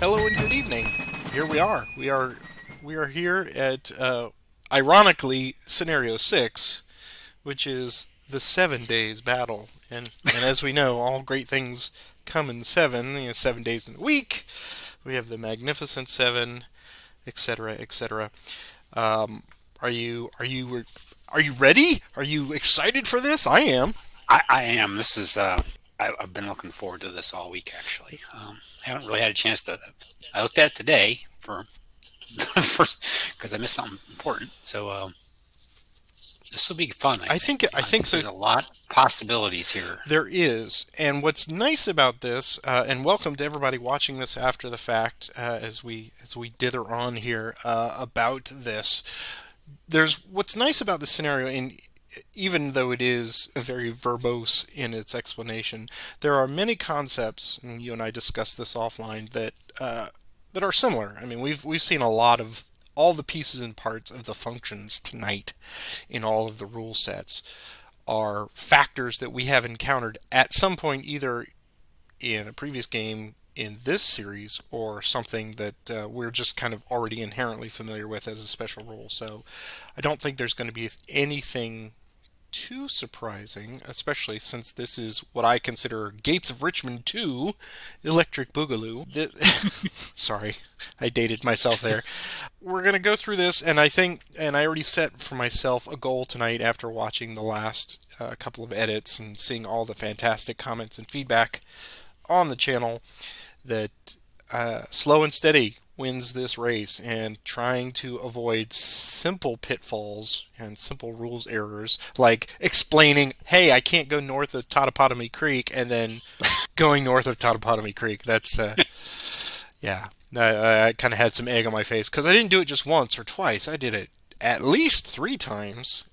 Hello and good evening. Here we are. We are here at ironically scenario 6, which is the 7 days battle. And as we know, all great things come in 7, 7 days in a week. We have the magnificent 7, etc., etc. Um, are you ready? Are you excited for this? I am. I am. I've been looking forward to this all week, actually. Haven't really had a chance to. I looked at it today because I missed something important. So this will be fun, I I think. think I I think think so. there's a lot of possibilities here. There is, and what's nice about this, and welcome to everybody watching this after the fact, as we dither on here about this. There's what's nice about this scenario, and even though it is very verbose in its explanation, there are many concepts, and you and I discussed this offline that are similar. I mean, we've seen a lot of all the pieces and parts of the functions tonight in all of the rule sets are factors that we have encountered at some point, either in a previous game in this series or something that we're just kind of already inherently familiar with as a special rule. So I don't think there's going to be anything too surprising, especially since this is what I consider Gates of Richmond 2 Electric Boogaloo. Sorry, I dated myself there. We're going to go through this, and I already set for myself a goal tonight after watching the last couple of edits and seeing all the fantastic comments and feedback on the channel that slow and steady wins this race, and trying to avoid simple pitfalls and simple rules errors like explaining, hey, I can't go north of Totopotomy Creek, and then going north of Totopotomy Creek. That's yeah. I kind of had some egg on my face because I didn't do it just once or twice. I did it at least 3 times.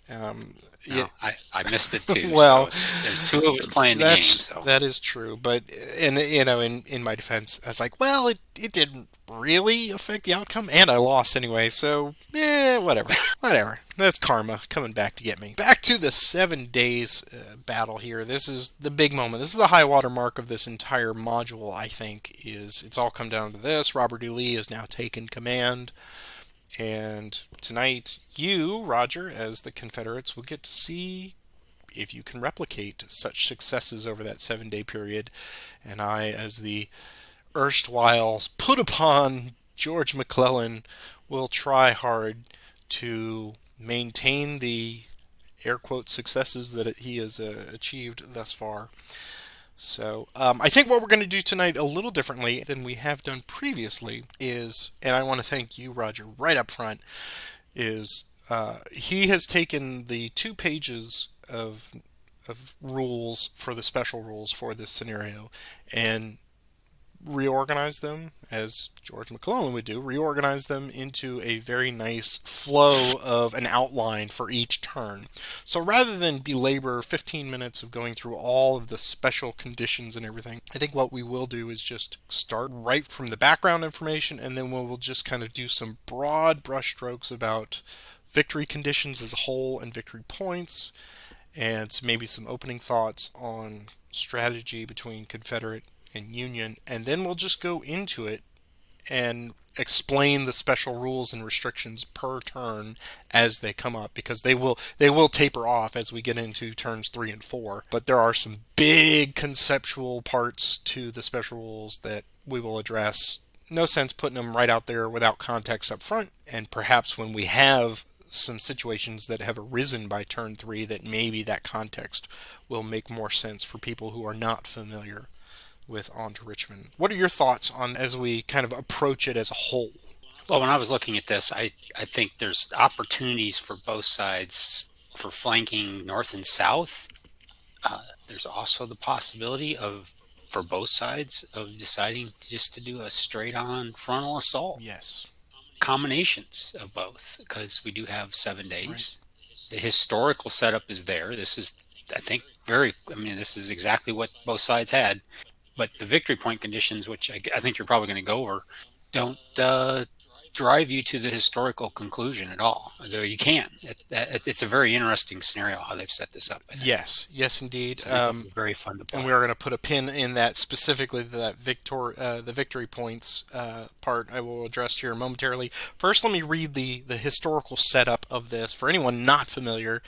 Yeah, No, I missed it too. So well, there's two of us playing the game. So that is true, but in my defense, I was like, well, it didn't really affect the outcome, and I lost anyway. So whatever. That's karma coming back to get me. Back to the 7 days battle here. This is the big moment. This is the high water mark of this entire module. I think it's all come down to this. Robert E. Lee has now taken command. And tonight, you, Roger, as the Confederates, will get to see if you can replicate such successes over that 7 day period. And I, as the erstwhile put upon George McClellan, will try hard to maintain the air quote successes that he has achieved thus far. So I think what we're going to do tonight a little differently than we have done previously is, and I want to thank you, Roger, right up front, is he has taken the 2 pages of rules for the special rules for this scenario and reorganize them, as George McClellan would do, reorganize them into a very nice flow of an outline for each turn. So rather than belabor 15 minutes of going through all of the special conditions and everything, I think what we will do is just start right from the background information, and then we'll just kind of do some broad brushstrokes about victory conditions as a whole and victory points, and maybe some opening thoughts on strategy between Confederate and Union, and then we'll just go into it and explain the special rules and restrictions per turn as they come up, because they will taper off as we get into turns 3 and 4, but there are some big conceptual parts to the special rules that we will address. No sense putting them right out there without context up front, and perhaps when we have some situations that have arisen by turn 3, that maybe that context will make more sense for people who are not familiar with On to Richmond. What are your thoughts on as we kind of approach it as a whole? well, when I was looking at this, I think there's opportunities for both sides for flanking north and south. There's also the possibility of for both sides of deciding just to do a straight on frontal assault. Yes. Combinations of both, because we do have seven Right. days. The historical setup is there. This is, I think, this is exactly what both sides had. But the victory point conditions, which I think you're probably going to go over, don't drive you to the historical conclusion at all, though you can. It's a very interesting scenario how they've set this up, I think. Yes, yes, indeed. So I think it'll be very fun to And play. we are going to put a pin in that specifically that the victory points part I will address here momentarily. First, let me read the historical setup of this for anyone not familiar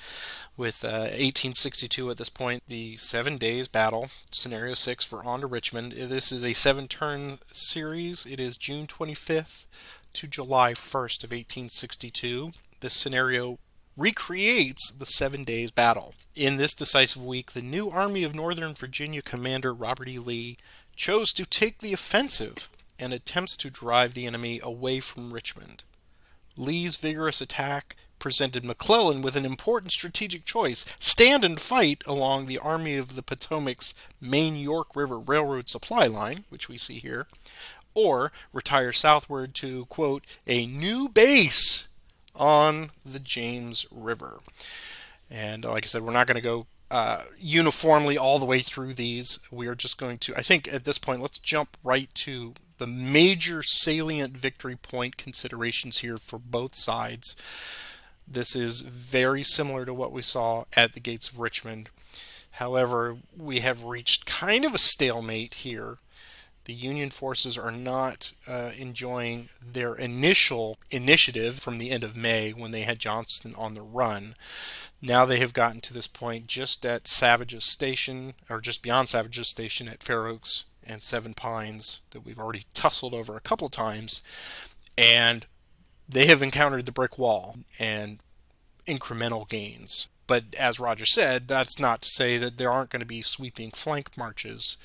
with 1862 at this point. The 7 days battle, scenario 6 for On to Richmond. This is a 7-turn series. It is June 25th to July 1st of 1862. This scenario recreates the 7 days battle. In this decisive week, the new Army of Northern Virginia commander Robert E. Lee chose to take the offensive and attempts to drive the enemy away from Richmond. Lee's vigorous attack presented McClellan with an important strategic choice: stand and fight along the Army of the Potomac's main York River Railroad supply line, which we see here, or retire southward to, quote, a new base on the James River. And like I said, we're not going to go uniformly all the way through these. We are just going to, I think at this point, let's jump right to the major salient victory point considerations here for both sides. This is very similar to what we saw at the gates of Richmond. However, we have reached kind of a stalemate here. The Union forces are not enjoying their initial initiative from the end of May when they had Johnston on the run. Now they have gotten to this point just at Savage's Station, or just beyond Savage's Station at Fair Oaks and Seven Pines, that we've already tussled over a couple of times, and they have encountered the brick wall and incremental gains. But as Roger said, that's not to say that there aren't going to be sweeping flank marches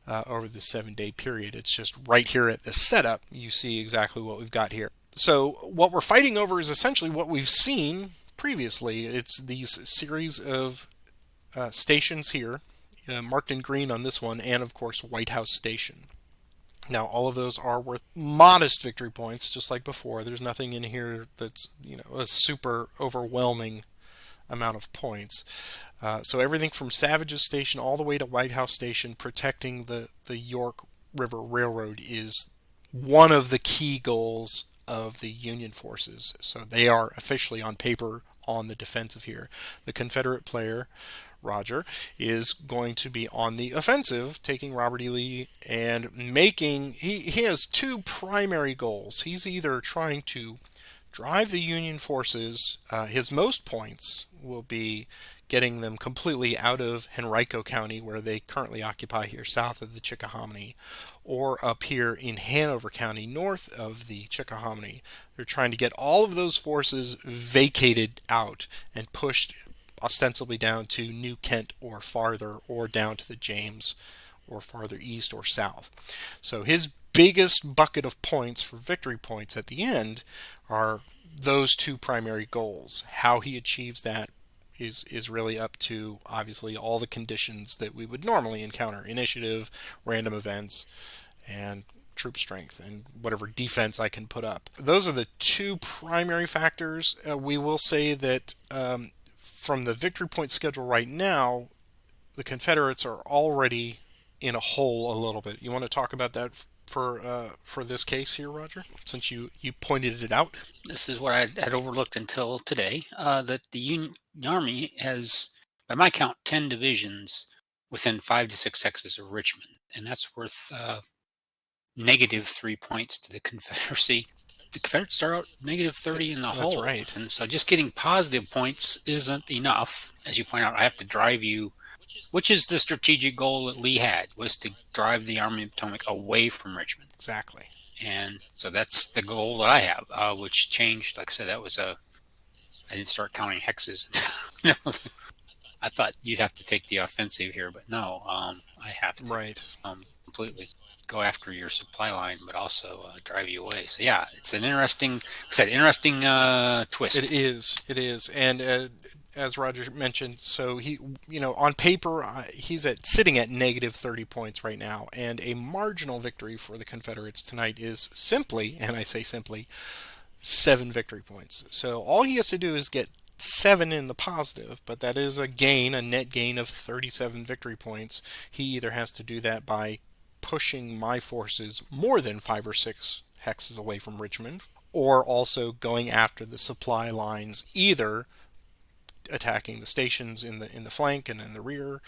over the 7 day period. It's just right here at the setup, you see exactly what we've got here. So what we're fighting over is essentially what we've seen previously. It's these series of stations here, marked in green on this one, and of course White House Station. Now, all of those are worth modest victory points, just like before. There's nothing in here that's, a super overwhelming amount of points. So everything from Savage's Station all the way to White House Station, protecting the York River Railroad is one of the key goals of the Union forces. So they are officially on paper on the defensive here. The Confederate player, Roger, is going to be on the offensive, taking Robert E. Lee and making, he has two primary goals. He's either trying to drive the Union forces, his most points will be getting them completely out of Henrico County, where they currently occupy here south of the Chickahominy, or up here in Hanover County north of the Chickahominy. They're trying to get all of those forces vacated out and pushed ostensibly down to New Kent or farther, or down to the James or farther east or south. So his biggest bucket of points for victory points at the end are those two primary goals. How he achieves that is really up to, obviously, all the conditions that we would normally encounter: initiative, random events, and troop strength, and whatever defense I can put up. Those are the two primary factors. We will say that from the victory point schedule right now, the Confederates are already in a hole a little bit. You want to talk about that for this case here, Roger, since you pointed it out? This is what I had overlooked until today, that the Union Army has, by my count, 10 divisions within 5 to 6 hexes of Richmond, and that's worth -3 points to the Confederacy. The Confederates start out -30 in the That's hole, right. and so just getting positive points isn't enough. As you point out, I have to drive you, which is the strategic goal that Lee had, was to drive the Army of Potomac away from Richmond. Exactly. And so that's the goal that I have, which changed. Like I said, I didn't start counting hexes. I thought you'd have to take the offensive here, but no, I have to Right. completely go after your supply line, but also drive you away. So yeah, it's an interesting, like I said, interesting twist. It is. It is. And as Roger mentioned, so he, on paper, he's sitting at -30 points right now, and a marginal victory for the Confederates tonight is simply, and I say simply, 7 victory points. So all he has to do is get 7 in the positive, but that is a net gain of 37 victory points. He either has to do that by pushing my forces more than 5 or 6 hexes away from Richmond, or also going after the supply lines, either attacking the stations in the flank and in the rear,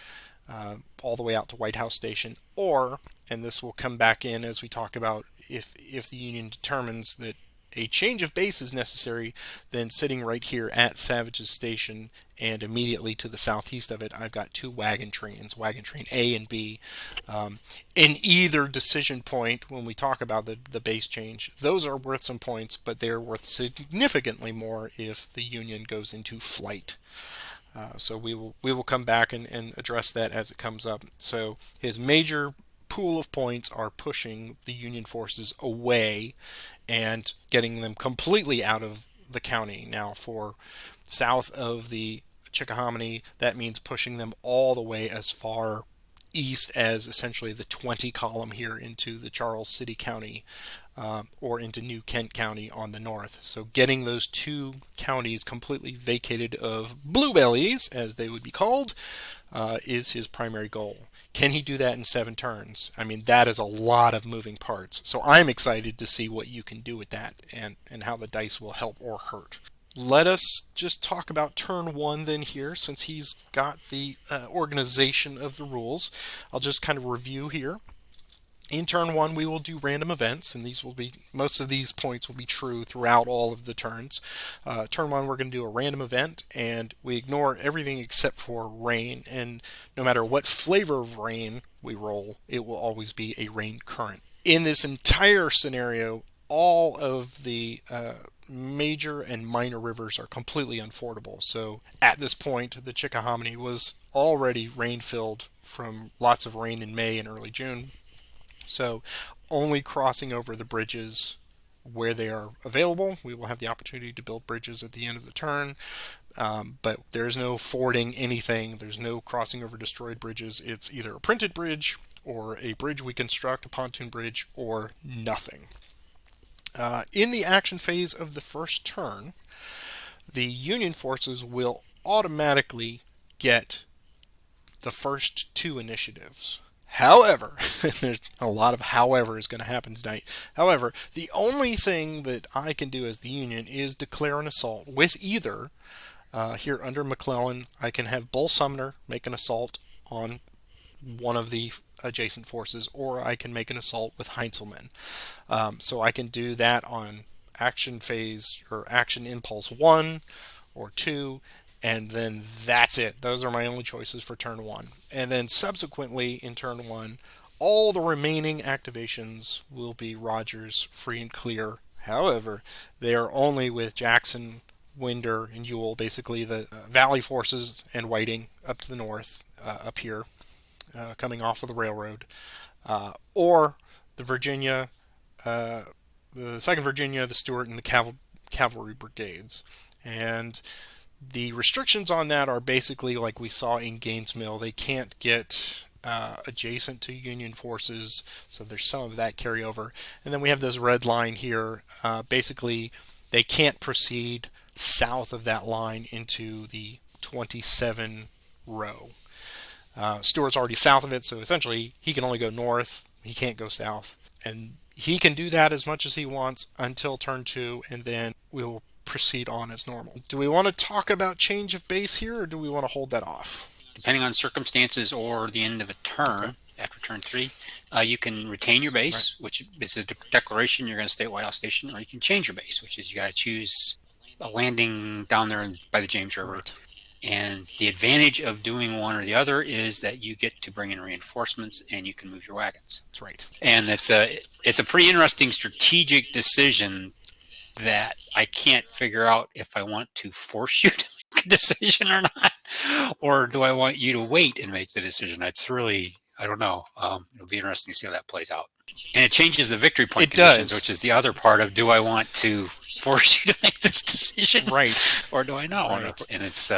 all the way out to White House Station, or, and this will come back in as we talk about if the Union determines that a change of base is necessary, then sitting right here at Savage's Station and immediately to the southeast of it, I've got two wagon trains, wagon train A and B. In either decision point, when we talk about the base change, those are worth some points, but they're worth significantly more if the Union goes into flight. So we will come back and address that as it comes up. So his major pool of points are pushing the Union forces away and getting them completely out of the county. Now, for south of the Chickahominy, that means pushing them all the way as far east as essentially the 20 column here into the Charles City County, or into New Kent County on the north. So getting those two counties completely vacated of bluebellies, as they would be called, is his primary goal. Can he do that in 7 turns? I mean, that is a lot of moving parts. So I'm excited to see what you can do with that, and how the dice will help or hurt. Let us just talk about turn 1 then here, since he's got the organization of the rules. I'll just kind of review here. In turn 1, we will do random events, and these will be, most of these points will be true throughout all of the turns. Turn 1, we're going to do a random event, and we ignore everything except for rain, and no matter what flavor of rain we roll, it will always be a rain current. In this entire scenario, all of the major and minor rivers are completely unfordable. So at this point, the Chickahominy was already rain-filled from lots of rain in May and early June. So only crossing over the bridges where they are available. We will have the opportunity to build bridges at the end of the turn, but there's no fording anything. There's no crossing over destroyed bridges. It's either a printed bridge or a bridge we construct, a pontoon bridge, or nothing. In the action phase of the first turn, the Union forces will automatically get the first 2 initiatives. However, there's a lot of however is going to happen tonight. However, the only thing that I can do as the Union is declare an assault with either, here under McClellan, I can have Bull Sumner make an assault on one of the adjacent forces, or I can make an assault with Heinzelman. So I can do that on action phase or action impulse 1 or 2, and then that's it. Those are my only choices for turn 1. And then subsequently in turn 1, all the remaining activations will be Rogers free and clear. However, they are only with Jackson, Winder, and Ewell, basically the Valley forces, and Whiting up to the north, up here, coming off of the railroad, or the Virginia, the 2nd Virginia, the Stuart, and the cavalry brigades. And the restrictions on that are basically like we saw in Gaines Mill. They can't get adjacent to Union forces, so there's some of that carryover. And then we have this red line here. Basically, they can't proceed south of that line into the 27 row. Stuart's already south of it, so essentially he can only go north. He can't go south. And he can do that as much as he wants until turn 2, and then we'll proceed on as normal. Do we want to talk about change of base here, or do we want to hold that off? Depending on circumstances or the end of a turn, okay, after turn 3, you can retain your base, right, which is a declaration you're going to stay at White House Station, or you can change your base, which is you got to choose a landing down there by the James River. Right. And the advantage of doing one or the other is that you get to bring in reinforcements and you can move your wagons. That's right. And it's a pretty interesting strategic decision that I can't figure out if I want to force you to make a decision or not, or do I want you to wait and make the decision? It's really, I don't know. It'll be interesting to see how that plays out. And it changes the victory point conditions, which is the other part of, do I want to force you to make this decision, right, or do I not? Right. And it's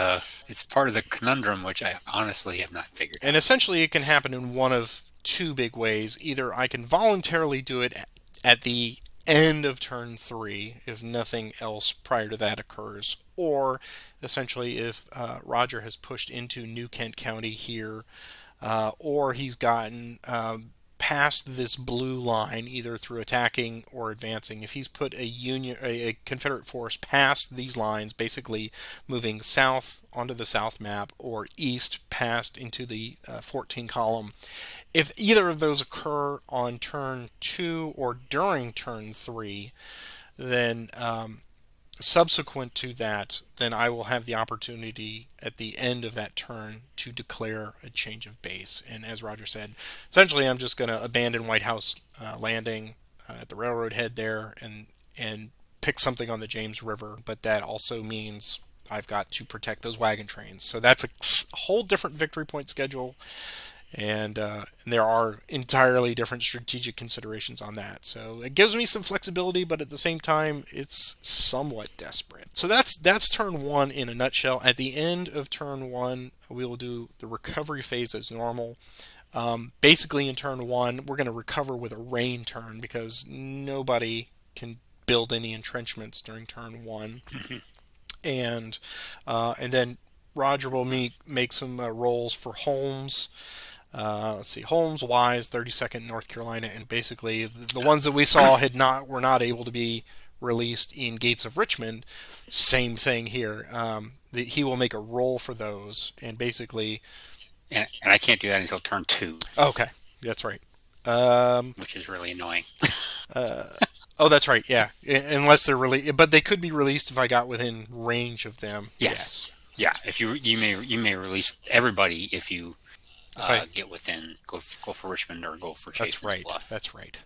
part of the conundrum, which I honestly have not figured out. And essentially, it can happen in one of 2 big ways. Either I can voluntarily do it at the end of turn 3 if nothing else prior to that occurs, or essentially if Roger has pushed into New Kent County here, or he's gotten past this blue line, either through attacking or advancing, if he's put a Confederate force past these lines, basically moving south onto the south map or east past into the 14 column, if either of those occur on turn 2 or during turn 3, then subsequent to that, then I will have the opportunity at the end of that turn to declare a change of base. And as Roger said, essentially I'm just going to abandon White House Landing at the railroad head there and pick something on the James River. But that also means I've got to protect those wagon trains. So that's a whole different victory point schedule, and there are entirely different strategic considerations on that. So it gives me some flexibility, but at the same time, it's somewhat desperate. So that's turn 1 in a nutshell. At the end of turn 1, we will do the recovery phase as normal. Basically, in turn 1, we're going to recover with a rain turn because nobody can build any entrenchments during turn 1, and then Roger will make some rolls for Holmes. Let's see, Holmes, Wise, 32nd North Carolina, and basically the ones that we saw were not able to be released in Gates of Richmond. Same thing here. He will make a roll for those, and basically, and I can't do that until turn 2, okay, that's right. which is really annoying. Oh, that's right. Yeah, unless they're released, but they could be released if I got within range of them. Yes. Yeah. If you may release everybody if you If I get within go for Richmond or go for That's Chaseman's right. Bluff. That's right.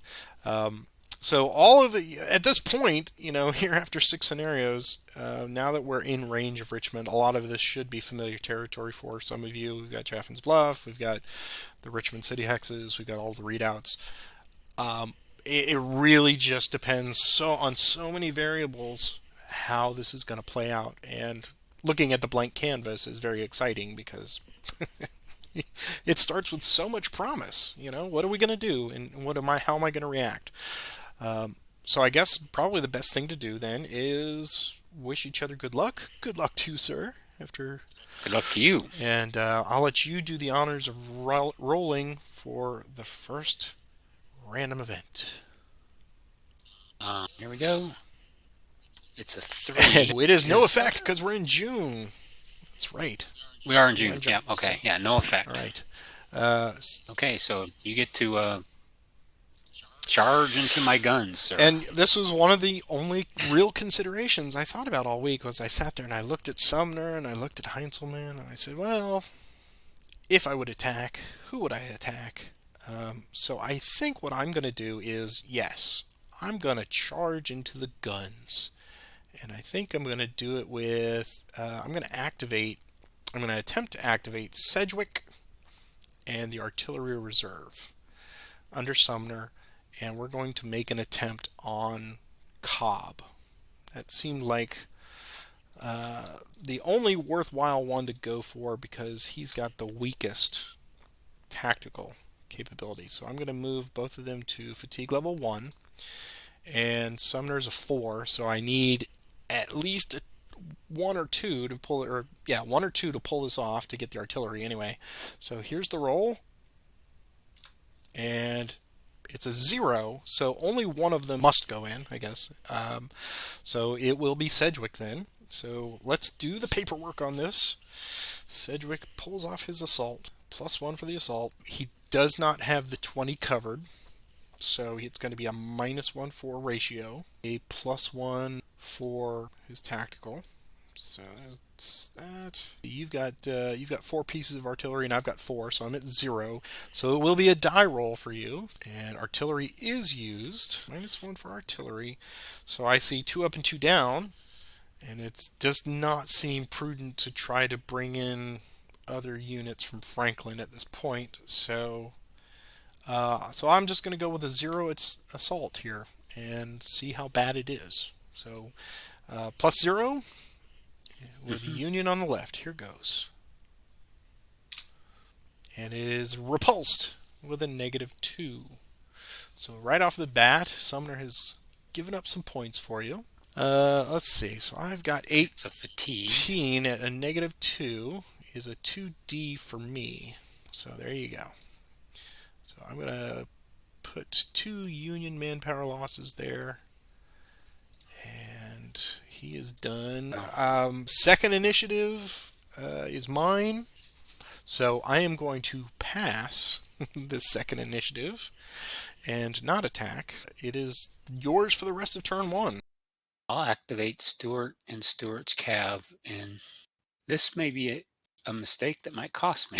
So all of the at this point, here after 6 scenarios, now that we're in range of Richmond, a lot of this should be familiar territory for some of you. We've got Chaffin's Bluff, we've got the Richmond City hexes, we've got all the readouts. It really just depends on so many variables how this is going to play out, and looking at the blank canvas is very exciting because it starts with so much promise. What are we going to do, and how am I going to react? So I guess probably the best thing to do then is wish each other good luck. Good luck to you, sir. Good luck to you. And I'll let you do the honors of rolling for the first random event. Here we go. It's a 3. And it is no effect because we're in June. That's right. We are in June. Yeah. Okay. Yeah. No effect. All right. Okay. So you get to charge into my guns, sir. And this was one of the only real considerations I thought about all week. Was I sat there and I looked at Sumner and I looked at Heinzelman and I said, well, if I would attack, who would I attack? So I think what I'm going to do is, yes, I'm going to charge into the guns. And I think I'm going to do it with, I'm going to attempt to activate Sedgwick and the Artillery Reserve under Sumner, and we're going to make an attempt on Cobb. That seemed like the only worthwhile one to go for because he's got the weakest tactical capability. So I'm going to move both of them to fatigue level 1, and Sumner's a 4, so I need at least one or two to pull this off to get the artillery anyway. So here's the roll, and it's a 0, so only one of them must go in, I guess. So it will be Sedgwick then. So let's do the paperwork on this. Sedgwick pulls off his assault, +1 for the assault. He does not have the 20 covered, so it's going to be a -1 ratio, a +1 for his tactical. So that's that. You've got 4 pieces of artillery, and I've got 4, so I'm at 0. So it will be a die roll for you, and artillery is used. -1 for artillery. So I see 2 up and 2 down, and it does not seem prudent to try to bring in other units from Franklin at this point. So I'm just going to go with a 0 assault here and see how bad it is. So +0 with the Union on the left. Here goes. And it is repulsed with a -2. So right off the bat, Sumner has given up some points for you. Let's see. So I've got 18 at a -2 is a 2D for me. So there you go. So I'm going to put 2 Union manpower losses there. And he is done. Second initiative is mine. So I am going to pass this second initiative and not attack. It is yours for the rest of turn 1. I'll activate Stuart and Stuart's cav, and this may be a mistake that might cost me.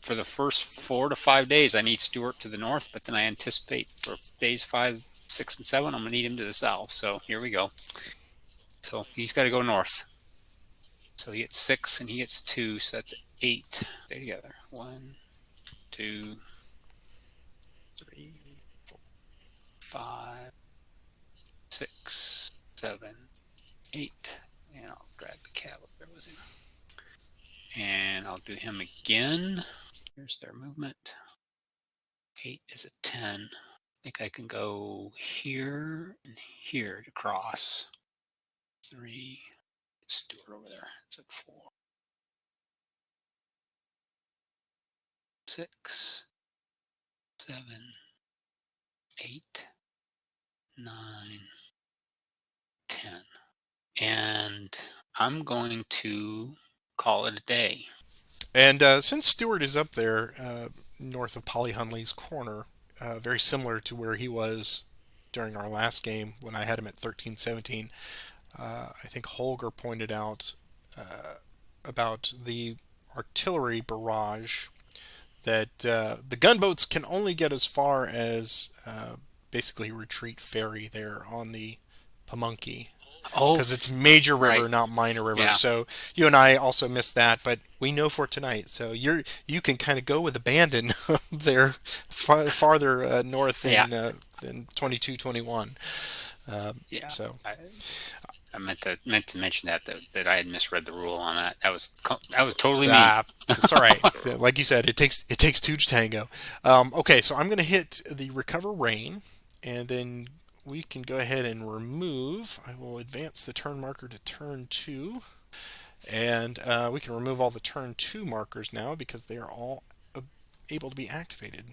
For the first 4 to 5 days, I need Stuart to the north, but then I anticipate for days 5, 6, and 7, I'm going to need him to the south. So here we go. So he's got to go north. So he gets 6 and he gets 2, so that's 8. Stay together. 1, 2, 3, 4, 5, 6, 7, 8. And I'll drag the cab up there with him. And I'll do him again. Here's their movement. 8 is a 10. I think I can go here and here to cross. 3. Let's do it over there. It's at 4. 6, 7, 8, 9, 10. And I'm going to call it a day. And since Stewart is up there north of Polly Hunley's corner, very similar to where he was during our last game when I had him at 13-17, I think Holger pointed out about the artillery barrage that the gunboats can only get as far as basically Retreat Ferry there on the Pamunkey. Oh, Because it's major river, right. not minor river. Yeah. So you and I also missed that, but we know for tonight. So you can kind of go with abandon there farther north Yeah. than 22-21. Yeah. So I meant to mention that I had misread the rule on that. That was totally me. it's all right. Like you said, it takes two to tango. Okay, so I'm going to hit the recover rain, and then we can go ahead and remove. I will advance the turn marker to turn 2. And we can remove all the turn 2 markers now because they are all able to be activated.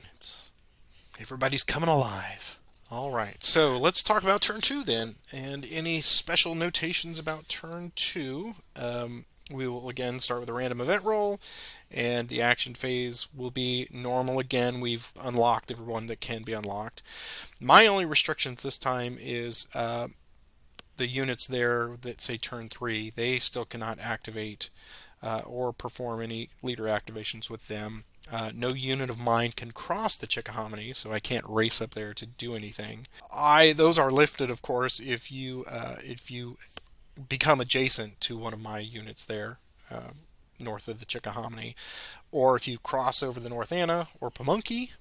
Everybody's coming alive. All right, so let's talk about turn 2 then. And any special notations about turn 2? We will again start with a random event roll, and the action phase will be normal again. We've unlocked everyone that can be unlocked. My only restrictions this time is the units there that say turn 3, they still cannot activate or perform any leader activations with them. No unit of mine can cross the Chickahominy, so I can't race up there to do anything. Those are lifted, of course, if you become adjacent to one of my units there, north of the Chickahominy, or if you cross over the North Anna or Pamunkey,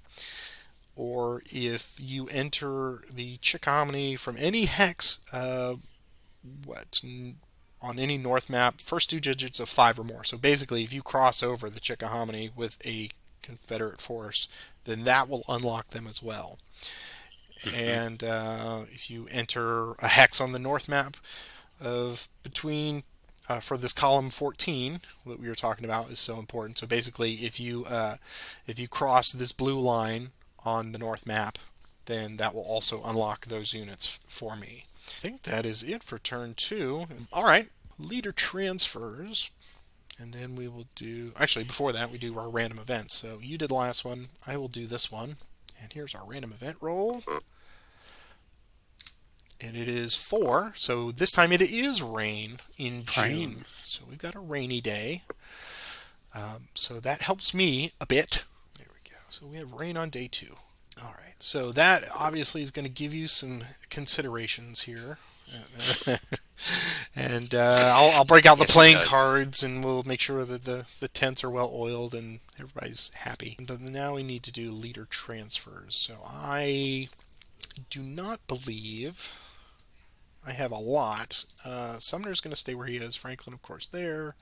or if you enter the Chickahominy from any hex, on any north map, first 2 digits of 5 or more. So basically, if you cross over the Chickahominy with a Confederate force, then that will unlock them as well. And if you enter a hex on the north map of between for this column 14 that we were talking about is so important. So basically, if you cross this blue line on the north map, then that will also unlock those units for me. I think that is it for turn 2. All right, leader transfers, and then we will do. Actually, before that, we do our random events. So you did the last one. I will do this one, and here's our random event roll. And it is 4, so this time it is rain in June. Rain. So we've got a rainy day. So that helps me a bit. There we go. So we have rain on day 2. All right. So that obviously is going to give you some considerations here. And I'll break out the playing cards, and we'll make sure that the tents are well oiled and everybody's happy. And now we need to do leader transfers. So I do not believe I have a lot. Sumner's going to stay where he is. Franklin, of course, there.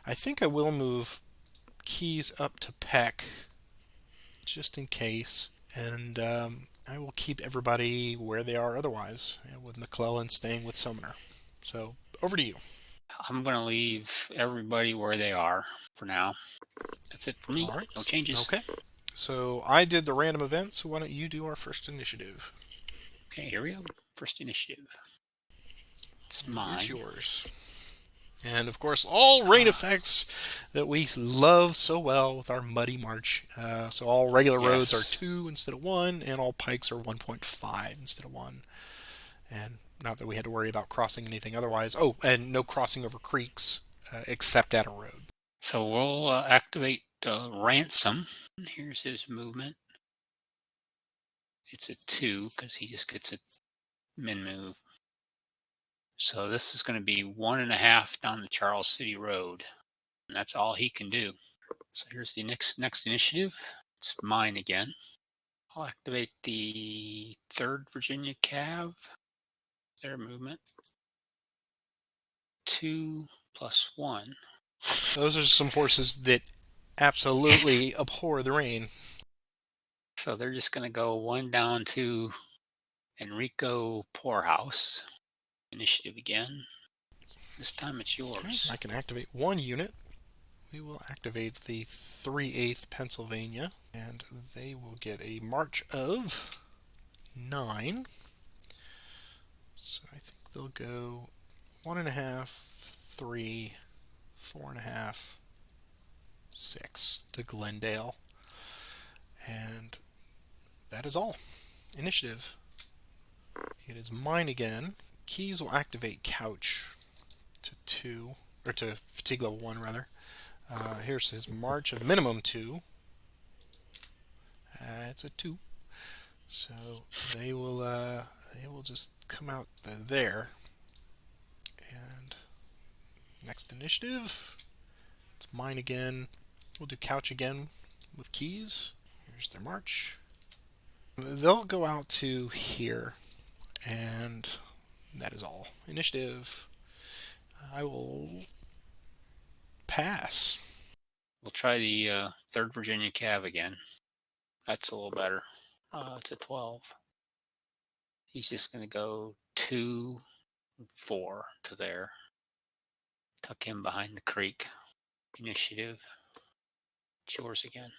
I think I will move Keys up to Peck, just in case. And I will keep everybody where they are otherwise, with McClellan staying with Sumner. So, over to you. I'm going to leave everybody where they are for now. That's it for me. All right. No changes. Okay. So I did the random event, so why don't you do our first initiative? Okay, here we go. First initiative. It's It is mine. yours. And of course, all rain effects that we love so well with our muddy march. So all regular roads are Yes. 2 instead of 1, and all pikes are 1.5 instead of 1. And not that we had to worry about crossing anything otherwise. Oh, and no crossing over creeks except at a road. So we'll activate Ransom. Here's his movement. It's a 2 because he just gets a min move. So this is going to be 1.5 down the Charles City Road. And that's all he can do. So here's the next initiative. It's mine again. I'll activate the 3rd Virginia Cav. Their movement. 2 plus 1. Those are some horses that absolutely abhor the rain. So they're just going to go 1 down to Enrico Poorhouse. Initiative again. This time it's Okay, yours. I can activate 1 unit. We will activate the 3/8 Pennsylvania, and they will get a march of 9. So I think they'll go 1.5, 3, 4.5, 6 to Glendale. And that is all. Initiative. It is mine again. Keys will activate Couch to 2, or to fatigue level 1 rather. Here's his march of minimum 2. It's a 2. So they will just come out there. And next initiative, it's mine again. We'll do Couch again with Keys. Here's their march. They'll go out to here, and that is all. Initiative. I will pass. We'll try the 3rd Virginia Cav again. That's a little better. It's a 12. He's just going to go 2, 4 to there. Tuck him behind the creek. Initiative. It's yours again.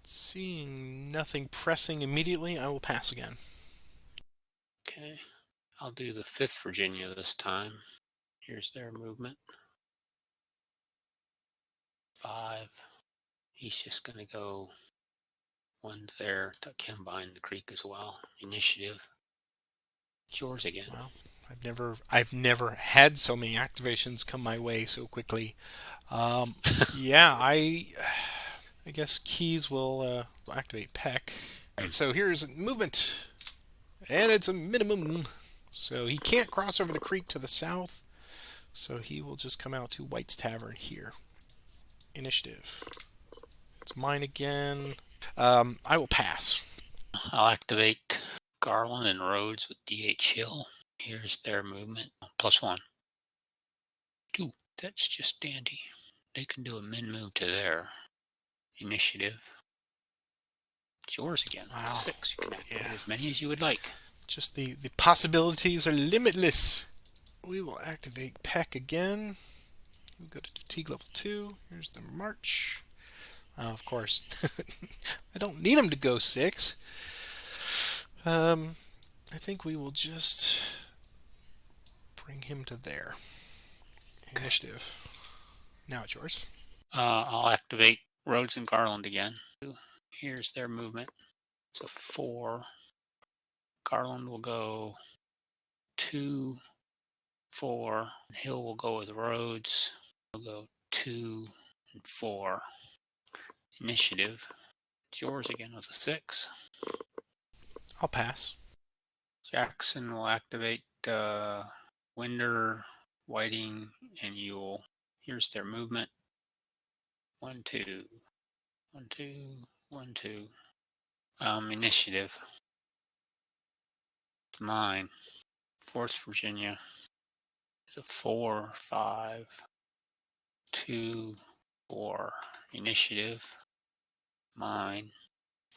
Seeing nothing pressing immediately, I will pass again. Okay. I'll do the 5th Virginia this time. Here's their movement. 5. He's just going to go 1 there. Tuck him behind the creek as well. Initiative. It's yours again. Well, I've never had so many activations come my way so quickly. Yeah, I guess Keys will activate Peck. All right, so here's movement, and it's a minimum. So he can't cross over the creek to the south. So he will just come out to White's Tavern here. Initiative. It's mine again. I will pass. I'll activate Garland and Rhodes with DH Hill. Here's their movement. +1. 2. That's just dandy. They can do a min move to their initiative. It's yours again. Wow. 6. You can activate Yeah. as many as you would like. Just the possibilities are limitless. We will activate Peck again. We'll go to fatigue level 2. Here's the march. Of course, I don't need him to go 6. I think we will just bring him to there. Okay. Initiative. Now it's yours. I'll activate Rhodes and Garland again. Here's their movement. It's a 4. Garland will go 2, 4. Hill will go with Rhodes. We'll go 2 and 4. Initiative. It's yours again with a 6. I'll pass. Jackson will activate Winder, Whiting, and Ewell. Here's their movement. 1, 2, 1, 2, 1, 2. Initiative. It's mine. 4th Virginia. It's a 4, 5, 2, 4. Initiative. Mine.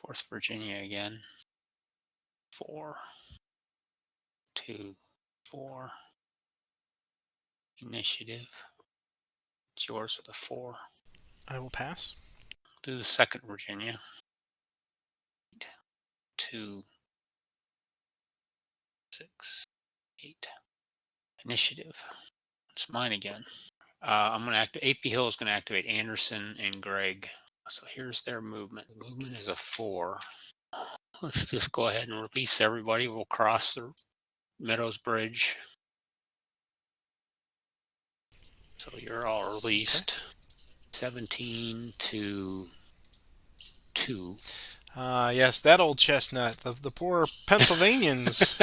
4th Virginia again. 4, 2, 4. Initiative. It's yours with a 4. I will pass. Do the 2nd Virginia. 2, 6, 8. Initiative. It's mine again. I'm going to activate. AP Hill is going to activate Anderson and Greg. So here's their movement. The movement is a 4. Let's just go ahead and release everybody. We'll cross the Meadows Bridge. So you're all released. Okay. 17 to 2. Yes, that old chestnut. The poor Pennsylvanians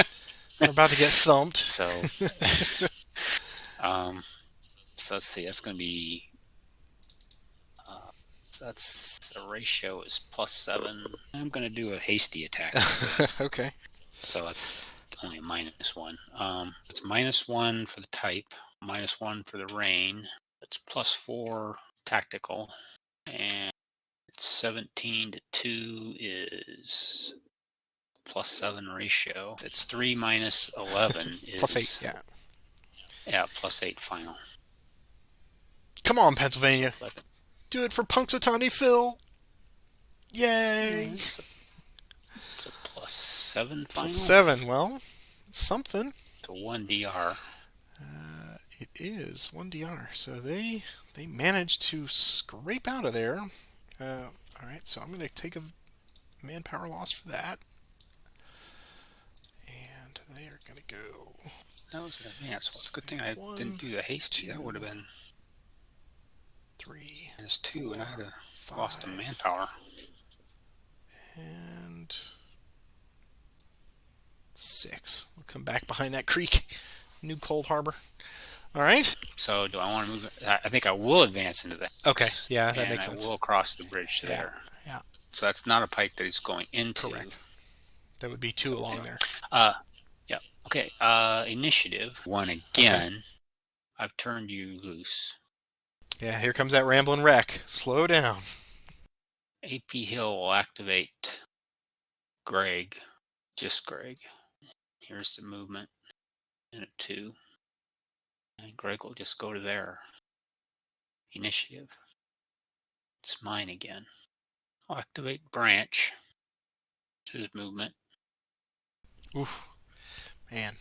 are about to get thumped. So, so let's see. That's going to be. So that's a ratio is +7. I'm going to do a hasty attack. Okay. So that's only a -1. It's -1 for the type, -1 for the rain. It's +4 tactical, and 17 to 2 is +7 ratio. It's 3 minus 11 is +8. Yeah. Yeah, +8 final. Come on, Pennsylvania. Do it for Punxsutawney Phil. Yay! It's a +7 final. +7. Well, it's something. To 1 DR. It is 1 DR. So they managed to scrape out of there. All right, so I'm going to take a manpower loss for that. And they are going to go. That was an advance. Well, it's a good thing I didn't do the hasty. That would have been 3 -2, and I would have lost a manpower. And 6. We'll come back behind that creek. New Cold Harbor. All right. So do I want to move? I think I will advance into that. Okay. Yeah, that makes sense. I will cross the bridge to there. Yeah. So that's not a pike that he's going into. Correct. That would be 2 along there. Yeah. Okay. Initiative 1 again. Okay. I've turned you loose. Yeah, here comes that rambling wreck. Slow down. AP Hill will activate Greg. Just Greg. Here's the movement. And a 2. And Greg will just go to there. Initiative. It's mine again. I'll activate Branch. His movement. Oof. Man.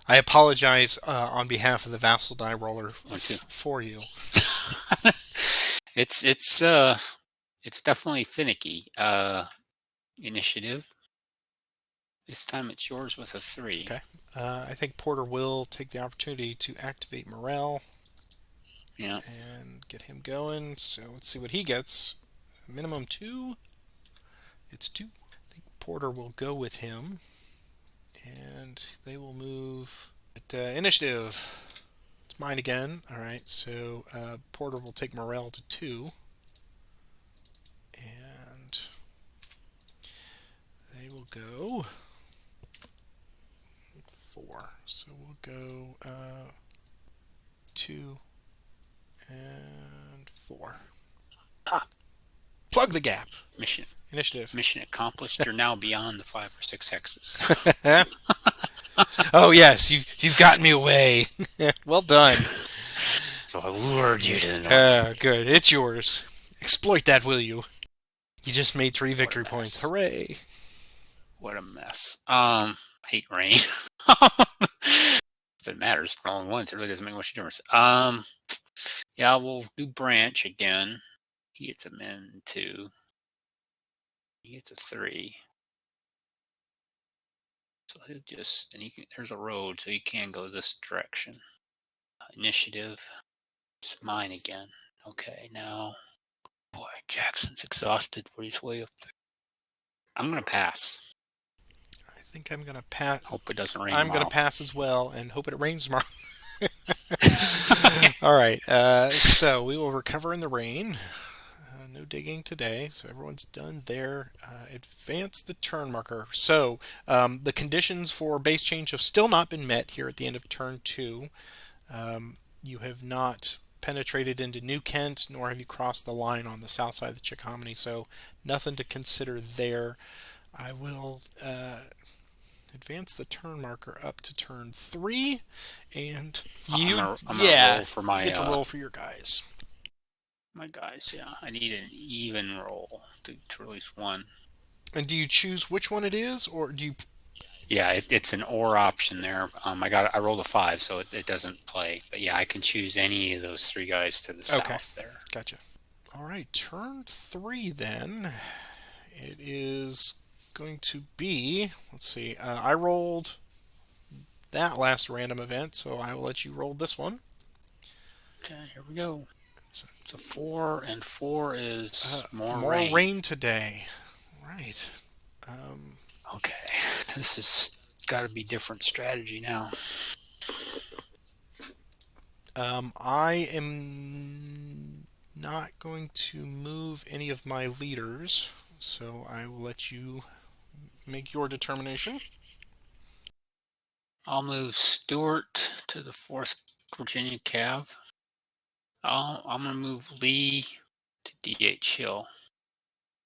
I apologize on behalf of the Vassal die roller for you. It's definitely finicky. Initiative. This time it's yours with a 3. Okay. I think Porter will take the opportunity to activate Morel. Yeah. And get him going. So let's see what he gets. Minimum 2. It's 2. I think Porter will go with him. And they will move at initiative. It's mine again. All right. So Porter will take Morel to 2. And they will go 4. So we'll go 2 and 4. Plug the gap. Initiative. Mission accomplished. You're now beyond the 5 or 6 hexes. Oh yes, you've gotten me away. Well done. So I lured you to the north. Good. It's yours. Exploit that, will you? You just made 3 victory points. Hooray! What a mess. Hate rain. If it matters, for all once, it really doesn't make much difference. Yeah, we'll do Branch again. He gets a min 2. He gets a 3. So he'll just, and there's a road, so he can go this direction. Initiative. It's mine again. Okay, now, boy, Jackson's exhausted, but he's way up there. I'm going to pass. I think I'm going to pass. Hope it doesn't rain I'm going to pass as well, and hope it rains tomorrow. All right, so we will recover in the rain. No digging today, so everyone's done there. Advance the turn marker. So the conditions for base change have still not been met here at the end of turn 2. You have not penetrated into New Kent, nor have you crossed the line on the south side of the Chickahominy, so nothing to consider there. I will advance the turn marker up to turn 3, and you I'm gonna roll for my, get to roll for your guys. My guys, yeah. I need an even roll to release 1. And do you choose which one it is, or do you? Yeah, it's an or option there. I rolled a 5, so it doesn't play. But yeah, I can choose any of those three guys to the Okay, south there. gotcha. All right, turn three then. It is going to be. Let's see. I rolled that last random event, so I will let you roll this one. Okay, here we go. It's, It's a 4, and 4 is more more rain. rain today. Right. Um, Okay, this has got to be different strategy now. I am not going to move any of my leaders, so I will let you make your determination. I'll move Stewart to the 4th Virginia Cav. I'm going to move Lee to DH Hill.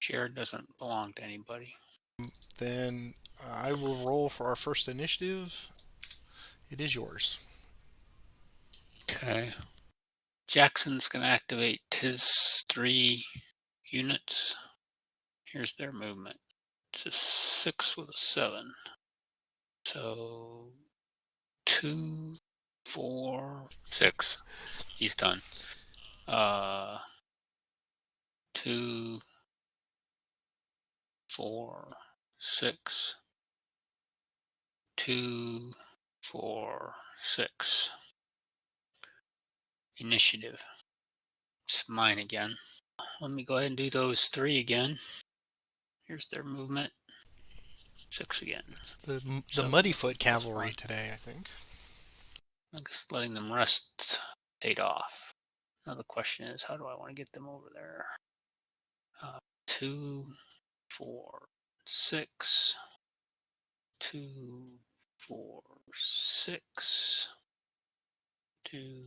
Jared doesn't belong to anybody. Then I will roll for our first initiative. It is yours. Okay. Jackson's going to activate his 3 units. Here's their movement. It's a 6 with a 7. So 2, 4, 6. He's done. 2, 4, 6. 2, 4, 6. Initiative. It's mine again. Let me go ahead and do those 3 again. Here's their movement. 6 again. It's the So Muddyfoot plus Cavalry 1. today, I think. I'm just letting them rest paid off. Now the question is, how do I want to get them over there? 2, 4, 6. 2, 4, 6. 2,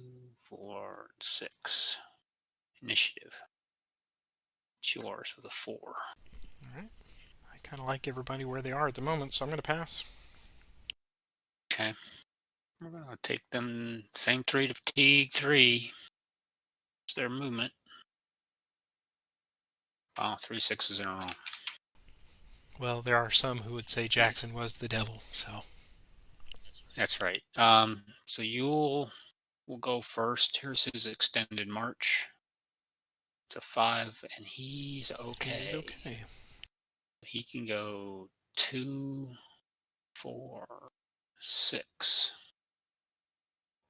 4, 6. Initiative. It's yours with a 4. All right. I kind of like everybody where they are at the moment, so I'm going to pass. Okay. We're going to take them, same 3 to fatigue 3. It's their movement. Wow, 3 sixes in a row. Well, there are some who would say Jackson was the devil, so. That's right. So Yule will go first. Here's his extended march. It's a 5, and he's He's okay. okay. He can go 2, 4, 6.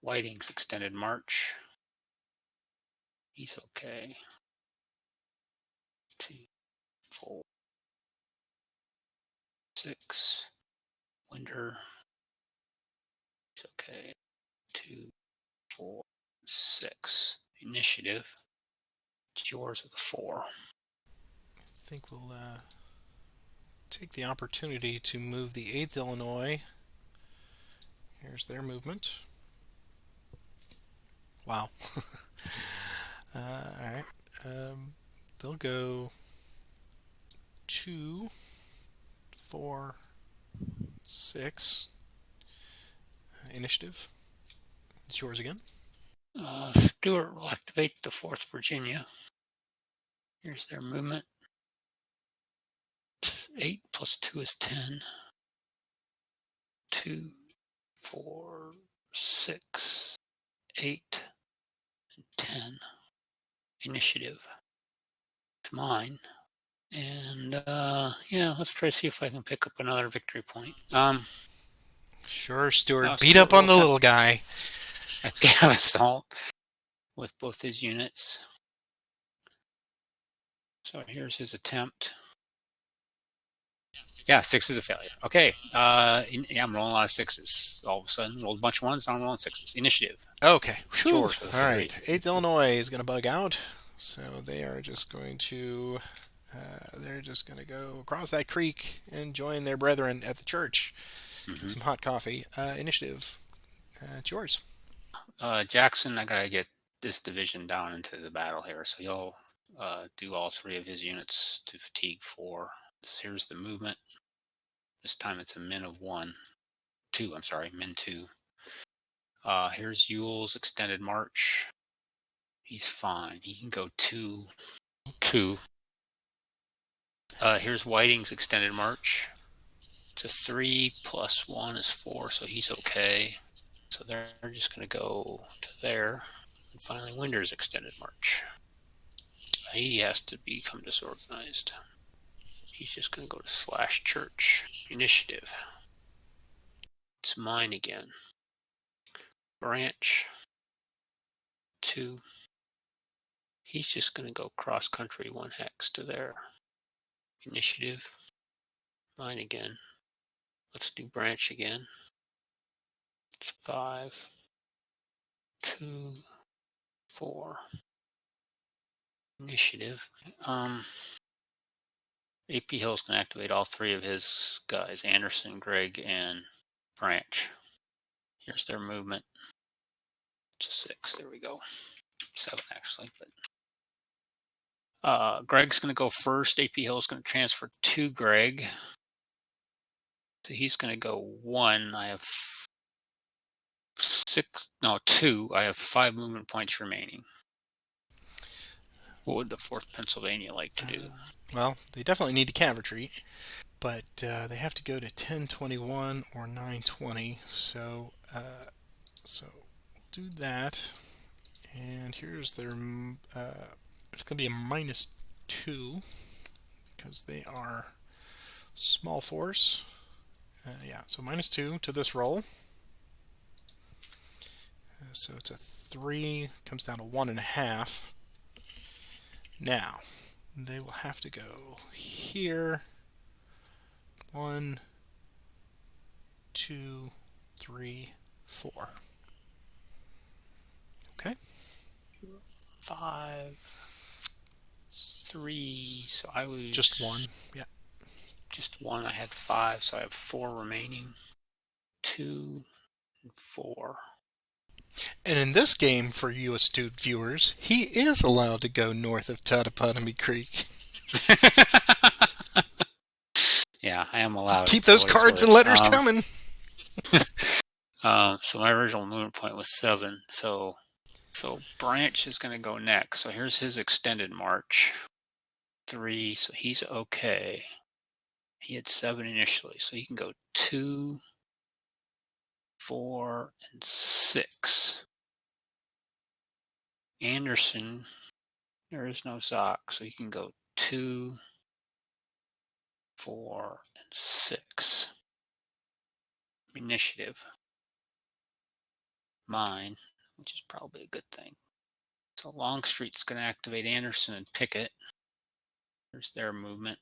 Whiting's extended march. He's okay. 2, 4, 6. Winter. He's okay. 2, 4, 6. Initiative. It's yours with a 4. I think we'll take the opportunity to move the 8th Illinois. Here's their movement. Wow. All right. They'll go 2, 4, 6. Initiative. It's yours again. Stewart will activate the 4th Virginia. Here's their movement. 8 plus 2 is 10. 2, 4, 6, 8, and 10. Initiative. It's mine. And yeah, let's try to see if I can pick up another victory point. Sure, Stuart. Beat Stewart up on will the little guy. have assault with both his units. So here's his attempt. Yeah, 6 is a failure. Okay. Yeah, I'm rolling a lot of 6s. All of a sudden, rolled a bunch of 1s, now I'm rolling 6s. Initiative. Okay. It's Whew. yours with a All 3. right. 8th Illinois is going to bug out. So they are just going to. They're just going to go across that creek and join their brethren at the church. Get Mm-hmm. some hot coffee. Initiative. It's yours. Jackson, I gotta get this division down into the battle here. So he'll do all 3 of his units to fatigue 4. So here's the movement. This time it's a min of 1. 2, I'm sorry, min 2. Here's Yule's extended march. He's fine. He can go 2, 2. Here's Whiting's extended march. It's a 3 plus 1 is 4, so he's okay. So they're just going to go to there. And finally, Winder's extended march. He has to become disorganized. He's just going to go to /church. Initiative. It's mine again. Branch. 2. He's just going to go cross country 1 hex to there. Initiative. Mine again. Let's do branch again. It's 5, 2, 4. Initiative. AP Hill's going to activate all 3 of his guys, Anderson, Greg, and Branch. Here's their movement. It's a 6. There we go. 7 actually, but Greg's going to go first. AP Hill's going to transfer to Greg. So he's going to go 1. I have 2. I have 5 movement points remaining. What would the 4th Pennsylvania like to do? Well, they definitely need to cav retreat, but they have to go to 1021 or 920. So we'll do that. And here's their. It's going to be a -2 because they are small force. Yeah, so -2 to this roll. So it's a 3, comes down to 1.5. Now, they will have to go here. 1, 2, 3, 4. Okay. 5, 3. So I was just 1. Yeah. Just 1. I had 5, so I have 4 remaining. 2 and 4. And in this game, for you astute viewers, he is allowed to go north of Totopotomoy Creek. Yeah, I am allowed. Keep those cards and letters coming. So my original movement point was 7. So Branch is going to go next. So here's his extended march. 3. So he's okay. He had 7 initially, so he can go 2, 4, and 6. Anderson, there is no Zoc, so he can go 2, 4, and 6. Initiative. Mine, which is probably a good thing. So Longstreet's going to activate Anderson and Pickett. There's their movement.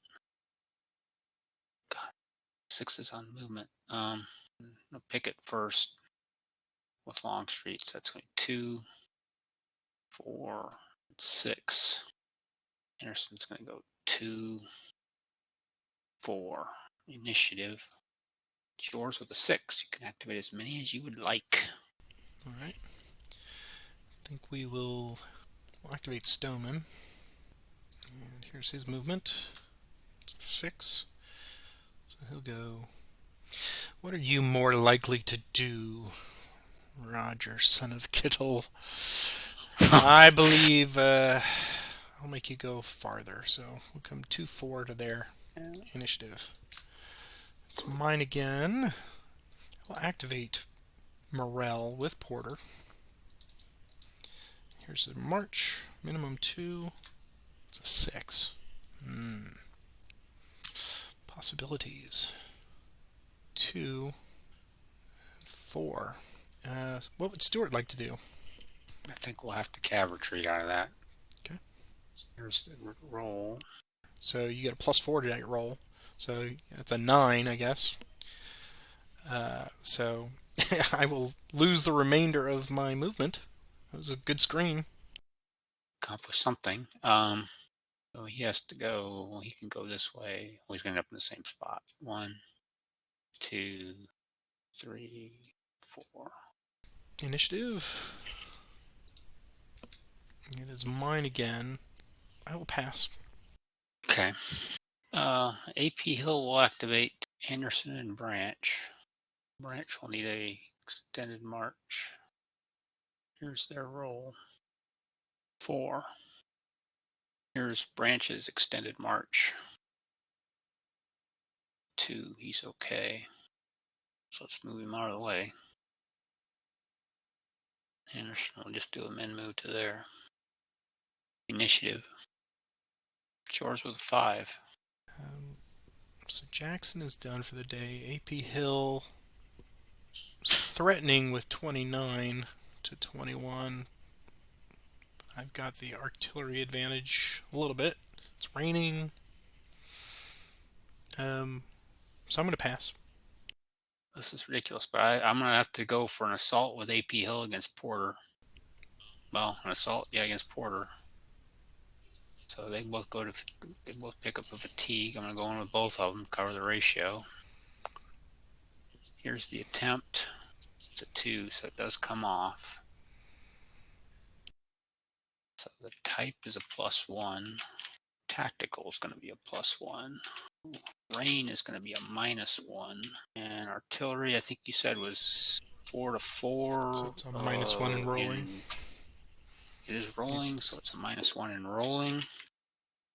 God, 6 is on movement. Pickett first with Longstreet. So that's going to be 2, 4, 6. Anderson's going to go 2, 4. Initiative. It's yours with a 6. You can activate as many as you would like. All right. I think we'll activate Stoneman. And here's his movement. It's a 6. So he'll go. What are you more likely to do, Roger, son of Kittle? I believe I'll make you go farther. So we'll come 2, 4 to their initiative. It's mine again. I'll activate Morel with Porter. Here's the march. Minimum 2. It's a 6. Possibilities. 2, 4. What would Stuart like to do? I think we'll have to cav retreat out of that. Okay. Here's the roll. So you get a +4 to that roll. So it's a 9, I guess. So I will lose the remainder of my movement. That was a good screen. Accomplish something. So he has to go. Well, he can go this way. Well, he's going to end up in the same spot. 1, 2, 3, 4. Initiative. It is mine again. I will pass. Okay. AP Hill will activate Anderson and Branch. Branch will need a extended march. Here's their roll. 4. Here's Branch's extended march. 2. He's okay. So let's move him out of the way. Anderson will just do a min move to there. Initiative. It's yours with a 5. So Jackson is done for the day. AP Hill threatening with 29 to 21. I've got the artillery advantage a little bit. It's raining. So I'm going to pass. This is ridiculous, but I'm going to have to go for an assault with AP Hill against Porter. Well, an assault, against Porter. So they both pick up a fatigue. I'm going to go in with both of them, cover the ratio. Here's the attempt. It's a 2, so it does come off. So the type is a +1. Tactical is going to be a +1. Rain is going to be a -1. And artillery, I think you said, was 4 to 4. So it's a -1 in rolling. It is rolling, so it's a -1 in rolling.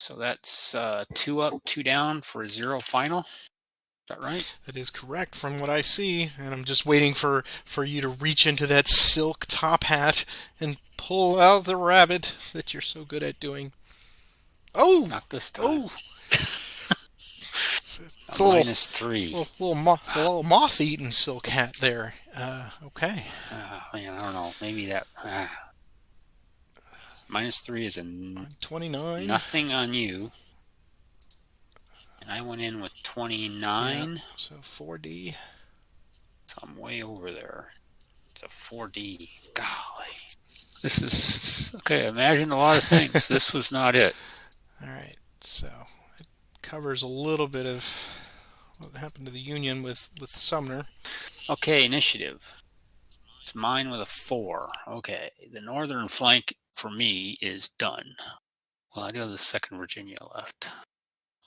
So that's 2 up, 2 down for a 0 final. Is that right? That is correct from what I see, and I'm just waiting for you to reach into that silk top hat and pull out the rabbit that you're so good at doing. Oh! Not this time. Oh! It's a -3. A little moth-eaten silk hat there. Okay. Man, I don't know. Maybe that... -3 is a 29. Nothing on you. And I went in with 29. Yeah, so 4D. So I'm way over there. It's a 4D. Golly. This is... Okay, imagine a lot of things. This was not it. Alright, so it covers a little bit of what happened to the Union with Sumner. Okay, initiative. It's mine with a 4. Okay, the northern flank for me is done. Well, I do have the 2nd Virginia left.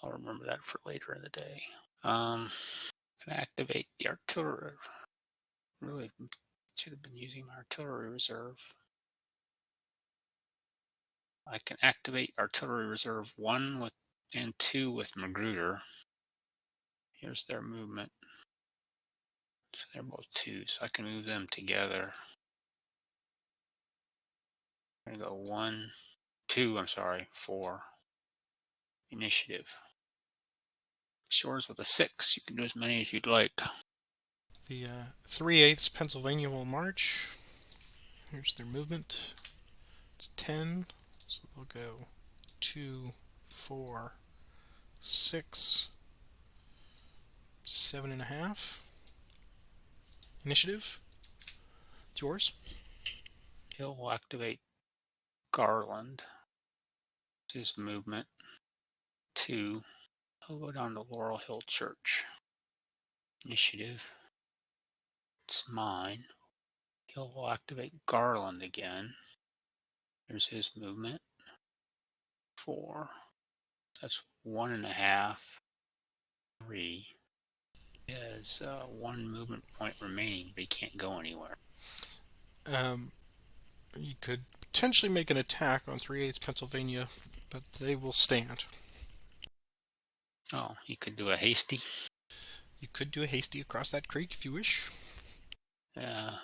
I'll remember that for later in the day. Can activate the artillery. Really should have been using my artillery reserve. I can activate artillery reserve 1 and 2 with Magruder. Here's their movement. So they're both 2, so I can move them together. I'm going to go 1, 2, 4. Initiative. Shores with a 6. You can do as many as you'd like. The 3/8 Pennsylvania will march. Here's their movement. It's 10. So they'll go 2, 4, 6, 7.5. Initiative. It's yours. Hill will activate Garland. His movement. 2. He'll go down to Laurel Hill Church. Initiative. It's mine. Hill will activate Garland again. There's his movement. 4. That's 1.5. 3. He has 1 movement point remaining, but he can't go anywhere. You could potentially make an attack on 3/8 Pennsylvania, but they will stand. Oh, you could do a hasty. You could do a hasty across that creek if you wish. Yeah.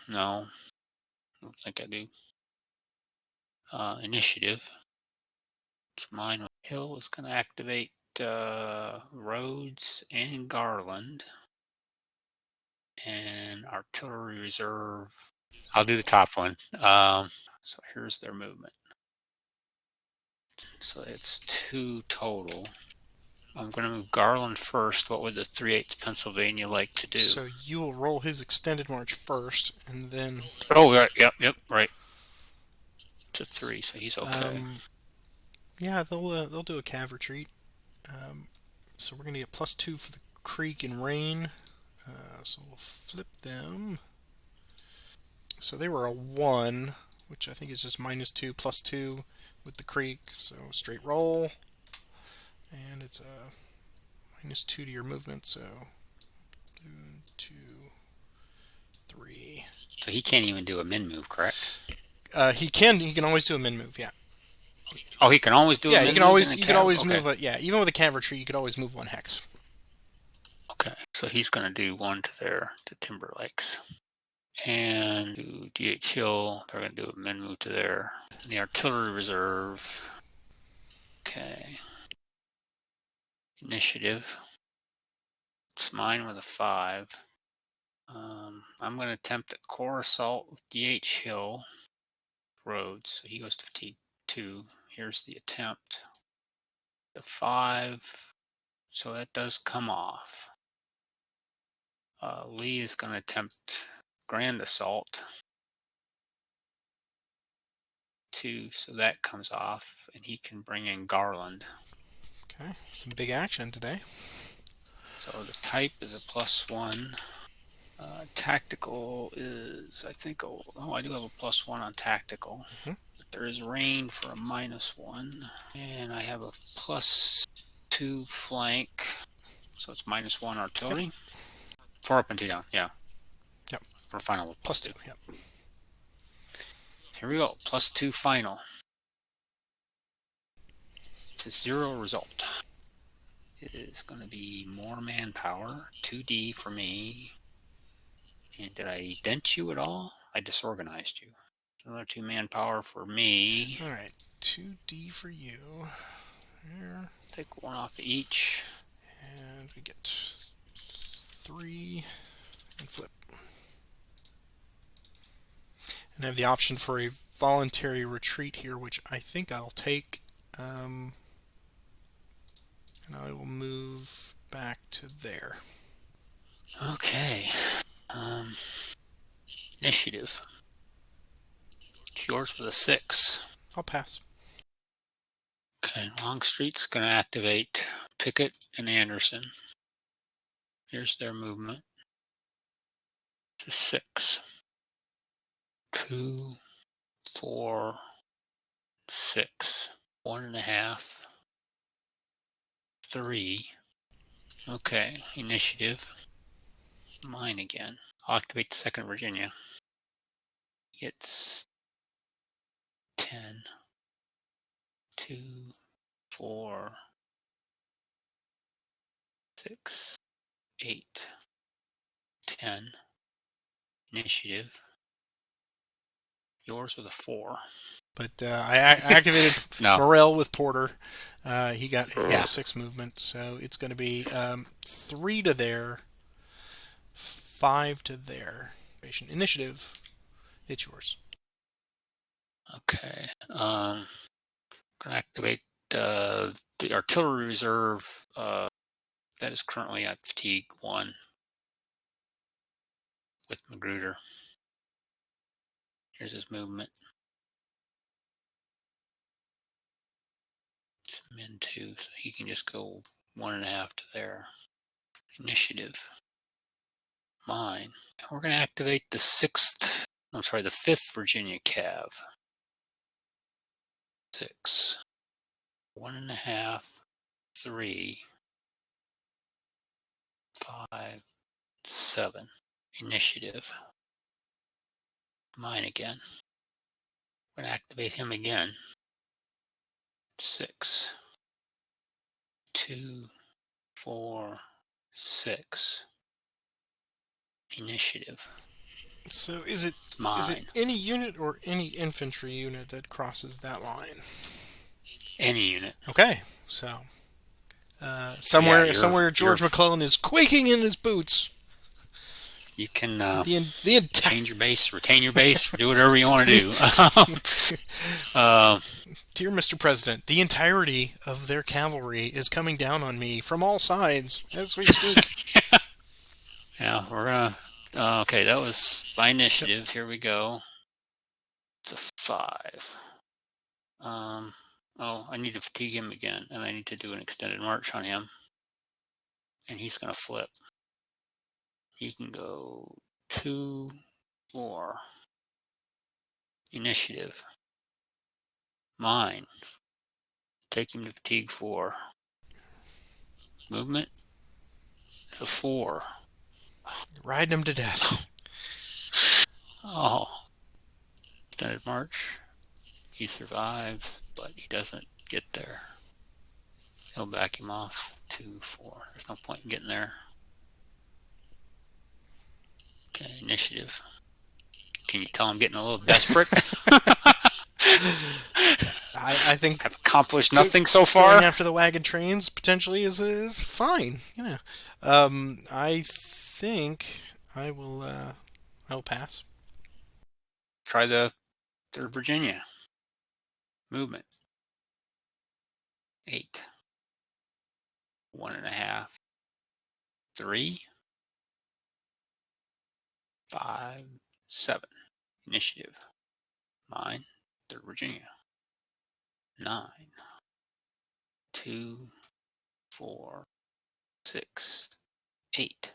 No. I don't think I do. Initiative. It's mine. Hill is going to activate Rhodes and Garland. And artillery reserve. I'll do the top one. So here's their movement. So it's 2 total. I'm going to move Garland first. What would the 3/8 Pennsylvania like to do? So you will roll his extended march first, and then... Oh, right. Yep, right. It's a 3, so he's okay. Yeah, they'll do a cav retreat. So we're going to get +2 for the creek and rain. So we'll flip them. So they were a 1, which I think is just -2 +2 with the creek. So straight roll. And it's a -2 to your movement, so 2, 3. So he can't even do a min move, correct? He can always do a min move, yeah. Oh, he can always do a min move. You can always move a, even with a cav retreat, you could always move 1 hex. Okay, so he's going to do 1 to there to Timber Lakes. And to DH Hill, they're going to do a men move to there. And the artillery reserve. Okay. Initiative. It's mine with a 5. I'm going to attempt a core assault with DH Hill roads. So he goes to fatigue 2. Here's the attempt. The 5. So that does come off. Lee is going to attempt grand assault 2. So that comes off. And he can bring in Garland. Okay, some big action today. So the type is a +1. Tactical is, I think, I do have a +1 on tactical. Mhm. But there is rain for a -1. And I have a +2 flank. So it's -1 artillery. Yep. 4 up and 2 down, yeah. Yep. For final with +2. Yep. Here we go, +2 final. It's a 0 result. It is going to be more manpower, 2D for me. And did I dent you at all? I disorganized you. Another 2 manpower for me. All right, 2D for you. Here. Take 1 off each. And we get 3 and flip. And I have the option for a voluntary retreat here, which I think I'll take. And I will move back to there. Okay. Initiative. It's yours with a 6. I'll pass. Okay, Longstreet's going to activate Pickett and Anderson. Here's their movement. It's a 6. 2, 4, 6. 1.5. 3. Okay, initiative. Mine again. I'll activate the 2nd Virginia. It's 10. 2, 4, 6, 8, 10. Initiative. Yours with a 4. But I activated No. Morrell with Porter. He got 6 movement, so it's going to be 3 to there, 5 to there. Initiative, it's yours. Okay. Gonna activate the artillery reserve. That is currently at fatigue 1 with Magruder. Here's his movement. It's min 2, so he can just go 1.5 to there. Initiative. Mine. We're going to activate the 5th Virginia Cav. 6. 1.5, 3, 5, 7. Initiative. Mine again. We're going to activate him again. 6, 2, 4, 6. Initiative. So is it Mine. any unit or any infantry unit that crosses that line? Any unit. Okay, so somewhere George you're, McClellan is quaking in his boots. You can change your base, retain your base, do whatever you want to do. Dear Mr. President, the entirety of their cavalry is coming down on me from all sides as we speak. Yeah, we're gonna. Okay, that was by initiative. Here we go. It's a 5. I need to fatigue him again, and I need to do an extended march on him. And he's gonna flip. He can go 2, 4. Initiative. Mine. Take him to fatigue 4. Movement. It's a 4. Riding him to death. Oh. Extended march. He survives, but he doesn't get there. He'll back him off. 2, 4. There's no point in getting there. Initiative. Can you tell I'm getting a little desperate? I think I've accomplished nothing so going far. after the wagon trains potentially is fine. I think I will pass. Try the 3rd Virginia. Movement. 8. 1.5. 3. 5. 7. Initiative. Mine. 3rd Virginia. 9. 2. 4. 6. 8.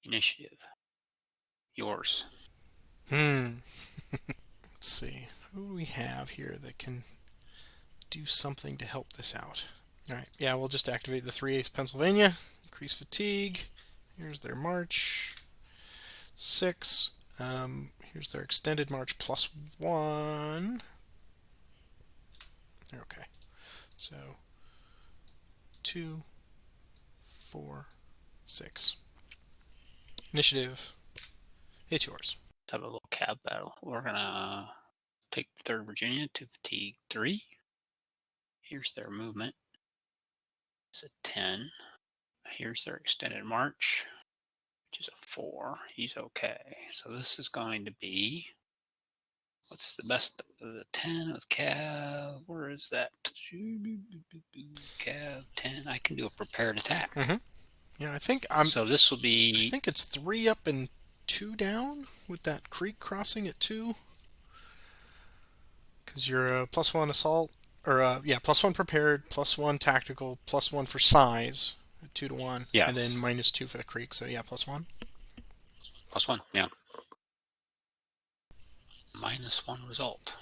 Initiative. Yours. Let's see. Who do we have here that can do something to help this out? All right. Yeah, we'll just activate the 3/8 Pennsylvania. Increase fatigue. Here's their march. 6. Here's their extended march +1. Okay. So 2, 4, 6. Initiative. It's yours. Let's have a little cab battle. We're gonna take 3rd Virginia to fatigue 3. Here's their movement. It's a 10. Here's their extended march, which is a 4. He's okay. So this is going to be, what's the best of the 10 with cav? Where is that? Cav 10. I can do a prepared attack. Yeah, So this will I be. think it's 3 up and 2 down with that creek crossing at 2. Because you're a +1 assault, or +1 prepared, +1 tactical, +1 for size, 2 to 1, Yes. and then -2 for the creek. So yeah, +1. +1, yeah. -1 result.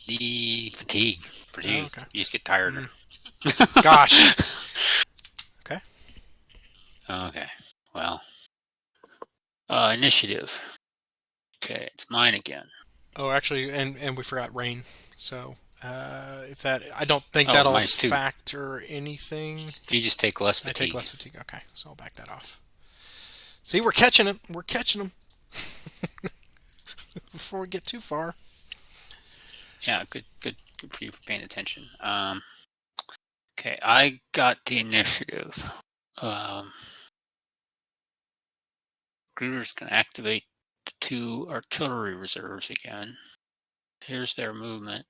The fatigue. Fatigue. Oh, okay. You just get tired. Gosh. Okay. Okay. Well. Initiative. Okay, it's mine again. Oh, actually, and we forgot rain. So if that, I don't think Oh, that'll mine's 2. factor anything. You just take less I fatigue. take less fatigue. Okay, so I'll back that off. See, we're catching it. We're catching them before we get too far. Yeah, good for you for paying attention. Okay, I got the initiative. Gruder's gonna activate the 2 artillery reserves again. Here's their movement.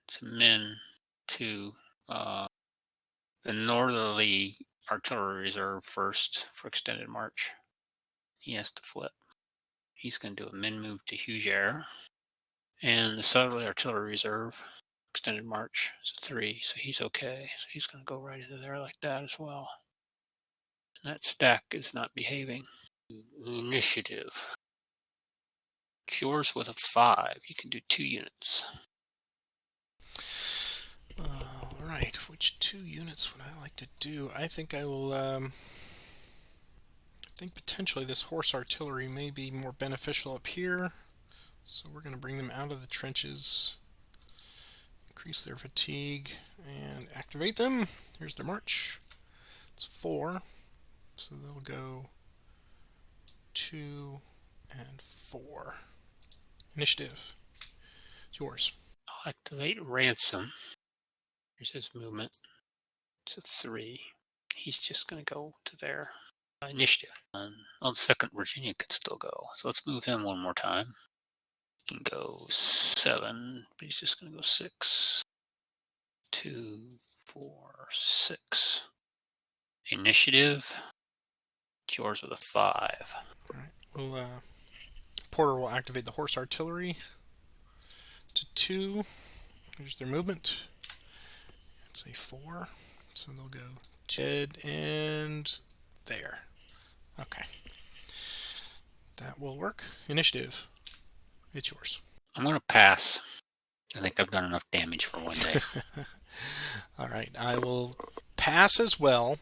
It's a min to the northerly artillery reserve first for extended march. He has to flip. He's going to do a min move to Hugere. And the southerly artillery reserve extended march is a 3, so he's okay. So he's going to go right into there like that as well. And that stack is not behaving. Initiative. Cures with a 5. You can do 2 units. All right, which 2 units would I like to do? I think I will. I think potentially this horse artillery may be more beneficial up here. So we're going to bring them out of the trenches, increase their fatigue, and activate them. Here's their march. It's 4, so they'll go 2 and 4. Initiative. It's yours. I'll activate Ransom. Here's his movement. It's a 3. He's just going to go to there. Initiative. And the 2nd Virginia could still go. So let's move him one more time. He can go 7, but he's just going to go 6. 2, 4, 6. Initiative. Yours with a 5. All right. Porter will activate the horse artillery to 2. Here's their movement. It's a 4, so they'll go Jed and there. Okay, that will work. Initiative. It's yours. I'm going to pass. I think I've done enough damage for one day. All right, I will pass as well.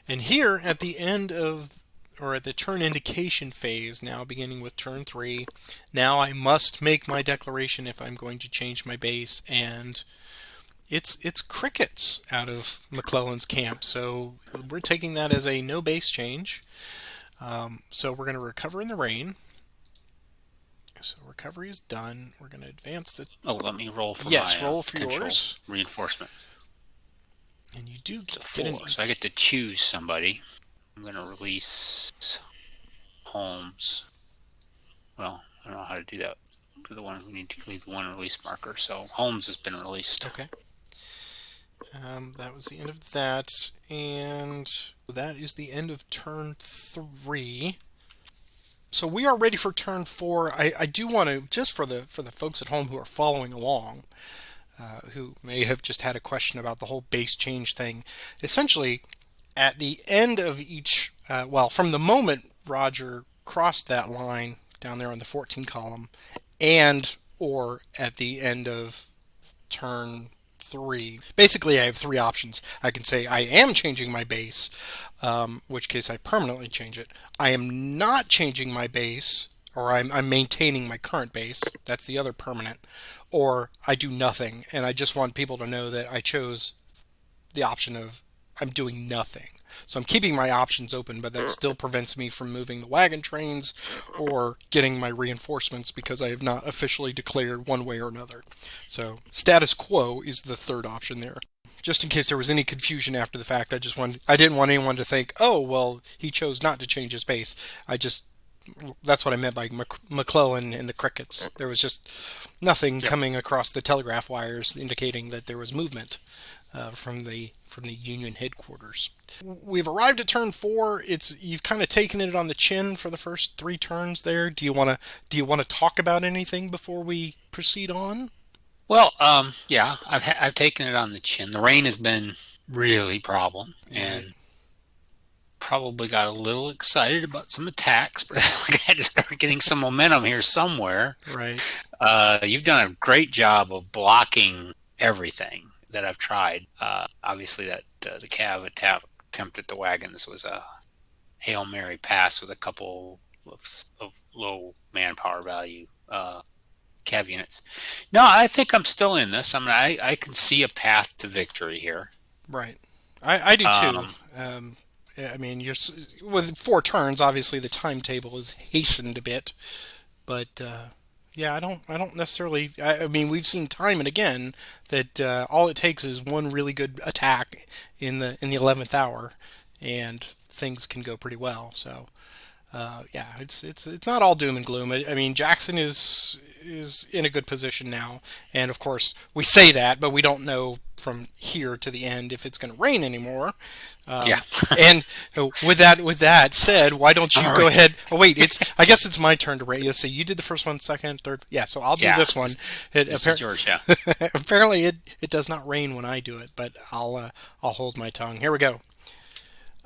And here at the end of, or at the turn indication phase, now beginning with turn 3, now I must make my declaration if I'm going to change my base, and it's crickets out of McClellan's camp. So we're taking that as a no base change. So we're going to recover in the rain. so recovery is done. We're going to advance the... Oh, let me roll for Yes, my roll for potential yours. reinforcement. And you do It's a get 4, so I get to choose somebody. I'm going to release Holmes. Well, I don't know how to do that. For the one, we need to leave the one release marker. So Holmes has been released. Okay. That was the end of that, and that is the end of turn 3. So we are ready for turn 4. I do want to, just for the folks at home who are following along, who may have just had a question about the whole base change thing. Essentially, at the end of each, from the moment Roger crossed that line down there on the 14 column, and or at the end of turn 3. Basically, I have 3 options. I can say I am changing my base, which case I permanently change it. I am not changing my base, or I'm maintaining my current base. That's the other permanent. Or I do nothing, and I just want people to know that I chose the option of I'm doing nothing. So I'm keeping my options open, but that still prevents me from moving the wagon trains or getting my reinforcements because I have not officially declared one way or another. So status quo is the third option there. Just in case there was any confusion after the fact, I didn't want anyone to think, oh well, he chose not to change his base. That's what I meant by McClellan and the crickets. There was just nothing coming across the telegraph wires indicating that there was movement from the Union headquarters. We've arrived at turn 4. You've kind of taken it on the chin for the first 3 turns there. Do you want to talk about anything before we proceed on? Well, yeah, I've taken it on the chin. The rain has been really problem, Right. and probably got a little excited about some attacks, but I had to start getting some momentum here somewhere. Right. You've done a great job of blocking everything that I've tried. Obviously, that the Cav attempt at the wagon, this was a Hail Mary pass with a couple of low manpower value Cav units. No, I think I'm still in this. I mean, I can see a path to victory here. Right. I do too. Um, I mean, with 4 turns. Obviously, the timetable is hastened a bit, but yeah, I don't necessarily. I mean, we've seen time and again that all it takes is one really good attack in the 11th hour, and things can go pretty well. So yeah, it's not all doom and gloom. I mean, Jackson is in a good position now, and of course we say that, but we don't know from here to the end if it's going to rain anymore. yeah. And with that said, why don't you All go right. ahead? Oh wait, I guess it's my turn to rate. Let's see, you did the first one, second, third. Yeah, so I'll do Yeah. this one. This is yours. Yeah. Apparently it does not rain when I do it, but I'll hold my tongue. Here we go.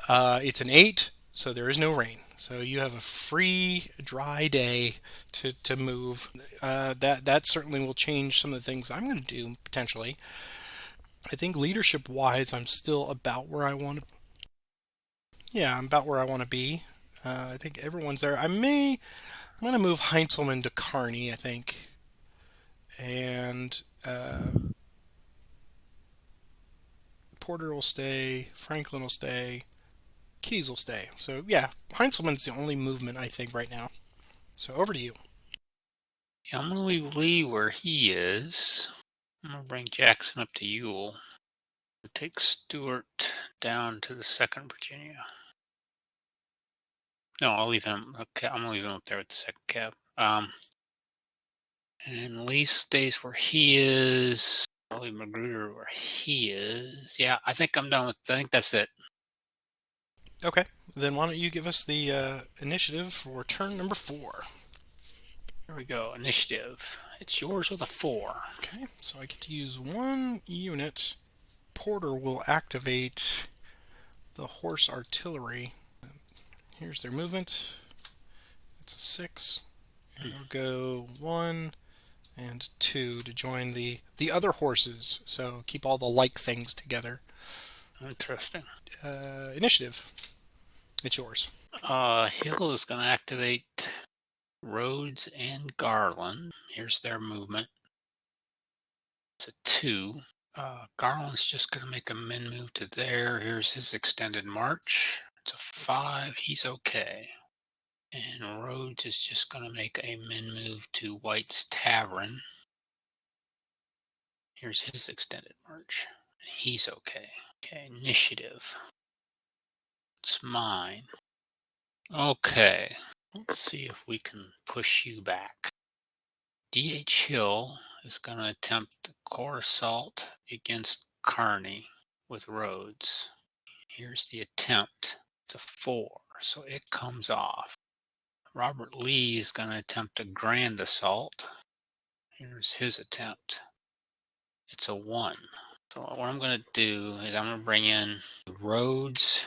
It's an 8, so there is no rain. So you have a free, dry day to move. That certainly will change some of the things I'm going to do potentially. I think leadership wise, I'm still about where I want to. Yeah, I'm about where I want to be. I think everyone's there. I'm going to move Heinzelman to Carney, I think, and Porter will stay. Franklin will stay. Keys will stay. So yeah, Heinzelman's the only movement I think right now. So over to you. Yeah, I'm going to leave Lee where he is. I'm going to bring Jackson up to Ewell. Take Stewart down to the 2nd Virginia. No, I'll leave him. Okay, I'm going to leave him up there with the 2nd Cab. And Lee stays where he is. I'll leave Magruder where he is. Yeah, I think I'm done with. I think that's it. Okay, then why don't you give us the initiative for turn number 4? Here we go. Initiative. It's yours with a 4. Okay, so I get to use 1 unit. Porter will activate the horse artillery. Here's their movement. It's a 6. And they'll go 1 and 2 to join the other horses. So keep all the like things together. Interesting. Initiative. It's yours. Hill is going to activate Rhodes and Garland. Here's their movement. It's a 2. Garland's just going to make a min move to there. Here's his extended march. It's a 5. He's okay. And And Rhodes is just going to make a min move to White's Tavern. Here's his extended march. He's okay. Okay, initiative. It's mine. Okay, let's see if we can push you back. D.H. Hill is going to attempt the core assault against Kearney with Rhodes. Here's the attempt. It's a 4, so it comes off. Robert Lee is going to attempt a grand assault. Here's his attempt. It's a 1. So what I'm going to do is I'm going to bring in Rhodes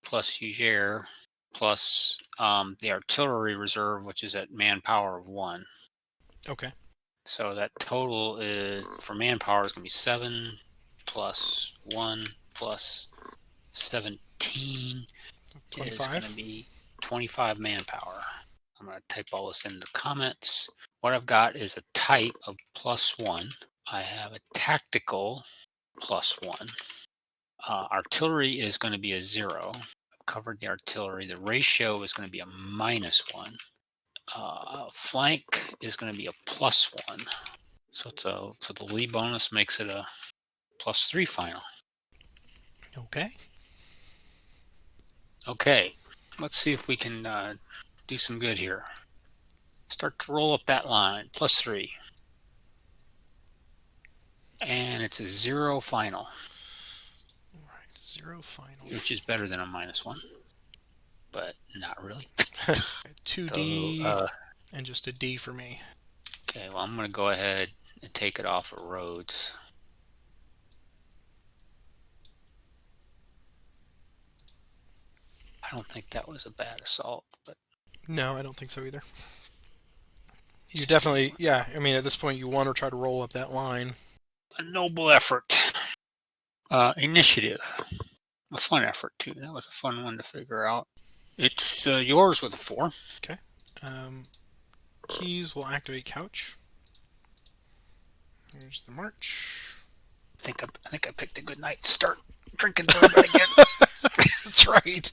plus Uger plus the artillery reserve, which is at manpower of 1. Okay. So that total is for manpower is going to be 7 plus 1 plus 17 is going to 25. be 25 manpower. I'm going to type all this in the comments. What I've got is a type of +1. I have a tactical +1. Artillery is going to be a 0. I've covered the artillery. The ratio is going to be a -1. Flank is going to be a +1. So the Lee bonus makes it a +3 final. Okay. Okay, let's see if we can do some good here. Start to roll up that line. +3. And it's a 0 final. All right. 0 final. Which is better than a -1. But not really. 2D So, and just a D for me. okay, well, I'm going to go ahead and take it off of Rhodes. I don't think that was a bad assault, but No, I don't think so either. You definitely, yeah. I mean, at this point, you want to try to roll up that line. a noble effort. Initiative. A fun effort, too. That was a fun one to figure out. It's yours with a 4. Okay. Keys will activate couch. Here's the march. I think I picked a good night to start drinking bourbon again. That's right.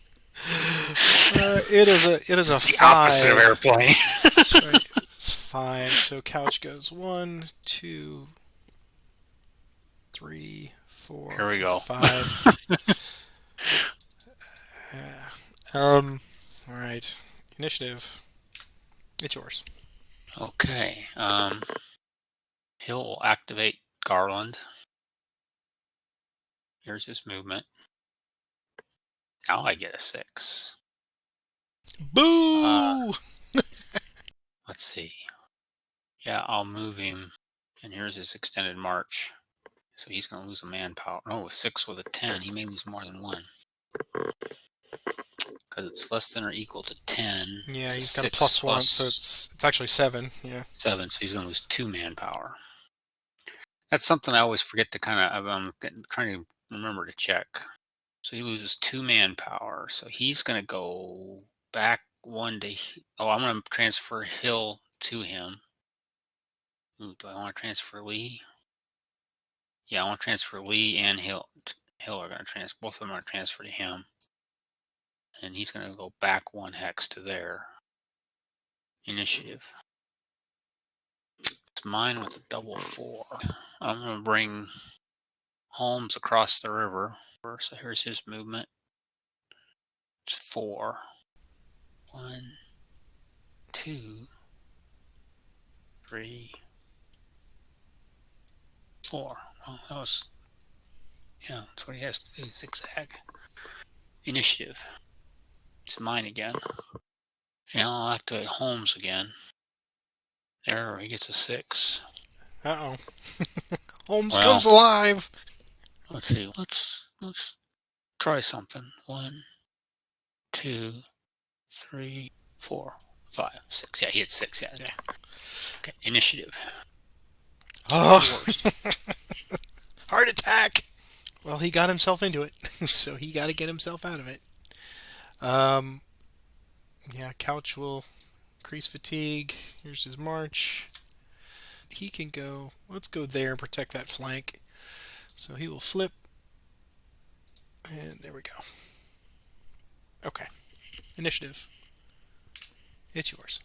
It is a The 5. opposite of airplane. That's right. It's 5. So couch goes 1, 2, 3, 4. Here we go. 5. All right. Initiative. It's yours. Okay. He'll activate Garland. Here's his movement. Now I get a 6. Boo! Let's see. Yeah, I'll move him. And here's his extended march. So he's going to lose a manpower. No, a 6 with a 10. He may lose more than 1. Because it's less than or equal to 10. Yeah, It's he's got a 6 +1, so it's actually 7. Yeah. 7. So he's going to lose 2 manpower. That's something I always forget to I'm trying to remember to check. So he loses 2 manpower. So he's going to go back 1 to... Oh, I'm going to transfer Hill to him. Ooh, do I want to transfer Lee? Yeah, I want to transfer Lee and Hill. Hill are going to transfer. Both of them are going to transfer to him. And he's going to go back 1 hex to their initiative. It's mine with a double 4. I'm going to bring Holmes across the river. So here's his movement. It's 4. 1, 2, 3, 4. Well, that was... Yeah, that's what he has to do. Zigzag. Initiative. It's mine again. And I'll activate Holmes again. There, he gets a 6. Uh-oh. Holmes Well, comes alive! let's see. Let's try something. 1, 2, 3, 4, 5, 6. Yeah, he hit 6. Yeah. Okay, initiative. Oh! Heart attack! Well, he got himself into it, so he got to get himself out of it. Yeah, couch will increase fatigue. Here's his march. He can go... Let's go there and protect that flank. So he will flip. And there we go. Okay. Initiative. It's yours.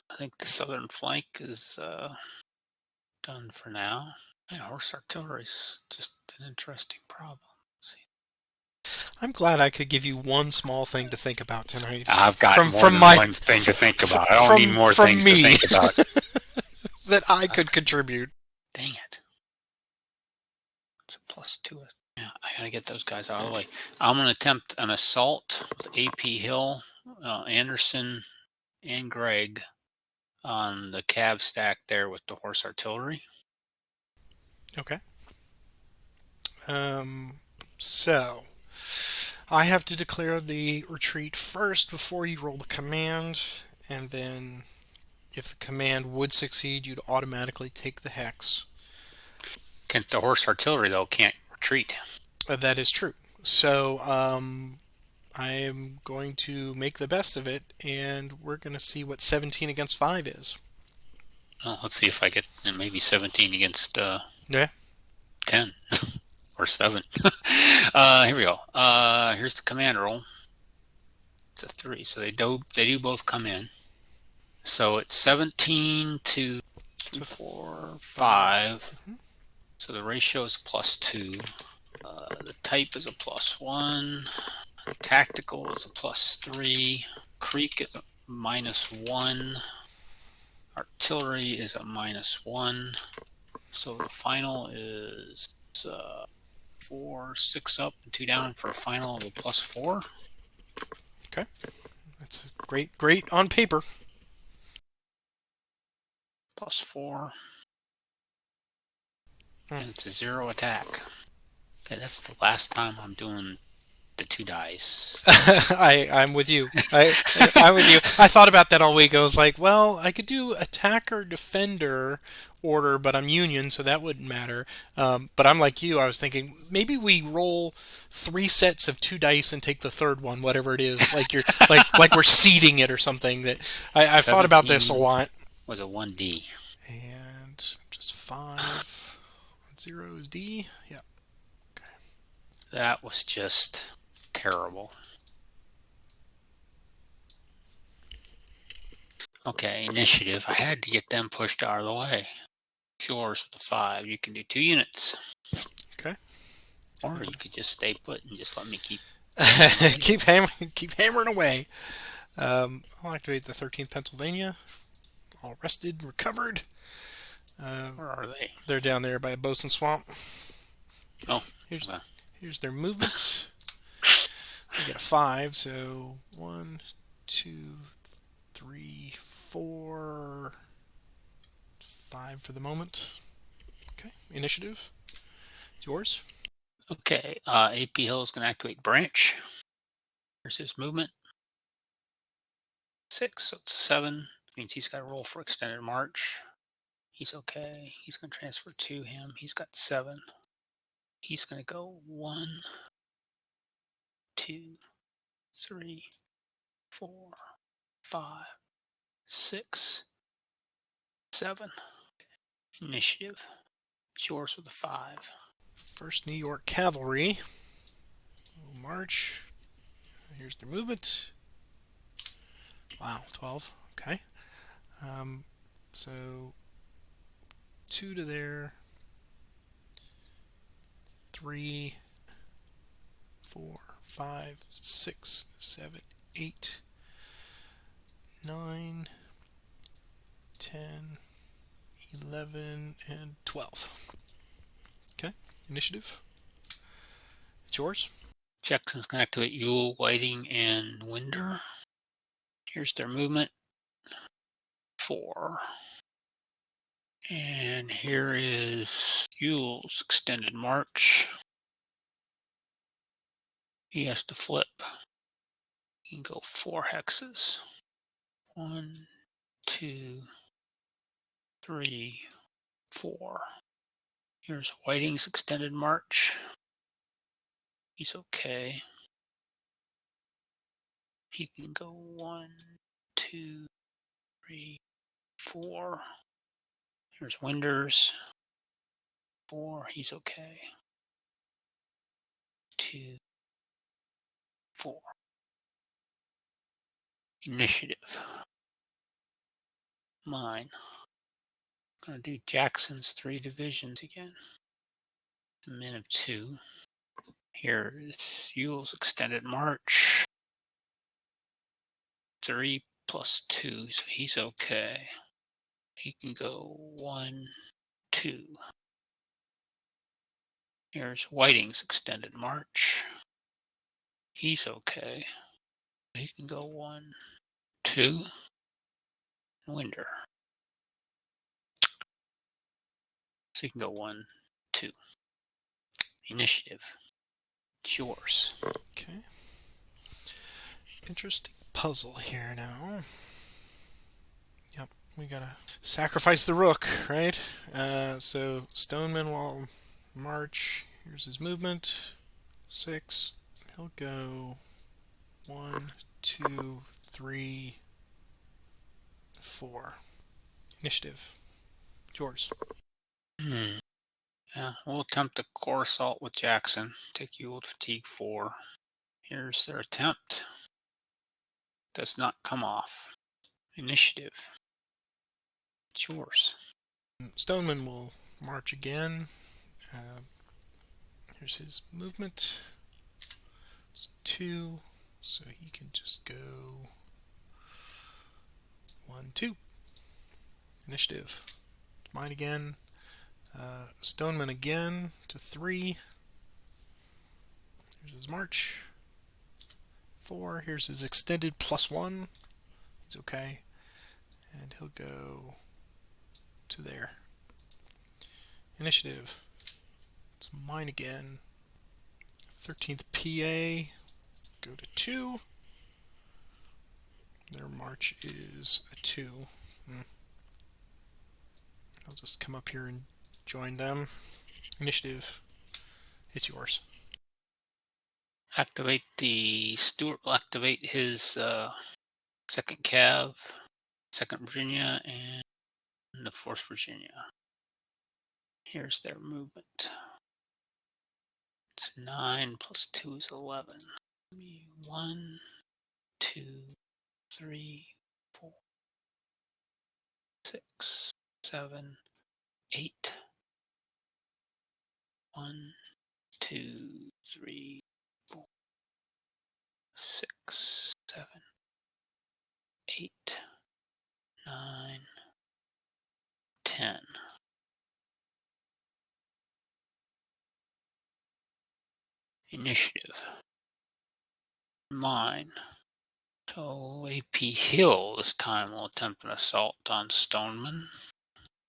I think the southern flank is done for now. Man, horse artillery's just an interesting problem. Let's see. I'm glad I could give you one small thing to think about tonight. I've got more From than my one thing to think about. I don't need more from things to me think about. that I That's could contribute. dang it. It's a +2. Yeah, I gotta get those guys out of the way. I'm gonna attempt an assault with AP Hill, Anderson, and Gregg on the Cav stack there with the horse artillery. Okay. So I have to declare the retreat first before you roll the command, and then if the command would succeed, you'd automatically take the hex. The horse artillery though can't retreat. That is true. So I am going to make the best of it, and we're going to see what 17 against 5 is. Well, let's see if I get maybe 17 against Yeah. 10 or 7. Here we go. Here's the command roll. It's a 3, so they do both come in. So it's 17 to 4, 5. Mhm. So the ratio is +2. The type is a +1. Tactical is a +3. Creek is a -1. Artillery is a -1. So the final is 4, 6 up, and 2 down for a final of a +4. Okay. That's great on paper. +4. Hmm. And it's a 0 attack. Okay, that's the last time I'm doing the 2 dice. I'm with you. I'm with you. I thought about that all week. I was like, well, I could do attacker defender order, but I'm Union, so that wouldn't matter. But I'm like you. I was thinking maybe we roll 3 sets of 2 dice and take the third one, whatever it is. Like you're like we're seeding it or something. That I've thought about this a 17 lot. was a 1D. And just 5. 0 is D. Yeah. Okay. That was just terrible. Okay, initiative. I had to get them pushed out of the way. Yours with the 5. You can do 2 units. Okay. Or you could just stay put and just let me keep keep hammering away. I'll activate the 13th Pennsylvania. All rested, recovered. Where are they? They're down there by Bosun Swamp. Oh, Here's okay. here's their movement. They get a 5, so 1, 2, 3, 4, 5 for the moment. Okay, initiative. It's yours. Okay, AP Hill is going to activate branch. Here's his movement. 6, so it's 7. Means he's got to roll for extended march. He's okay. He's going to transfer to him. He's got 7. He's going to go 1, 2, 3, 4, 5, 6, 7. Initiative. It's yours with a 5. First New York Cavalry. March. Here's their movement. Wow, 12. Okay. So 2 to there. 3, 4, 5, 6, 7, 8, 9, 10, 11, and 12. Okay, initiative. It's yours. Jackson's going to activate Yule, Whiting, and Winder. Here's their movement. 4. And here is Yule's extended march. He has to flip. He can go 4 hexes. 1, 2, 3, 4. Here's Whiting's extended march. He's okay. He can go 1, 2, 3, 4. Here's Winder's. 4. He's okay. 2, 4. Initiative. Mine. Gonna do Jackson's 3 divisions again. A min of 2. Here is Ewell's extended march. 3 plus 2, so he's okay. He can go 1, 2. Here's Whiting's extended march. He's okay. He can go 1, 2. Winder. So you can go 1, 2. Initiative. It's yours. Okay. Interesting puzzle here now. Yep, we gotta sacrifice the rook, right? So Stoneman will march. Here's his movement. 6. He'll go 1, 2, 3, 4. Initiative. It's yours. Yeah, we'll attempt a core assault with Jackson. Take Ewell to fatigue 4. Here's their attempt. Does not come off. Initiative. It's yours. Stoneman will march again. Here's his movement. It's 2, so he can just go 1, 2. Initiative. It's mine again. Stoneman again to 3. Here's his march. 4. Here's his extended +1. He's okay. And he'll go to there. Initiative. It's mine again. 13th PA. Go to 2. Their march is a 2. I'll just come up here and join them. Initiative. It's yours. Activate the... Stuart will activate his 2nd Cav, 2nd Virginia, and the 4th Virginia. Here's their movement. It's 9 plus 2 is 11. 1, 2, 3, 4, 6, 7, 8. 1, 2, 3, 4, 6, 7, 8, 9, 10. Initiative. Mine. So AP Hill this time will attempt an assault on Stoneman.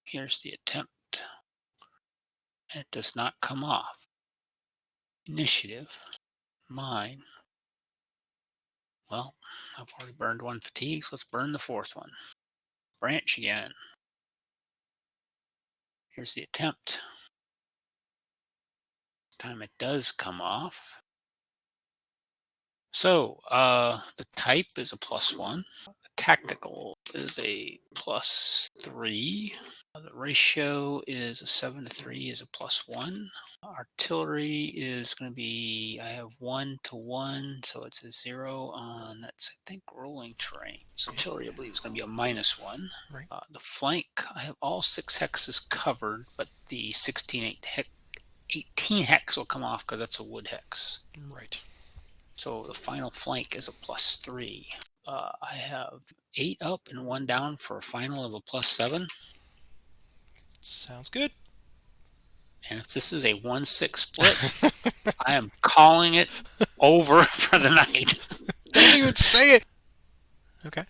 Here's the attempt. And it does not come off. Initiative. Mine. Well, I've already burned 1 fatigue, so let's burn the 4th one. Branch again. Here's the attempt. This time it does come off. So, the type is a +1. The tactical is a +3. The ratio is a 7 to 3 is a +1. Artillery is going to be, I have 1 to 1, so it's a 0 on, that's, I think, rolling terrain. So artillery, I believe, is going to be a -1. Right. The flank, I have all 6 hexes covered, but the 18 hex will come off because that's a wood hex. Right. So the final flank is a +3. I have 8 up and 1 down for a final of a +7. Sounds good. And if this is a 1-6 split, I am calling it over for the night. Don't even say it. Okay.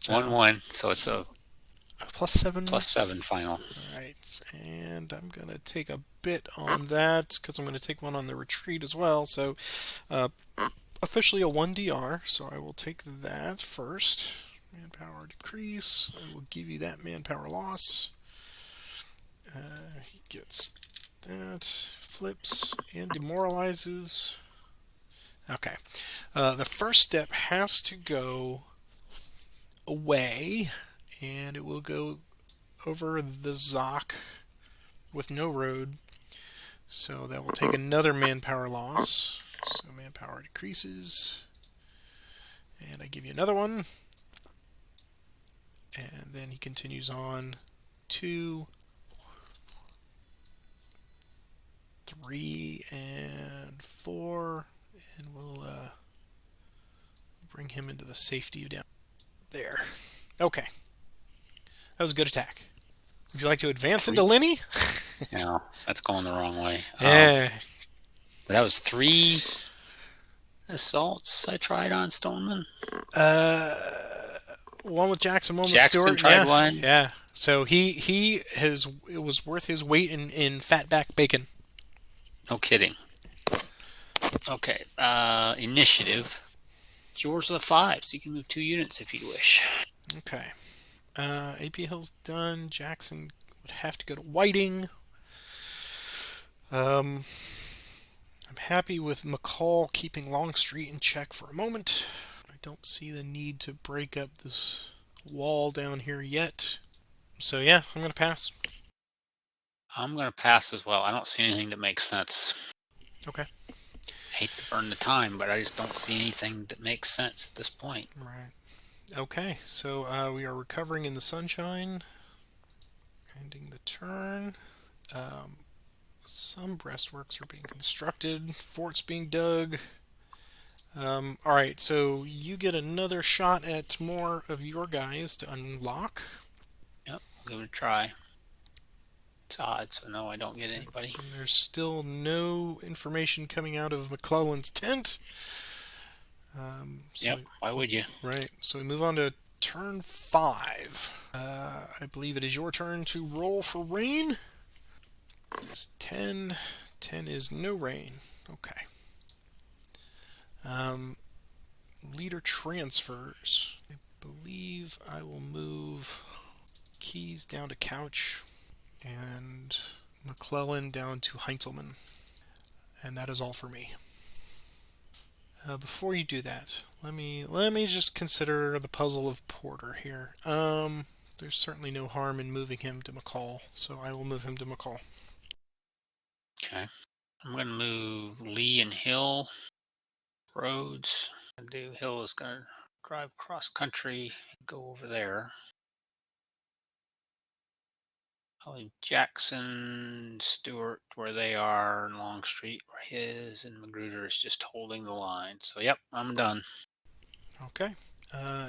1-1. So it's a +7. +7 final. All right. And I'm going to take a bit on that because I'm going to take one on the retreat as well. So officially a 1 DR. So I will take that first. Manpower decrease. I will give you that manpower loss. He gets that. Flips and demoralizes. Okay. The first step has to go away, and it will go over the Zoc with no road. So that will take another manpower loss. So manpower decreases. And I give you another one. And then he continues on 2, 3, and 4, and we'll bring him into the safety down there. Okay, that was a good attack. Would you like to advance into Lenny? No, that's going the wrong way. Yeah. That was 3 assaults I tried on Stoneman. One with Jackson, one with Jackson Stewart. tried Yeah, one. yeah. So it was worth his weight in fatback bacon. No kidding. Okay, initiative. It's yours are the 5s. You can move 2 units if you wish. Okay. AP Hill's done. Jackson would have to go to Whiting. I'm happy with McCall keeping Longstreet in check for a moment. I don't see the need to break up this wall down here yet. So yeah, I'm going to pass. I'm going to pass as well. I don't see anything that makes sense. Okay. I hate to burn the time, but I just don't see anything that makes sense at this point. Right. Okay, so we are recovering in the sunshine. Ending the turn. Some breastworks are being constructed. Forts being dug. Alright, so you get another shot at more of your guys to unlock. Yep, we'll give it a try. It's odd, so no, I don't get anybody. And there's still no information coming out of McClellan's tent. Yep, why would you? Right, so we move on to turn 5. I believe it is your turn to roll for rain. It's 10. 10 is no rain. Okay. Leader transfers. I believe I will move Keys down to Couch and McClellan down to Heinzelman. And that is all for me. Before you do that, let me just consider the puzzle of Porter here. There's certainly no harm in moving him to McCall, so I will move him to McCall. Okay. I'm going to move Lee and Hill. Roads. Hill is going to drive across country and go over there. I'll leave Jackson, Stewart where they are, and Longstreet where his, and Magruder is just holding the line. So, yep, I'm done. Okay.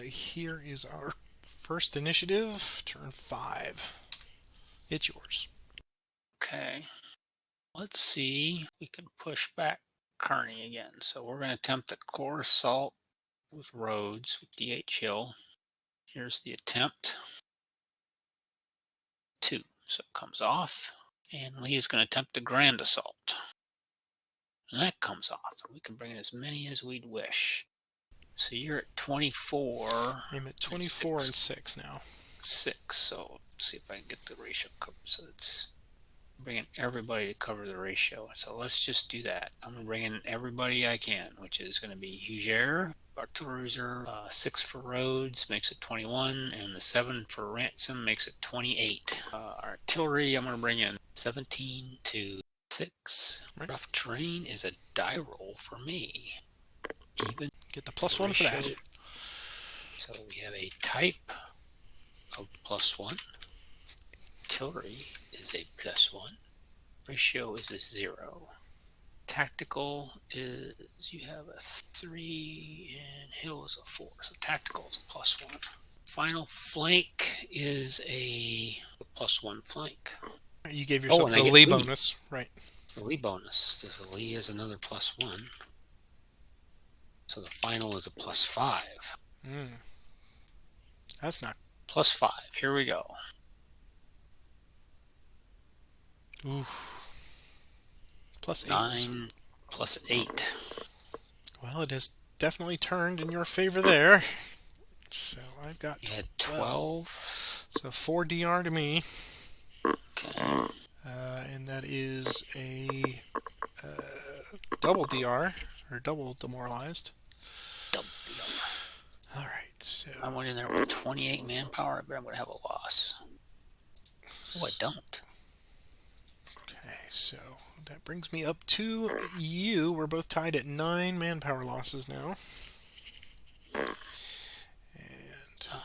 Here is our first initiative, turn 5. It's yours. Okay. Let's see. We can push back Kearney again. So we're going to attempt a core assault with Rhodes with DH Hill. Here's the attempt. 2. So it comes off. And Lee is going to attempt a grand assault. And that comes off. And we can bring in as many as we'd wish. So you're at 24. I'm at 24 and 6 now. 6. So let's see if I can get the ratio covered. So it's bringing everybody to cover the ratio. So let's just do that. I'm going to bring in everybody I can, which is going to be Huger, Artillery Reserve, 6 for Rhodes makes it 21, and the 7 for Ransom makes it 28. Artillery, I'm going to bring in 17 to 6. Right. Rough terrain is a die roll for me. Even get the +1 for that. So we have a type of +1. Artillery is a +1. Ratio is a 0. Tactical is you have a 3 and Hill is a 4. So tactical is a +1. Final flank is a +1 flank. You gave yourself the Lee bonus, right? The Lee bonus. The Lee is another +1. So the final is a +5. That's not +5. Here we go. Oof. +8. 9 +8. Well, it has definitely turned in your favor there. So I've got 12. So 4 DR to me. Okay. And that is a double DR, or double demoralized. Double DR. Alright, so I went in there with 28 manpower, but I'm going to have a loss. Oh, I don't. Okay, so that brings me up to you. We're both tied at 9 manpower losses now. And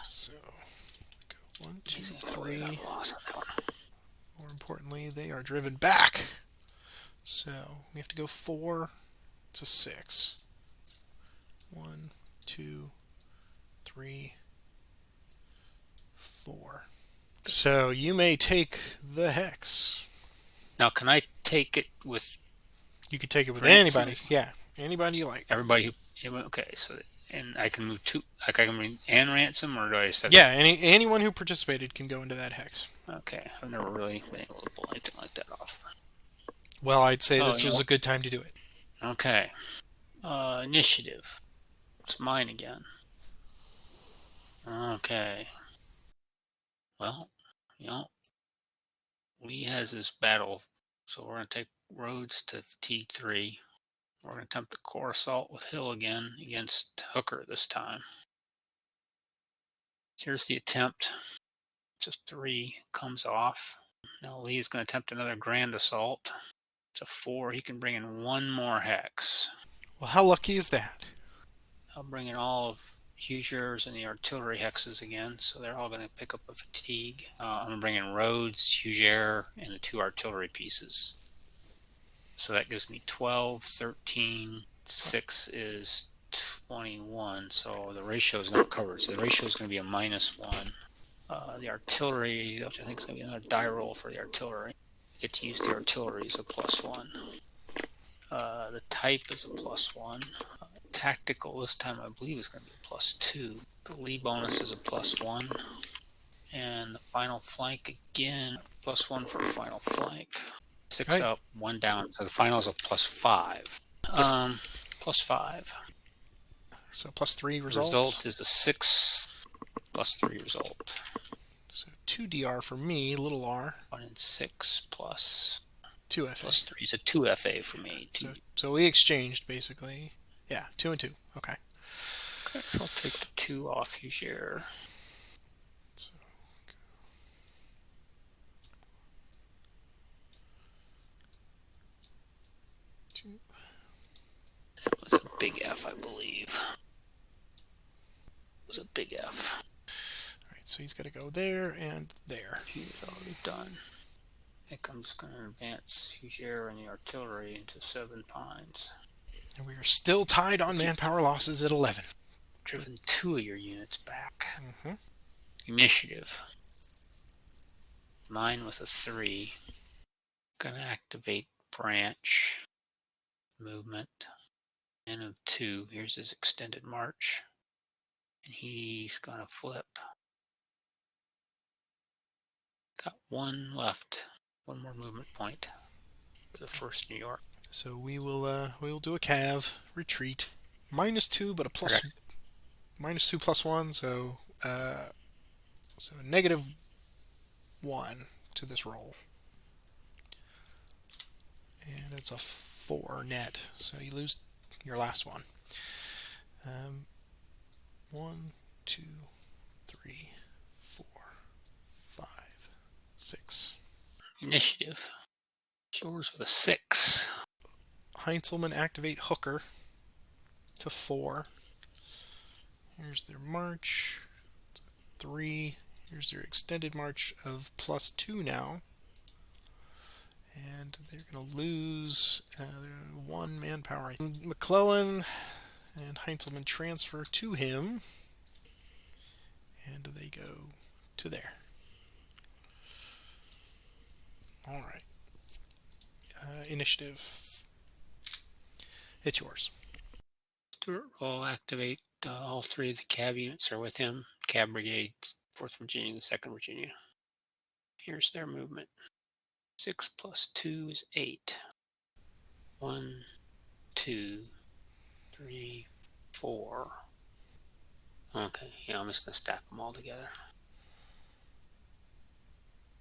so we go 1, 1, 2, He's going to probably 3. got lost on that one. More importantly, they are driven back. So we have to go 4 to 6. 1, 2, 3, 4. So you may take the hex. Now, can I take it with You could take it with ransom? anybody. Yeah, anybody you like. Everybody who, okay, so, and I can move two, like I can bring and ransom, or do I just have Yeah, anyone who participated can go into that hex. okay, I've never really been able to pull anything like that off. Well, I'd say Oh, this was a good time to do it. okay. Initiative. It's mine again. Okay. Well, you know, Lee has his battle, so we're going to take Rhodes to T3. We're going to attempt a core assault with Hill again against Hooker this time. Here's the attempt. Just 3 comes off. Now Lee is going to attempt another grand assault. It's a 4. He can bring in 1 more hex. Well, how lucky is that? I'll bring in all of Huger's and the artillery hexes again, so they're all going to pick up a fatigue. I'm going to bring in Rhodes, Huger, and the 2 artillery pieces. So that gives me 12, 13, 6 is 21, so the ratio is not covered. So the ratio is going to be a -1. The artillery, which I think is going to be another die roll for the artillery. Get to use the artillery as a +1. The type is a +1. Tactical this time I believe is going to be a +2. The Lee bonus is a +1. And the final flank again, +1 for final flank. 6 Right. up, 1 down. So the final is a +5. +5. So +3 The results. result is a 6 +3 result. So 2 DR for me, little r. 1 and 6 plus 2 FA. +3 is a 2 FA for me. So we exchanged basically. Yeah, 2 and 2. Okay. Okay, so I'll take the 2 off Huger. So, It was a big F, I believe. It was a big F. Alright, so he's got to go there and there. He's already done. I think I'm just going to advance Huger and the artillery into 7 Pines. And we are still tied on manpower losses at 11. Driven 2 of your units back. Mm-hmm. Initiative. Mine with a 3. Gonna activate branch. Movement. N of 2. Here's his extended march. And he's gonna flip. Got 1 left. 1 more movement point for the 1st New York. So we will do a cav retreat. -2, but a plus Correct. -2 +1, so so -1 to this roll. And it's a 4 net, so you lose your last one. 1, 2, 3, 4, 5, 6. Initiative. Yours with a 6. Heinzelman activate Hooker to 4. Here's their march. 3. Here's their extended march of +2 now. And they're going to lose 1 manpower. McClellan and Heinzelman transfer to him. And they go to there. Alright. Initiative. It's yours. Stuart will activate all 3 of the cab units are with him. Cab Brigade, 4th Virginia, the 2nd Virginia. Here's their movement. 6 plus 2 is 8. 1, 2, 3, 4. Okay, yeah, I'm just going to stack them all together.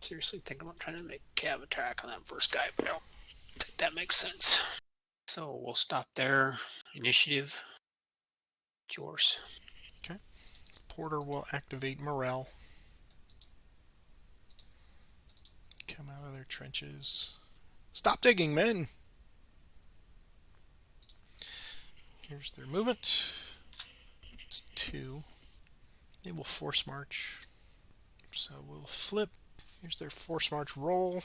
Seriously think about trying to make a cab attack on that first guy, but I don't think that makes sense. So we'll stop there. Initiative. It's yours. Okay. Porter will activate Morale. Come out of their trenches. Stop digging, men! Here's their movement. It's 2. They will force march So we'll flip. Here's their force march roll.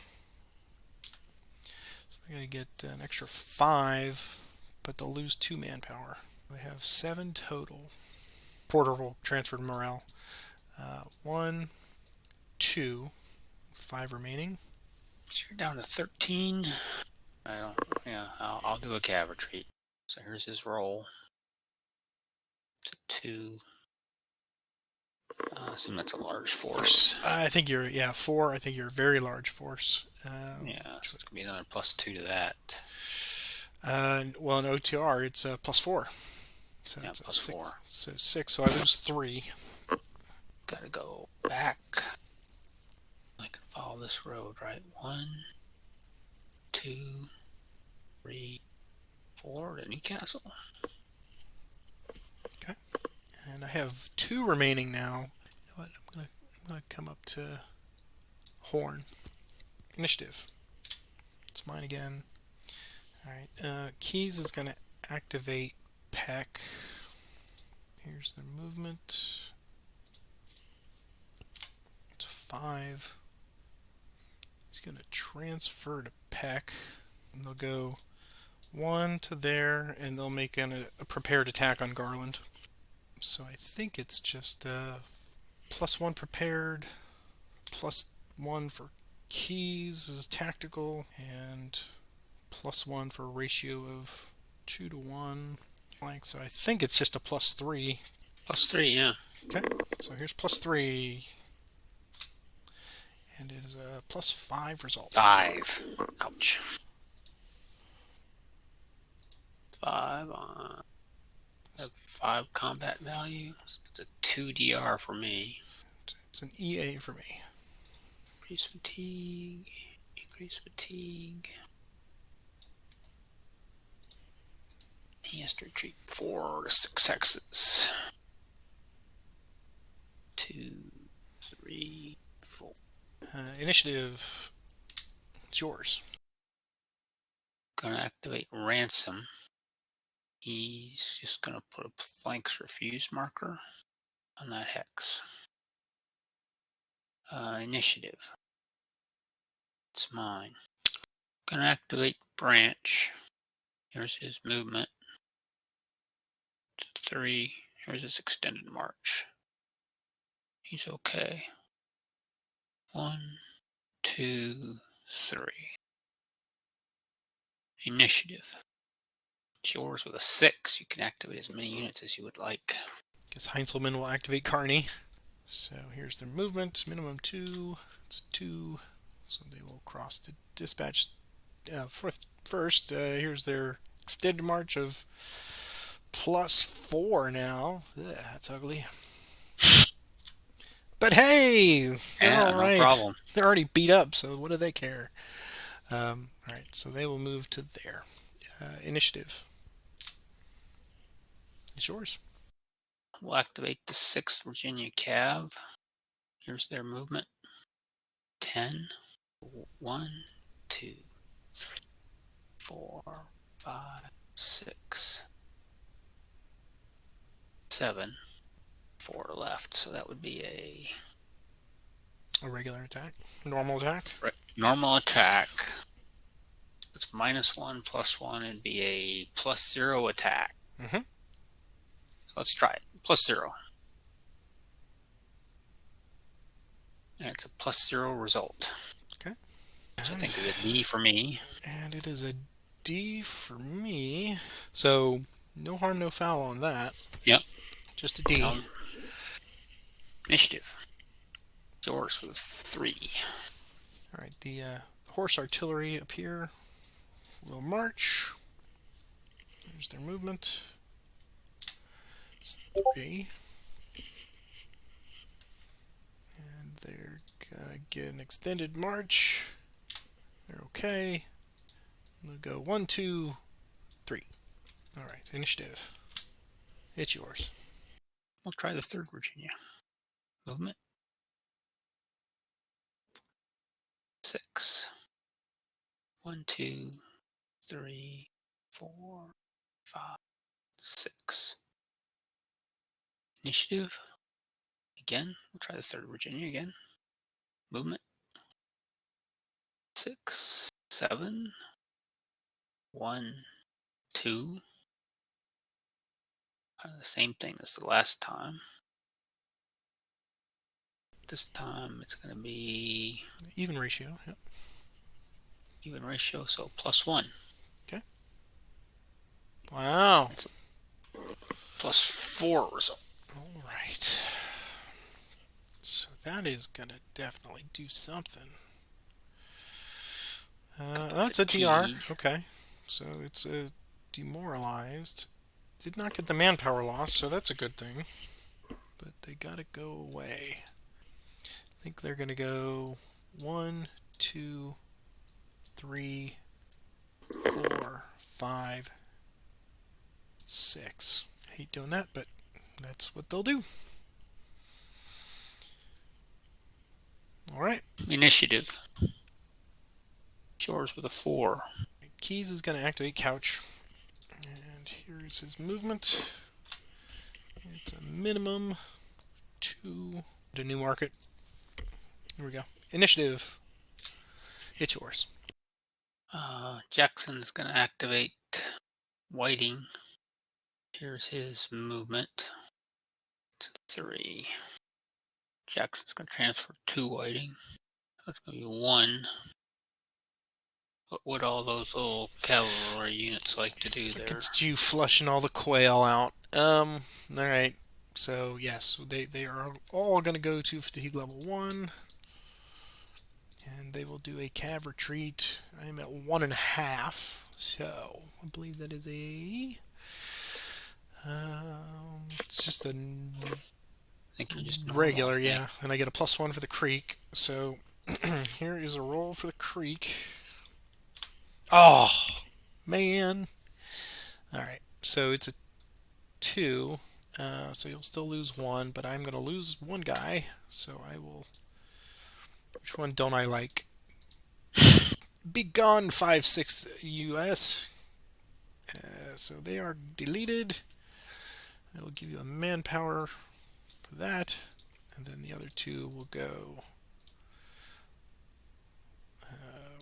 So they're going to get an extra 5, but they'll lose 2 manpower. They have 7 total. Porter will transfer to morale. 1, 2, 5 remaining. So you're down to 13. I don't. Yeah, I'll do a cav retreat. So here's his roll. It's a 2. I assume that's a large force. I think you're 4. I think you're a very large force. Yeah, so it's gonna be another +2 to that. Well, in OTR it's plus 4, so Yeah, it's a plus 6. 4. So 6. So I lose 3. Gotta go back. I can follow this road, right? 1, 2, 3, 4 to Newcastle. Okay. And I have 2 remaining now. You know what? I'm gonna come up to Horn. Initiative. It's mine again. All right. Keys is gonna activate Peck. Here's the movement. It's 5. It's gonna transfer to Peck. And they'll go 1 to there, and they'll make a prepared attack on Garland. So I think it's just +1 prepared, +1 for keys is tactical, and +1 for a ratio of 2 to 1 flank. So I think it's just a +3. +3, yeah. Okay, so here's +3, and it is a +5 result. 5. Ouch. 5 on. 5 combat value. It's a 2 DR for me. It's an EA for me. Increase fatigue. Increase fatigue. He has to retreat 4 to 6 hexes. 2, 3, 4. Initiative. It's yours. Gonna activate ransom. He's just gonna put a flanks refuse marker on that hex. Initiative. It's mine. Gonna activate branch. Here's his movement. 3. Here's his extended march. He's okay. 1, 2, 3. Initiative. It's yours with a 6. You can activate as many units as you would like. Guess Heinzelman will activate Carney. So here's their movement. Minimum 2. It's 2. So they will cross the dispatch first. Here's their extended march of +4 now. Ugh, that's ugly. But hey, they're Yeah, all right. no problem. They're already beat up, so what do they care? All right, so they will move to there. Initiative. It's yours. We'll activate the 6th Virginia Cav. Here's their movement. 10. 1, 2, 4, 5, 6, 7. 4 left, so that would be a regular attack. Normal attack. normal attack. It's -1 +1. It'd be a +0 attack. Mm-hmm. So let's try it. +0. And it's a +0 result. Okay. So I think it's a D for me. And it is a D for me. So no harm, no foul on that. Yep. Just a D. Initiative. It's yours with 3. All right. The horse artillery up here will march. Here's their movement. It's 3. And they're gonna get an extended march. They're okay. They'll go 1, 2, 3. All right. Initiative. It's yours. We'll try the 3rd Virginia. Movement. 6. 1, 2, 3, 4, 5, 6. Initiative. Again, we'll try the 3rd Virginia again. movement. 6, 7, 1, 2. Kind of the same thing as the last time. This time it's going to be Even ratio. Yep. even ratio, so +1. Okay. Wow. It's a +4 result. All right. So that is gonna definitely do something. Got the That's a TR. fatigue. Okay. So it's a demoralized. Did not get the manpower loss, so that's a good thing. But they gotta go away. I think they're gonna go 1, 2, 3, 4, 5, 6. I hate doing that, but that's what they'll do. All right. Initiative. Yours with a 4. Keys is going to activate Couch. And here's his movement. It's a minimum 2 to New Market. Here we go. Initiative. It's yours. Jackson's going to activate Whiting. Here's his movement. It's 3. Jackson's going to transfer 2 Whiting. That's going to be 1. What would all those little cavalry units like to do there? Look at you flushing all the quail out. Alright. So, yes, they are all going to go to fatigue level 1. And they will do a cav retreat. I am at 1.5. So, I believe that is a. It's just a I think you're just normal. regular, yeah. And I get a +1 for the creek. So, here is a roll for the creek. Oh, man. Alright, so it's a 2. So you'll still lose 1, but I'm going to lose 1 guy. So I will. Which one don't I like? Be gone 5-6 US. So they are deleted. I will give you a manpower for that. And then the other 2 will go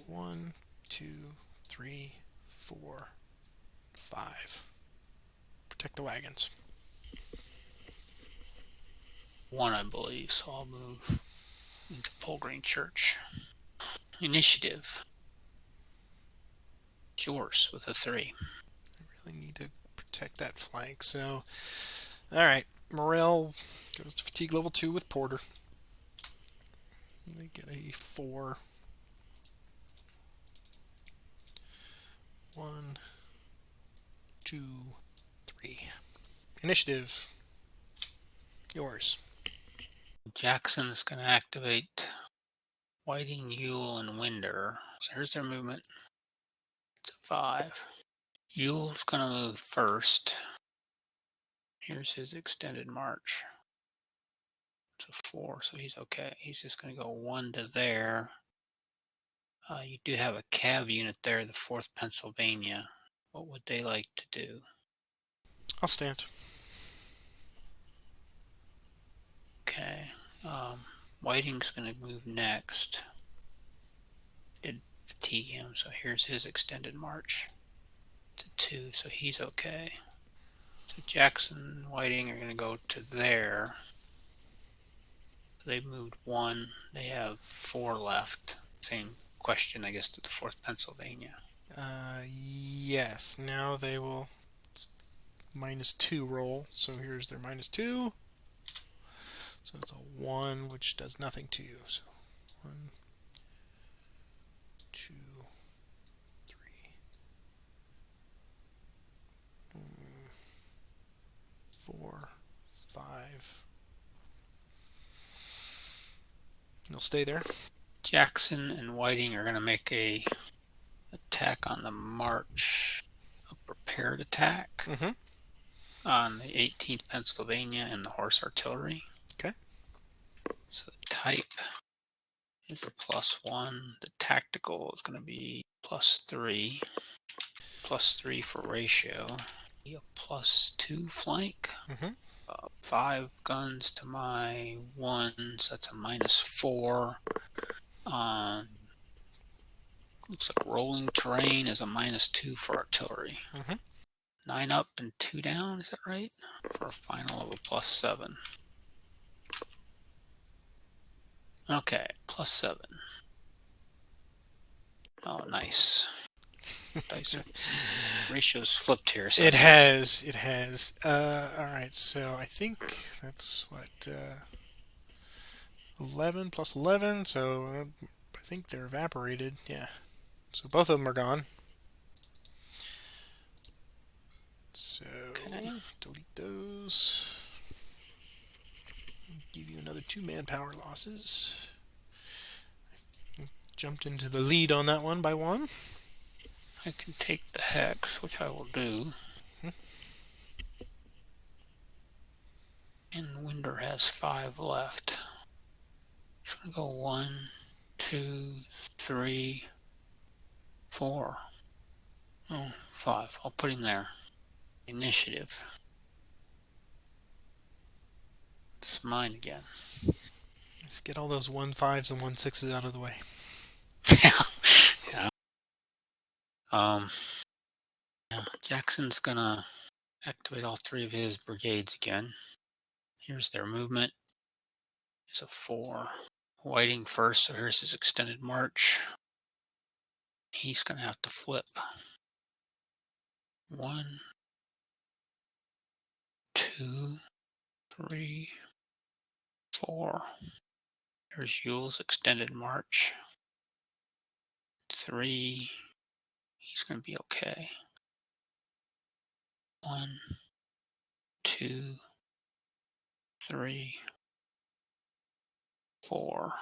1, 2, 3, 4, 5. Protect the wagons. 1, I believe, so I'll move into Polgreen Church. Initiative. It's yours with a 3. I really need to protect that flank. So, alright. Morale goes to fatigue level 2 with Porter. They get a 4. 1, 2, 3. Initiative. Yours. Jackson is going to activate Whiting, Yule, and Winder. So here's their movement. It's a 5. Yule's going to move first. Here's his extended march. It's a 4, so he's okay. He's just going to go 1 to there. You do have a cav unit there, the 4th Pennsylvania. What would they like to do? I'll stand. Okay. Whiting's going to move next. Did fatigue him, so here's his extended march to 2, so he's okay. So Jackson and Whiting are going to go to there. So they've moved 1. They have 4 left. Same question, I guess, to the 4th Pennsylvania. Yes. Now they will -2 roll. So here's their -2. So it's a 1, which does nothing to you. So 1, 2, 3, 4, 5. They'll stay there. Jackson and Whiting are going to make a attack on the march, a prepared attack on the 18th Pennsylvania and the horse artillery. Okay. So the type is a +1. The tactical is going to be +3. +3 for ratio. A +2 flank. 5 guns to my 1, so that's a -4. Looks like rolling terrain is a -2 for artillery. 9 up and 2 down, is that right? For a final of a +7. Okay, +7. Oh, nice. Dice ratio's flipped here. So It has. It has. All right. So I think that's what 11 plus 11. So I think they're evaporated. Yeah. So both of them are gone. So okay. delete those. Give you another 2 manpower losses. Jumped into the lead on that one by 1. I can take the hex, which I will do. And Winder has 5 left. It's going to go 1, 2, 3, 4. Oh, 5. I'll put him there. Initiative. It's mine again. Let's get all those 1-5s and 1-6s out of the way. Yeah. Yeah. Jackson's gonna activate all 3 of his brigades again. Here's their movement. It's a 4. Whiting first, so here's his extended march. He's gonna have to flip. 1, 2, 3, 4. Here's Yule's extended march. 3. He's gonna be okay. 1, 2, 3, 4.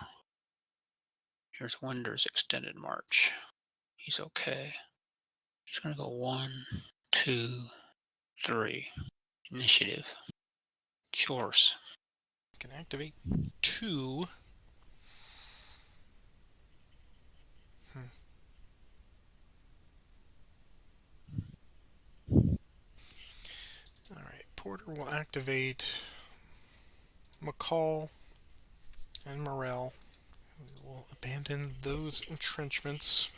Here's Winder's extended march. He's okay. He's gonna go 1, 2, 3. Initiative. It's yours. Can activate 2. All right. Porter will activate McCall and Morel. We will abandon those entrenchments.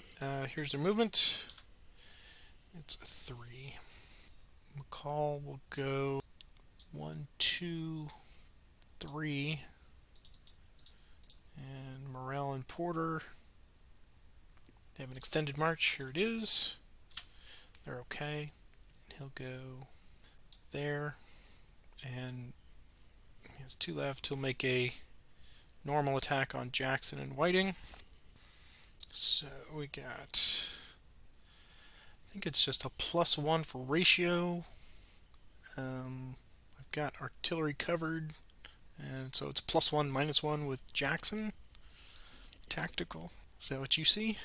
Here's their movement. It's a 3. McCall will go 1, 2, 3. And Morel and Porter, they have an extended march. Here it is. They're okay. And he'll go there. And he has 2 left. He'll make a normal attack on Jackson and Whiting. So we got, I think it's just a +1 for ratio. I've got artillery covered, and so it's +1 -1 with Jackson. Tactical. Is that what you see?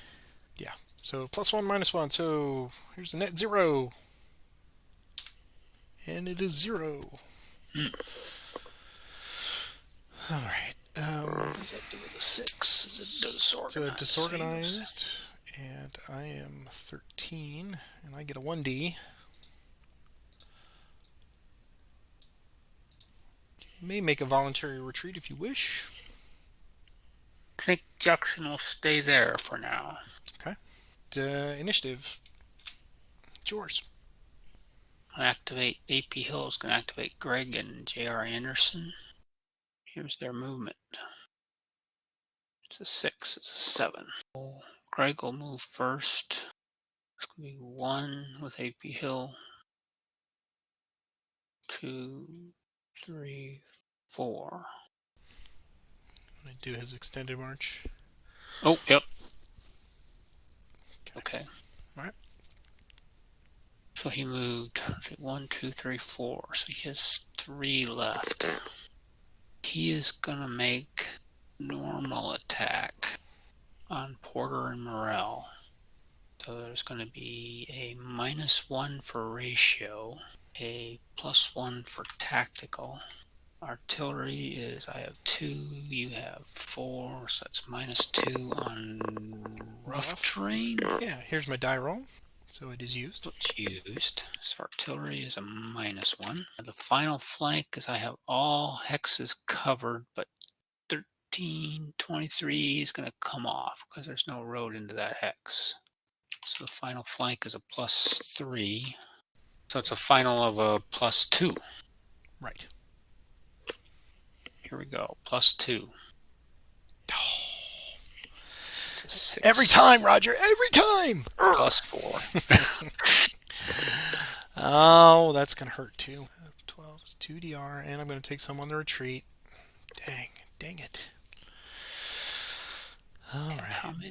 Yeah. So +1 -1. So here's the net 0. And it is 0. All right. What does that do with a 6? Is it disorganized? So disorganized, and I am 13, and I get a 1D. You may make a voluntary retreat if you wish. I think Jackson will stay there for now. Okay. Initiative. It's yours. I activate AP Hill is going to activate Greg and J.R. Anderson. Here's their movement. It's a 6. It's a 7. Greg will move first. It's going to be 1 with AP Hill. 2, 3, 4. I do his extended march. Oh, yep. Okay. All right. So he moved 1, 2, 3, 4. So he has 3 left. He is going to make normal attack on Porter and Morel. So there's going to be a -1 for ratio, a +1 for tactical. Artillery is, I have 2, you have 4, so that's -2 on rough terrain. Yeah, here's my die roll. So it is used. So it's used. So artillery is a -1. The final flank is I have all hexes covered, but 23 is going to come off because there's no road into that hex. So the final flank is a +3. So it's a final of a +2. Right. Here we go. +2. It's a 6. Every time, Roger. Every time. +4. Oh, that's going to hurt too. 12 is 2 DR, and I'm going to take some on the retreat. Dang it. All right. How many?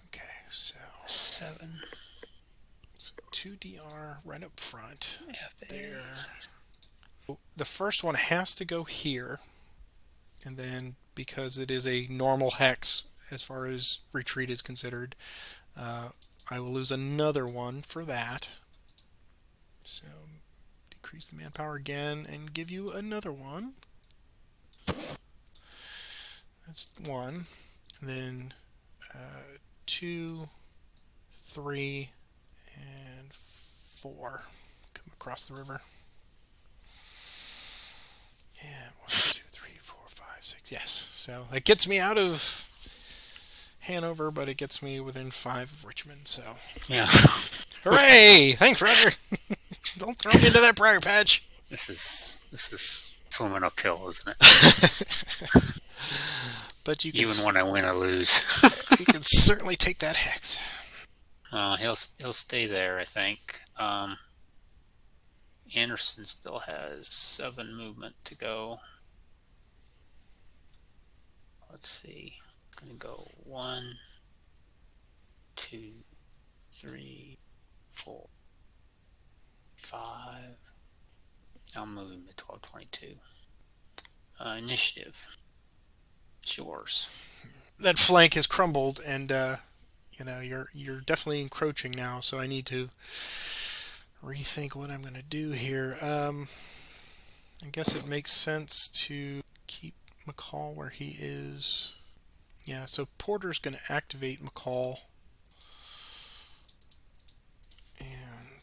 Okay, so 7. 2 DR right up front. FA. There. The first one has to go here, and then because it is a normal hex as far as retreat is considered, I will lose another one for that. So decrease the manpower again and give you another one. That's 1. And then 2, 3, and 4 come across the river. And 1, 2, 3, 4, 5, 6. Yes. So that gets me out of Hanover, but it gets me within 5 of Richmond. So Yeah. hooray! Thanks, Roger. Don't throw me into that briar patch. This is swimming uphill, isn't it? But you can Even when I win, I lose. you can certainly take that hex. He'll stay there, I think. Anderson still has 7 movement to go. Let's see. I'm gonna go 1, 2, 3, 4, 5. I'll move him to 1222. Initiative. It's yours. That flank has crumbled, and you're definitely encroaching now. So I need to rethink what I'm going to do here. I guess it makes sense to keep McCall where he is. Yeah, so Porter's going to activate McCall and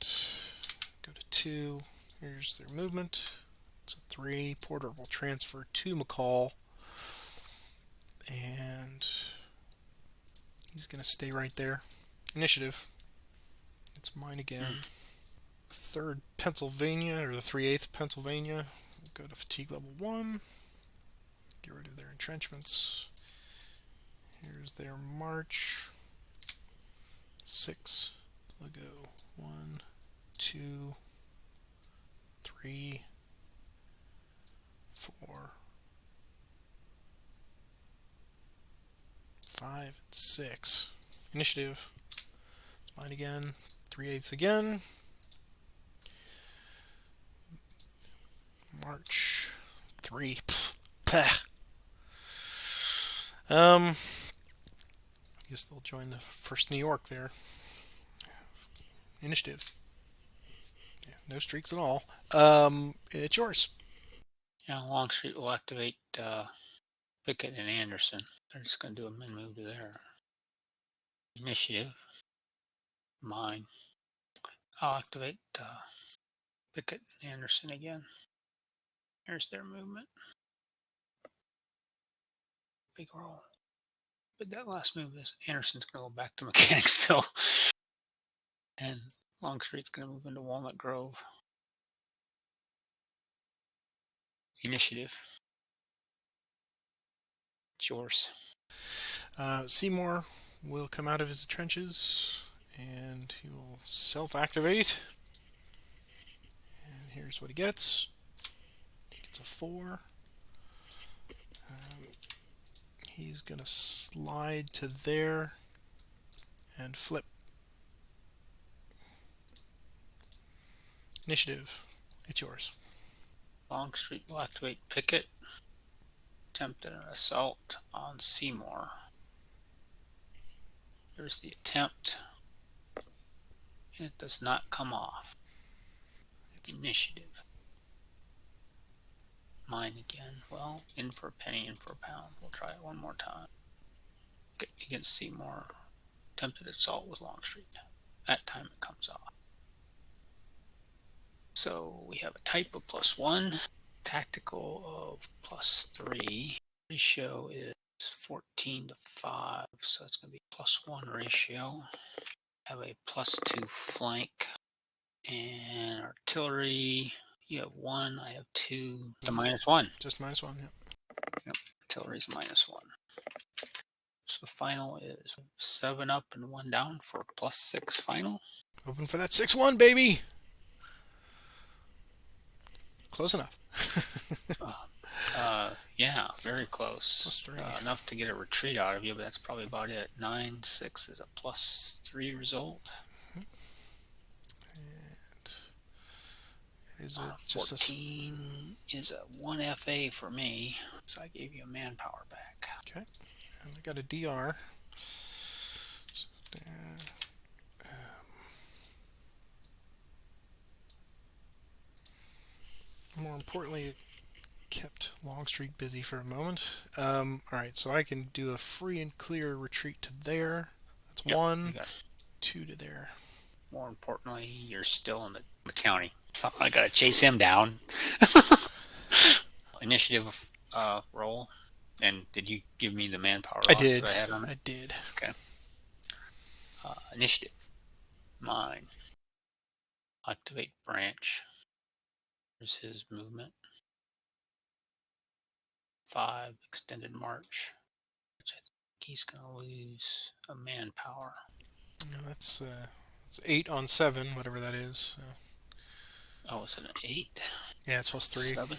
go to 2. Here's their movement. It's a 3. Porter will transfer to McCall, and he's going to stay right there. Initiative. It's mine again. 3rd Pennsylvania, or the 3/8 Pennsylvania. We'll go to fatigue level 1. Get rid of their entrenchments. Here's their march. 6. We'll go 1, 2, 3, 4, 5, and 6. Initiative. It's mine again. 3/8 again. March 3. I guess they'll join the 1st New York there. Initiative. Yeah, no streaks at all. It's yours. Yeah, Longstreet will activate Pickett and Anderson. They're just going to do a min move to there. Initiative. Mine. I'll activate Pickett and Anderson again. Here's their movement. Big roll. But that last move is Anderson's going to go back to Mechanicsville. And Longstreet's going to move into Walnut Grove. Initiative. It's yours. Seymour will come out of his trenches, and he will self-activate. And here's what he gets. He gets a 4. He's going to slide to there and flip. Initiative. It's yours. Longstreet will activate Pickett. Attempted an assault on Seymour. Here's the attempt. And it does not come off. Initiative. Mine again. Well, in for a penny, in for a pound. We'll try it one more time. Against Seymour. Attempted assault with Longstreet. That time it comes off. So we have a type of +1, tactical of +3. Ratio is 14-5, so it's going to be +1 ratio. Have a +2 flank. And artillery, you have 1, I have 2. The -1. Just -1, yeah. Yep, artillery's -1. So the final is 7 up and 1 down for +6 final. Hoping for that 6-1, baby! Close enough. Yeah, very close. +3. Enough to get a retreat out of you, but that's probably about it. 9-6 is a +3 result. And it is 14 is a 1 FA for me, so I gave you a manpower back. Okay, and I got a DR. So, more importantly, it kept Longstreet busy for a moment. Alright, so I can do a free and clear retreat to there. That's Yep, 1, 2 to there. More importantly, you're still in the county. So I gotta chase him down. Initiative roll. And did you give me the manpower loss I did. that I had on it? I did. Okay. Initiative. Mine. Activate branch. Here's his movement. 5, extended march. Which I think he's gonna lose a manpower. No, that's 8 on 7, whatever that is. So. Oh, is it an 8? Yeah, it's +3. 7.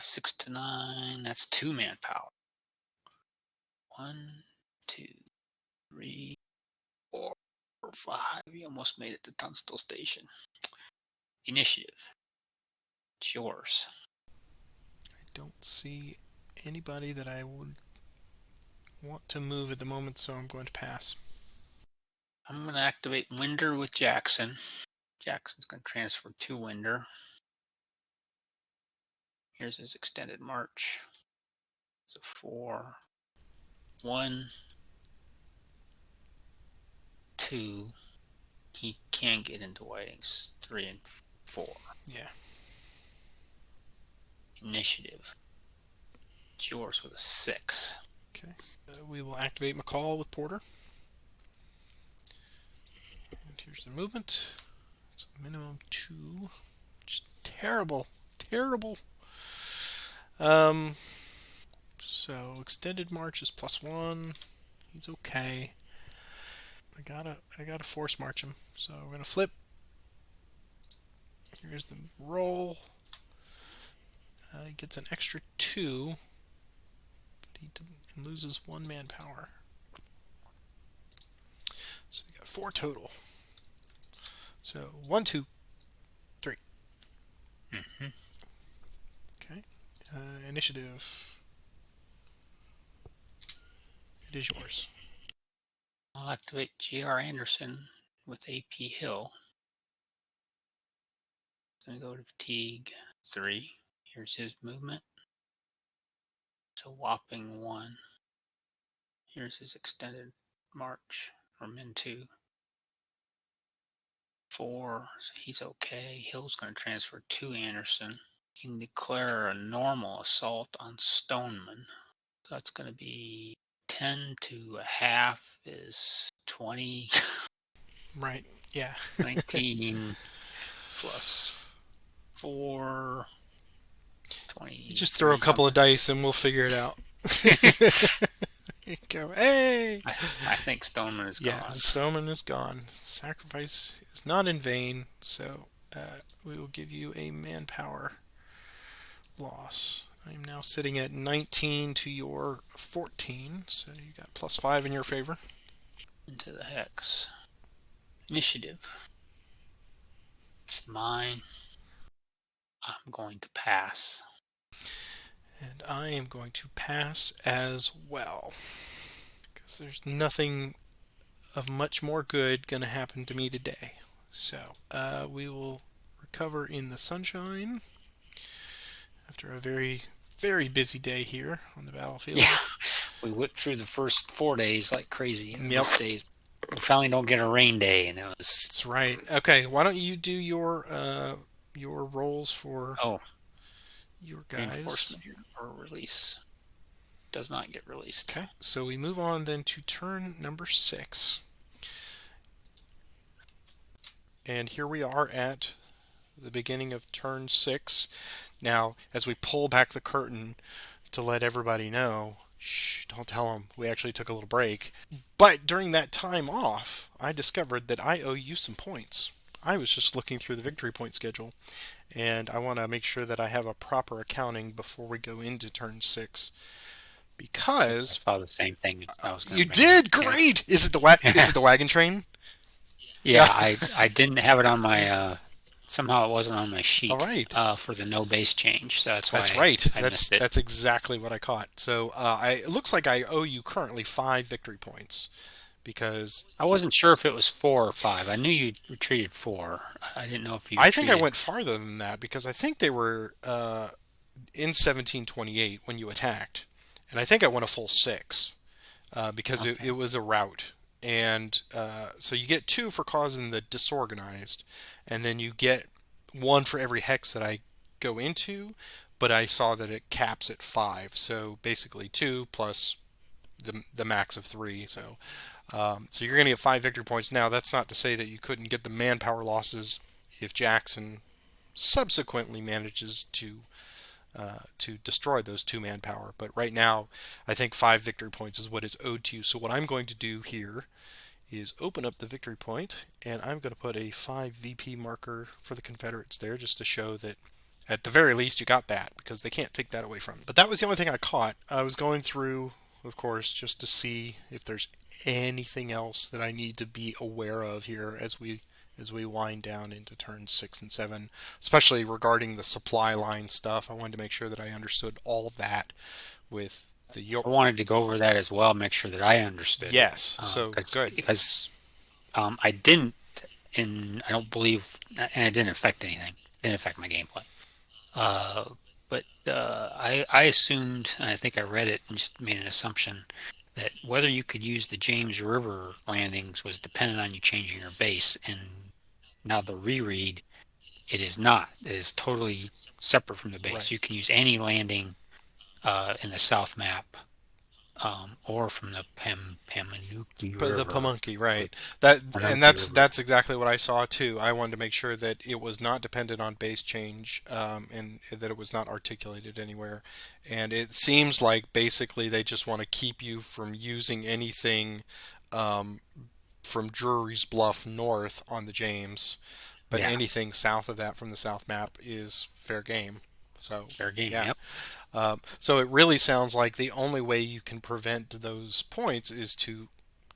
6 to 9. That's 2 manpower. 1, 2, 3, 4, 5. You almost made it to Tunstall Station. Initiative. It's yours. I don't see anybody that I would want to move at the moment, so I'm going to pass. I'm going to activate Winder with Jackson. Jackson's going to transfer to Winder. Here's his extended march. It's a 4, 1, 2. He can get into Whiting's 3 and 4. Yeah. Initiative. It's yours with a 6. Okay. We will activate McCall with Porter. And here's the movement. It's a minimum 2. Which is terrible. Terrible. So extended march is +1. He's okay. I gotta force march him. So we're gonna flip. Here's the roll. He gets an extra 2, but he loses 1 manpower. So we got 4 total. So 1, 2, 3. Mm-hmm. Okay. Initiative. It is yours. I'll activate G.R. Anderson with AP Hill. Going to go to fatigue 3. Here's his movement. It's a whopping 1. Here's his extended march, or min 2. 4, so he's okay. Hill's going to transfer to Anderson. He can declare a normal assault on Stoneman. So that's going to be 10 to a half is 20. Right. Yeah. 19 plus 4. 20. You just throw a couple of dice and we'll figure it out. Go, hey! I think Stoneman is gone. Yeah, Stoneman is gone. Sacrifice is not in vain, so we will give you a manpower loss. I'm now sitting at 19 to your 14, so you got +5 in your favor. Into the hex. Initiative. It's mine. I'm going to pass. And I am going to pass as well. Because there's nothing of much more good going to happen to me today. So, we will recover in the sunshine after a very, very busy day here on the battlefield. Yeah, we whipped through the first 4 days like crazy. And Yep. this day, we finally don't get a rain day, and it was. That's right. Okay, why don't you do your rolls for your guys. Reinforcement or release does not get released. Okay, so we move on then to turn number 6. And here we are at the beginning of turn 6. Now, as we pull back the curtain to let everybody know, shh, don't tell them, we actually took a little break. But during that time off, I discovered that I owe you some points. I was just looking through the victory point schedule, and I want to make sure that I have a proper accounting before we go into turn 6. I Because saw the same thing I was going you to bring up. did great. Is it the wagon train? Yeah, Yeah. I didn't have it on my somehow it wasn't on my All sheet right. for the no base change, so that's That's why right. I That's missed it. that's exactly what I caught. So it looks like I owe you currently 5 victory points because I wasn't sure if it was 4 or 5. I knew you retreated 4. I didn't know if you I think I retreated. went farther than that because I think they were in 1728 when you attacked, and I think I went a full 6 because it Okay. was a rout. And so you get 2 for causing the disorganized, and then you get 1 for every hex that I go into. But I saw that it caps at 5, so basically 2 plus the max of 3. So you're going to get 5 victory points. Now that's not to say that you couldn't get the manpower losses if Jackson subsequently manages to destroy those 2 manpower. But right now, I think 5 victory points is what is owed to you. So what I'm going to do here is open up the victory point, and I'm going to put a 5 VP marker for the Confederates there, just to show that at the very least you got that, because they can't take that away from you. But that was the only thing I caught. I was going through, of course, just to see if there's anything else that I need to be aware of here as we wind down into turns 6 and 7, especially regarding the supply line stuff. I wanted to make sure that I understood all of that with the I wanted to go over that as well, make sure that I understood it, yes. So good. because I didn't, and I don't believe, and it didn't affect anything. It didn't affect my gameplay. Uh, but I assumed, and I think I read it and just made an assumption that whether you could use the James River landings was dependent on you changing your base. And now the reread, it is not. It is totally separate from the base. Right. You can use any landing in the south map or from the Pamunkey But the River, Pamunkey, right? That and Pamunkey that's River. that's exactly what I saw too. I wanted to make sure that it was not dependent on base change, and that it was not articulated anywhere. And it seems like basically they just want to keep you from using anything um, from Drury's Bluff north on the James, but Yeah, anything south of that from the south map is fair game. So fair game. yeah. Yep. So it really sounds like the only way you can prevent those points is to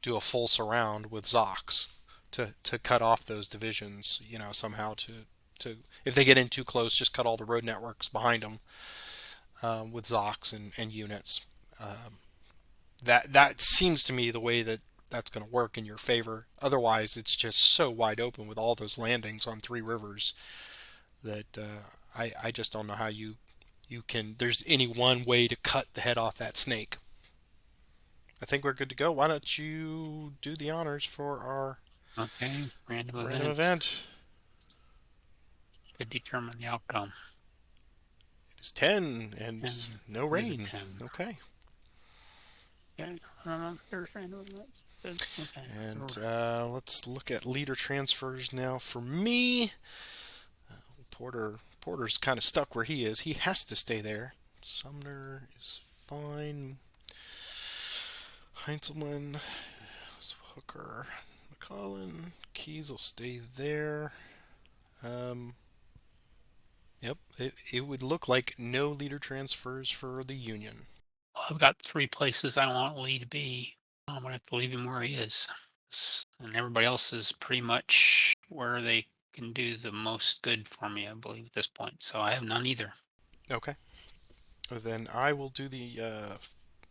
do a full surround with Zox to cut off those divisions. Somehow to if they get in too close, just cut all the road networks behind them with Zox and units. That seems to me the way that's going to work in your favor. Otherwise, it's just so wide open with all those landings on 3 rivers that I just don't know how you can. There's any one way to cut the head off that snake. I think we're good to go. Why don't you do the honors for our Okay. Random random event event? could determine the outcome. It is 10 and And no it is a rain. 10. Okay. Okay. I don't know. There's random events. Okay. And let's look at leader transfers now. For me, Porter's kind of stuck where he is. He has to stay there. Sumner is fine. Heinzelman, Hooker, McCollin, Keys will stay there. Um, yep, it would look like no leader transfers for the Union. I've got 3 places I want Lee to be. I'm gonna have to leave him where he is. And everybody else is pretty much where they can do the most good for me, I believe, at this point. So I have none either. Okay, then I will do the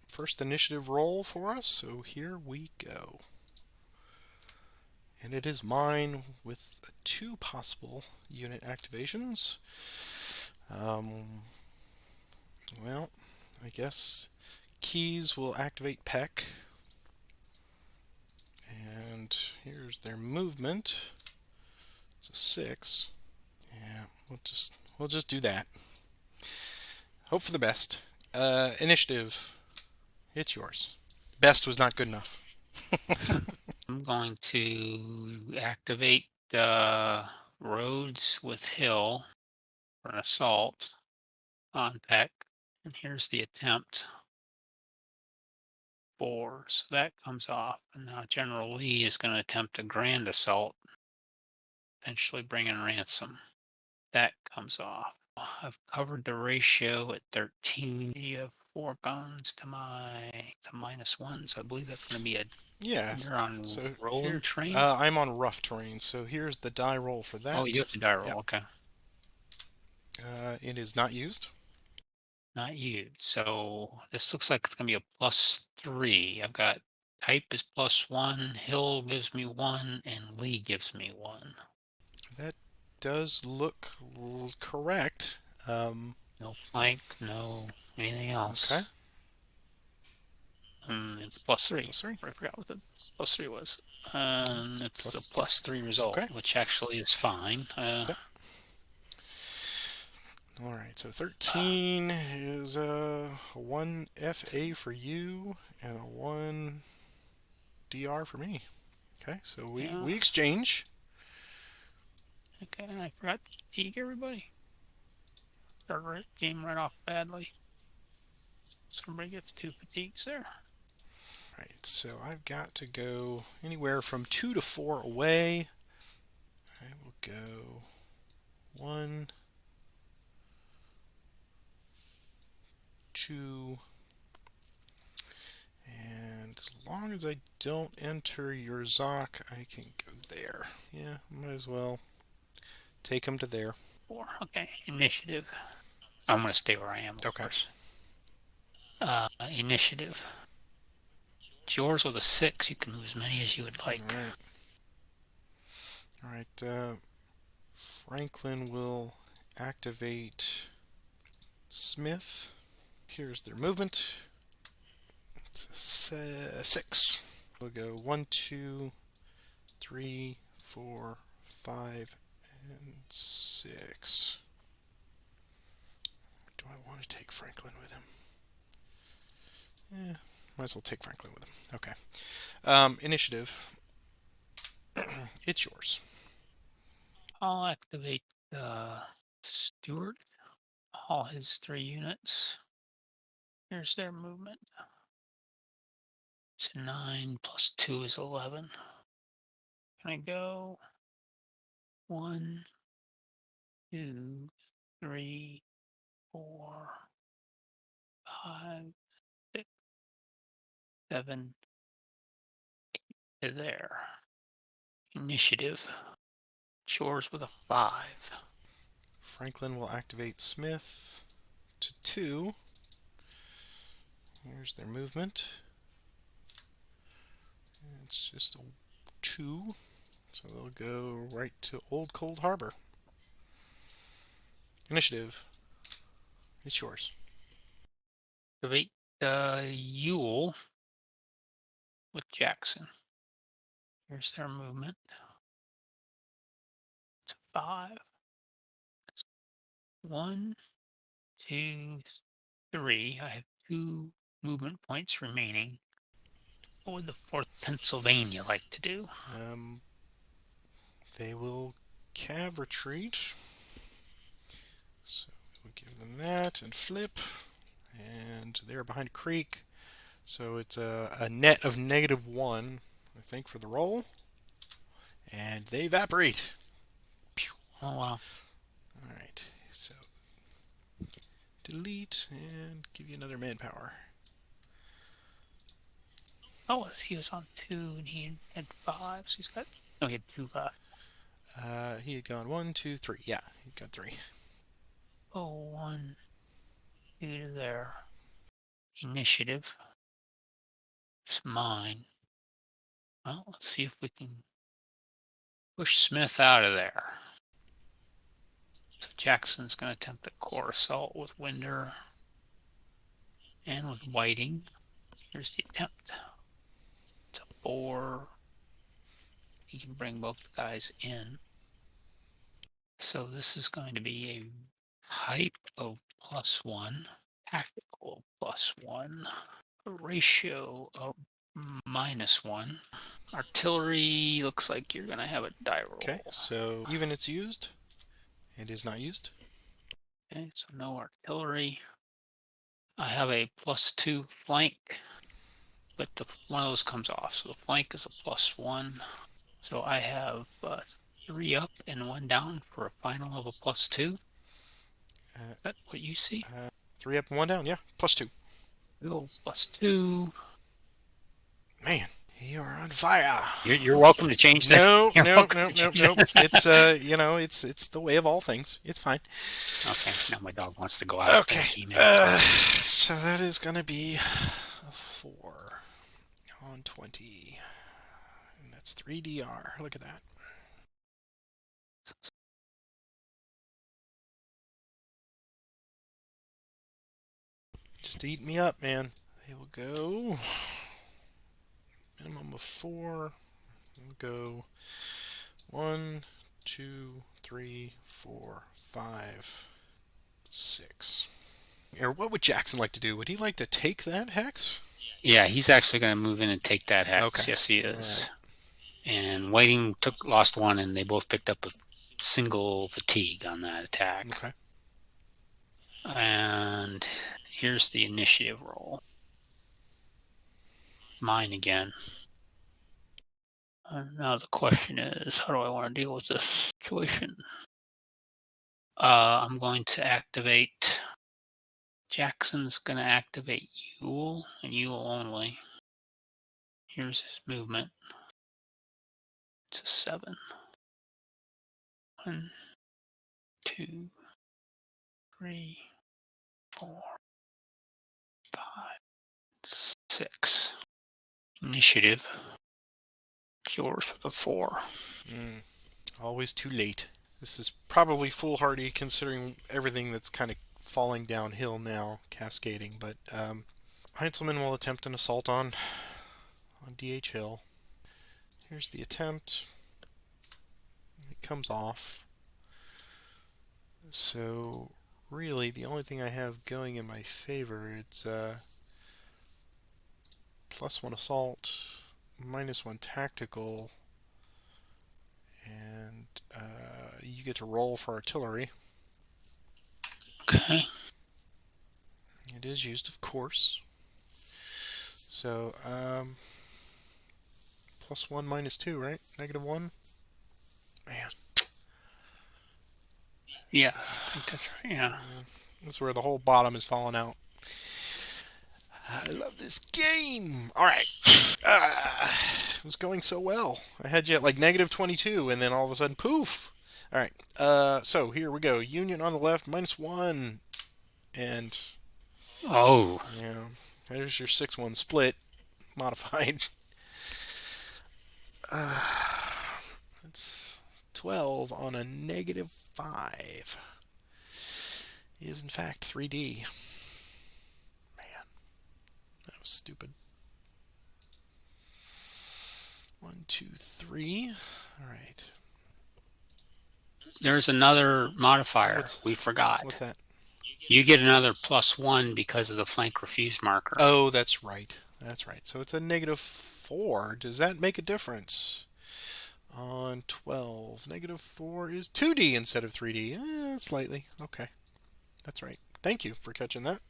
first initiative roll for us. So here we go. And it is mine with 2 possible unit activations. Um, well, I guess Keys will activate Peck. And here's their movement. It's a 6. Yeah, we'll just do that. Hope for the best. Initiative. It's yours. Best was not good enough. I'm going to activate roads with hill for an assault on Peck. And here's the attempt. 4. So that comes off. And now General Lee is going to attempt a grand assault, eventually bring in ransom. That comes off. I've covered the ratio at 13. You have 4 guns to -1. So I believe that's going to be a. Yes. You're on So rolling here, train? I'm on rough terrain. So here's the die roll for Oh, you that. have to die Yeah. roll. Okay. It is not used. Not you. So this looks like it's going to be a +3. I've got type is +1, hill gives me 1, and Lee gives me 1. That does look correct. No flank, no anything Okay. else. It's +3. Plus three. I forgot what the +3 was. It's a Plus three. +3 result, Okay. which actually is fine. Yep. All right. So 13 is a 1 FA for you and a 1 DR for me. Okay. So we, Yeah. we exchange. Okay, and I forgot to fatigue everybody. Started game right off badly. Somebody gets 2 fatigues there. Right. So I've got to go anywhere from 2 to 4 away. I will go 1, 2, and as long as I don't enter your Zoc, I can go there. Yeah, might as well take him to there. 4. Okay, initiative. I'm going to stay where I am, of Okay. course. Initiative. It's yours with a 6. You can move as many as you would All like. right. All right. Franklin will activate Smith. Here's their movement. It's a 6. We'll go 1, 2, 3, 4, 5, and 6. Do I want to take Franklin with him? Yeah, might as well take Franklin with him. Okay. Initiative. It's yours. I'll activate Stewart, all his 3 units. Here's their movement. It's 9 plus 2 is 11. Can I go 1, 2, 3, 4, 5, 6, 7 to there? Initiative. Chores with a 5. Franklin will activate Smith to 2. Here's their movement. It's just a 2. So they'll go right to Old Cold Harbor. Initiative. It's yours. Activate Yule with Jackson. Here's their movement. It's a 5. 1, 2, 3. I have 2 movement points remaining. What would the 4th Pennsylvania like to do? Um, they will cav retreat. So we'll give them that and flip. And they're behind a creek. So it's a net of -1, I think, for the roll. And they evaporate. Pew. Oh, wow. Alright, so delete and give you another manpower. Oh, he was on 2 and he had 5. So he's got. No, he had 2 left. He had gone 1, 2, 3. Yeah, he got 3. Oh, 1, 2 to there. Initiative. It's mine. Well, let's see if we can push Smith out of there. So Jackson's going to attempt a core assault with Winder and with Whiting. Here's the attempt. It's a 4. He can bring both guys in. So this is going to be Hype of +1, tactical +1, a ratio of -1. Artillery looks like you're going to have a die Okay, roll. so even it's used, it is not used. Okay, so no artillery. I have a +2 flank, but one of those comes off. So the flank is a +1. So I have 3 up and 1 down for a final of a +2. Is Uh, that what you see? 3 up and 1 down, yeah, +2. Go +2. Man, you are on fire. You're welcome to change that. No, You're no, welcome no, to no, change no. that. It's it's the way of all things. It's fine. Okay, now my dog wants to go out Okay. and he may. So that is gonna be a 4 on 20, and that's 3 DR. Look at that. Just eat me up, man. They will go minimum of 4. We'll go 1, 2, 3, 4, 5, 6. Or what would Jackson like to do? Would he like to take that hex? Yeah, he's actually going to move in and take that hex. Okay. Yes, he All is. right. And Whiting lost 1, and they both picked up a single fatigue on that attack. Okay. And here's the initiative roll. Mine again. Now the question is, how do I want to deal with this situation? I'm going to activate. Jackson's going to activate Yule, and Yule only. Here's his movement. It's a 7. 1, 2, 3, 4, 5, 6. Initiative. It's yours for the 4. Always too late. This is probably foolhardy considering everything that's kind of falling downhill now, cascading. But Heinzelman will attempt an assault on DH Hill. Here's the attempt. It comes off. So really, the only thing I have going in my favor it's +1 assault, -1 tactical, and you get to roll for artillery. Okay. It is used, of course. So +1 -2, right? -1. Man, Yes, I think that's right. Yeah. this is where the whole bottom is falling out. I love this game. All right. It was going so well. I had you at like -22, and then all of a sudden, poof. All right. So here we go. Union on the left, -1, and Oh. yeah, there's your 6-1 split modified. It's 12 on a -5. It is in fact 3D. Man, that was stupid. 1, 2, 3. All right. There's another modifier What's we forgot. that? You get another +1 because of the flank refused marker. Oh, that's right. That's right. So it's a -4. Does that make a difference? On 12, -4 is 2D instead of 3D. Slightly. Okay. That's right. Thank you for catching that.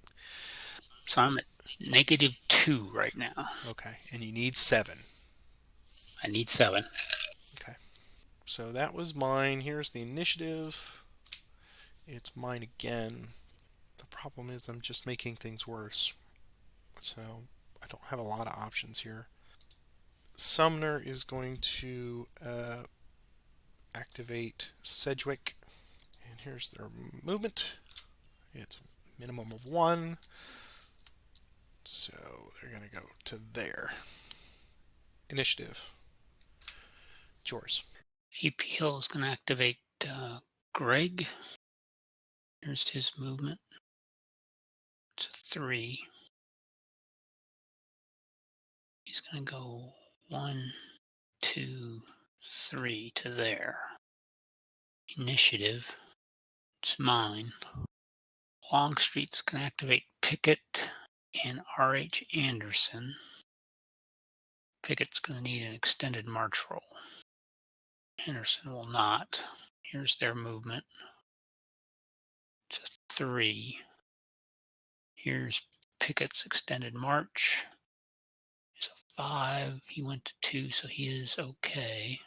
So I'm at -2 right now. Okay. And you need 7. I need 7. Okay. So that was mine. Here's the initiative. It's mine again. The problem is I'm just making things worse. So I don't have a lot of options here. Sumner is going to activate Sedgwick. And here's their movement. It's a minimum of 1. So they're going to go to there. Initiative. It's yours. AP Hill is going to activate Greg. Here's his movement. It's a 3. He's going to go 1, 2, 3 to there. Initiative. It's mine. Longstreet's going to activate Pickett and R.H. Anderson. Pickett's going to need an extended march roll. Anderson will not. Here's their movement. It's a 3. Here's Pickett's extended march. It's a 5. He went to 2, so he is okay.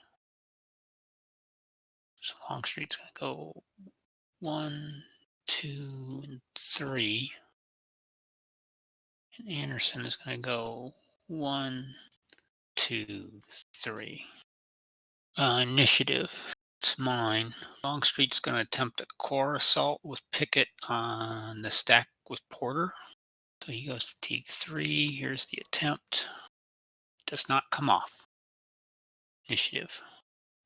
So Longstreet's going to go 1, 2, and 3. And Anderson is going to go 1, 2, 3. Initiative. It's mine. Longstreet's going to attempt a core assault with Pickett on the stack with Porter. So he goes to fatigue 3. Here's the attempt. Does not come off. Initiative.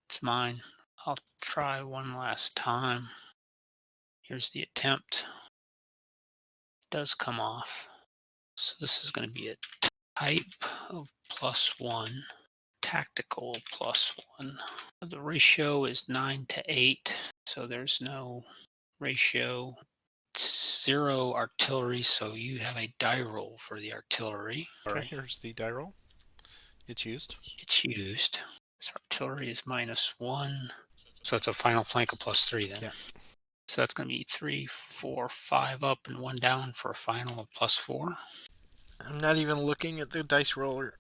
It's mine. I'll try one last time. Here's the attempt. Does come off. So this is going to be a type of +1, tactical +1. The ratio is 9 to 8, so there's no ratio. 0 artillery, so you have a die roll for the artillery. Okay, here's the die roll. It's used. It's used. So artillery is -1. So it's a final flank of +3 then. Yeah. So that's going to be 3, 4, 5 up and 1 down for a final of +4. I'm not even looking at the dice roller.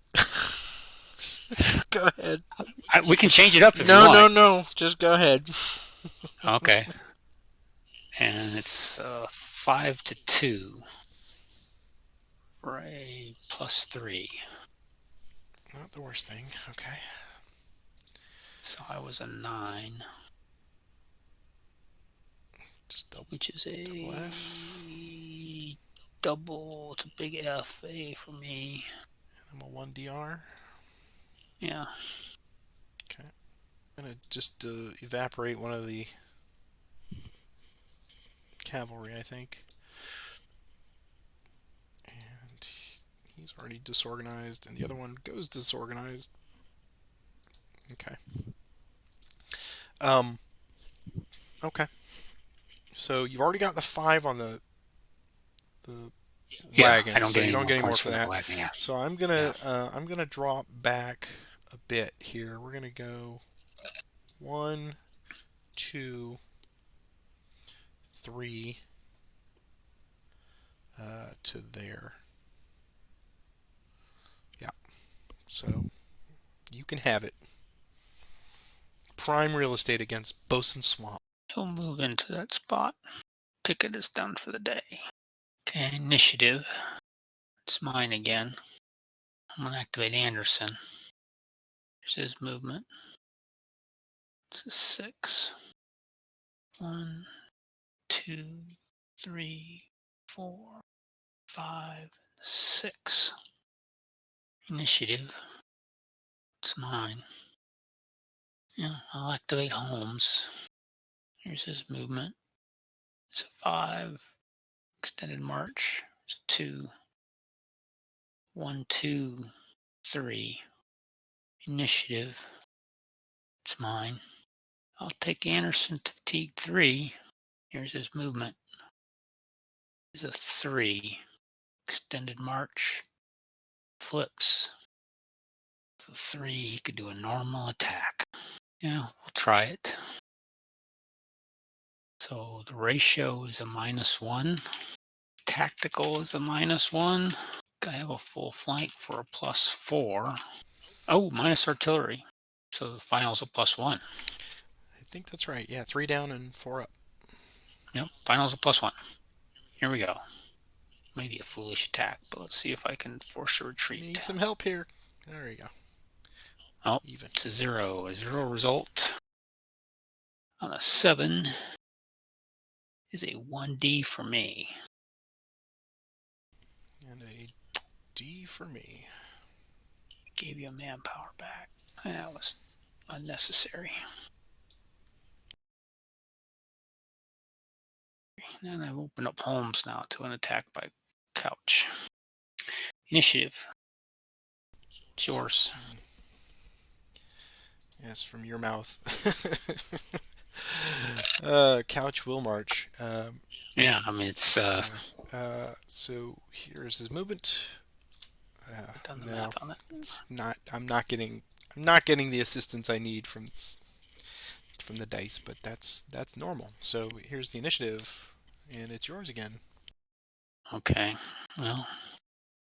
Go ahead. We can change it up if you want. No. Just go ahead. Okay. And it's 5 to 2 for a +3. Not the worst thing. Okay. So I was a 9. Just double. Which is a Double F. double to big F, A for me. And I'm a 1 DR. Yeah. Okay. I'm gonna just evaporate one of the cavalry, I think. And he's already disorganized, and the other one goes disorganized. Okay. Okay. So you've already got the 5 on the wagon, I don't so get you don't get any more for that. Wagon, yeah. So I'm gonna drop back a bit here. We're gonna go 1, 2, 3 to there. Yeah. So you can have it. Prime real estate against Bosun Swamp. He'll move into that spot. Pickett is done for the day. Okay, initiative. It's mine again. I'm going to activate Anderson. Here's his movement. It's a 6. 1, 2, 3, 4, 5, 6. Initiative. It's mine. Yeah, I'll activate Holmes. Here's his movement. It's a 5. Extended march. It's a 2. 1, 2, 3. Initiative. It's mine. I'll take Anderson to fatigue 3. Here's his movement. It's a 3. Extended march. Flips. So 3, he could do a normal attack. Yeah, we'll try it. So the ratio is a -1. Tactical is a -1. I have a full flank for a +4. Oh, minus artillery. So the final's a +1. I think that's right. Yeah, 3 down and 4 up. Yep, final's a +1. Here we go. Maybe a foolish attack, but let's see if I can force a retreat. Need some help here. There you go. Oh, even. It's a 0. A 0 result on a 7 is a 1D for me. And a D for me. Gave you a manpower back. That was unnecessary. And I've opened up Holmes now to an attack by Couch. Initiative. It's yours. Yes, from your mouth. Couch will march. Yeah, I mean it's Yeah. So here's his movement. done the No, math on that. it's not. I'm not getting the assistance I need from the dice, but that's normal. So here's the initiative, and it's yours again. Okay. Well,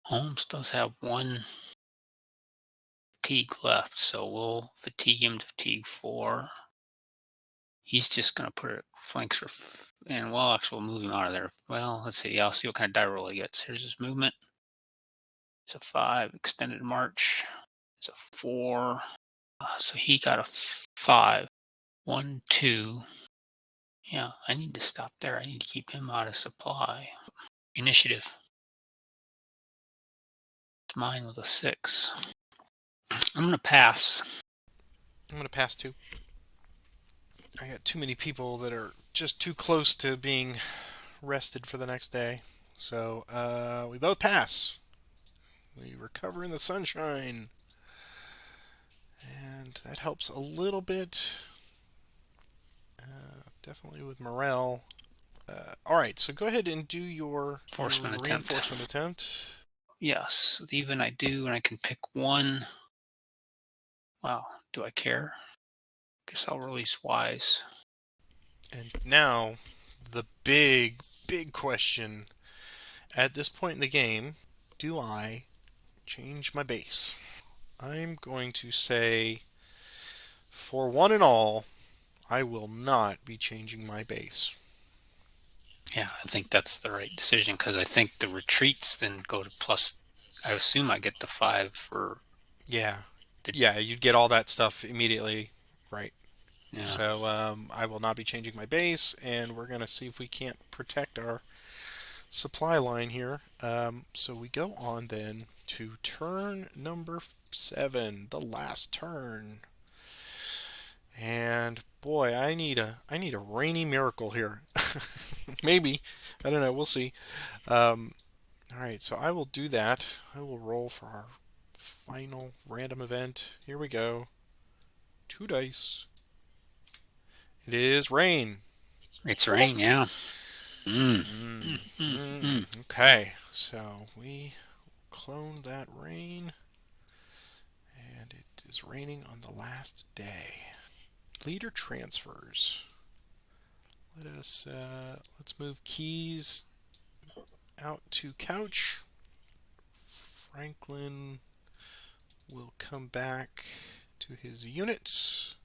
Holmes does have one fatigue left, so we'll fatigue him to fatigue 4. He's just gonna put it flanks for, and well, actually, we'll move him out of there. Well, let's see. I'll see what kind of die roll he gets. Here's his movement. It's a 5. Extended march. It's a 4. So he got a 5. 1, 2. Yeah, I need to stop there. I need to keep him out of supply. Initiative. It's mine with a 6. I'm gonna pass. I'm gonna pass two. I got too many people that are just too close to being rested for the next day. So we both pass. We recover in the sunshine, and that helps a little bit. Definitely with morale. All right, so go ahead and do your Enforcement attempt. reinforcement attempt. Yes, with even I do, and I can pick one. Wow, do I care? Guess I'll release Wise. And now, the big question. At this point in the game, do I change my base? I'm going to say, for one and all, I will not be changing my base. Yeah, I think that's the right decision because I think the retreats then go to plus. I assume I get the 5 for Yeah, the. yeah, you'd get all that stuff immediately, right? Yeah, So I will not be changing my base, and we're gonna see if we can't protect our supply line here. So we go on then to turn number 7, the last turn. And boy, I need a rainy miracle here. Maybe, I don't know. We'll see. Um, all right, so I will do that. I will roll for our final random event. Here we go. 2 dice. It is rain. it's rain. Yeah. Mm. Mm, Mm, mm, mm, mm. okay, so we cloned that rain, and it is raining on the last day. Leader transfers. Let's move keys out to couch. Franklin will come back to his unit,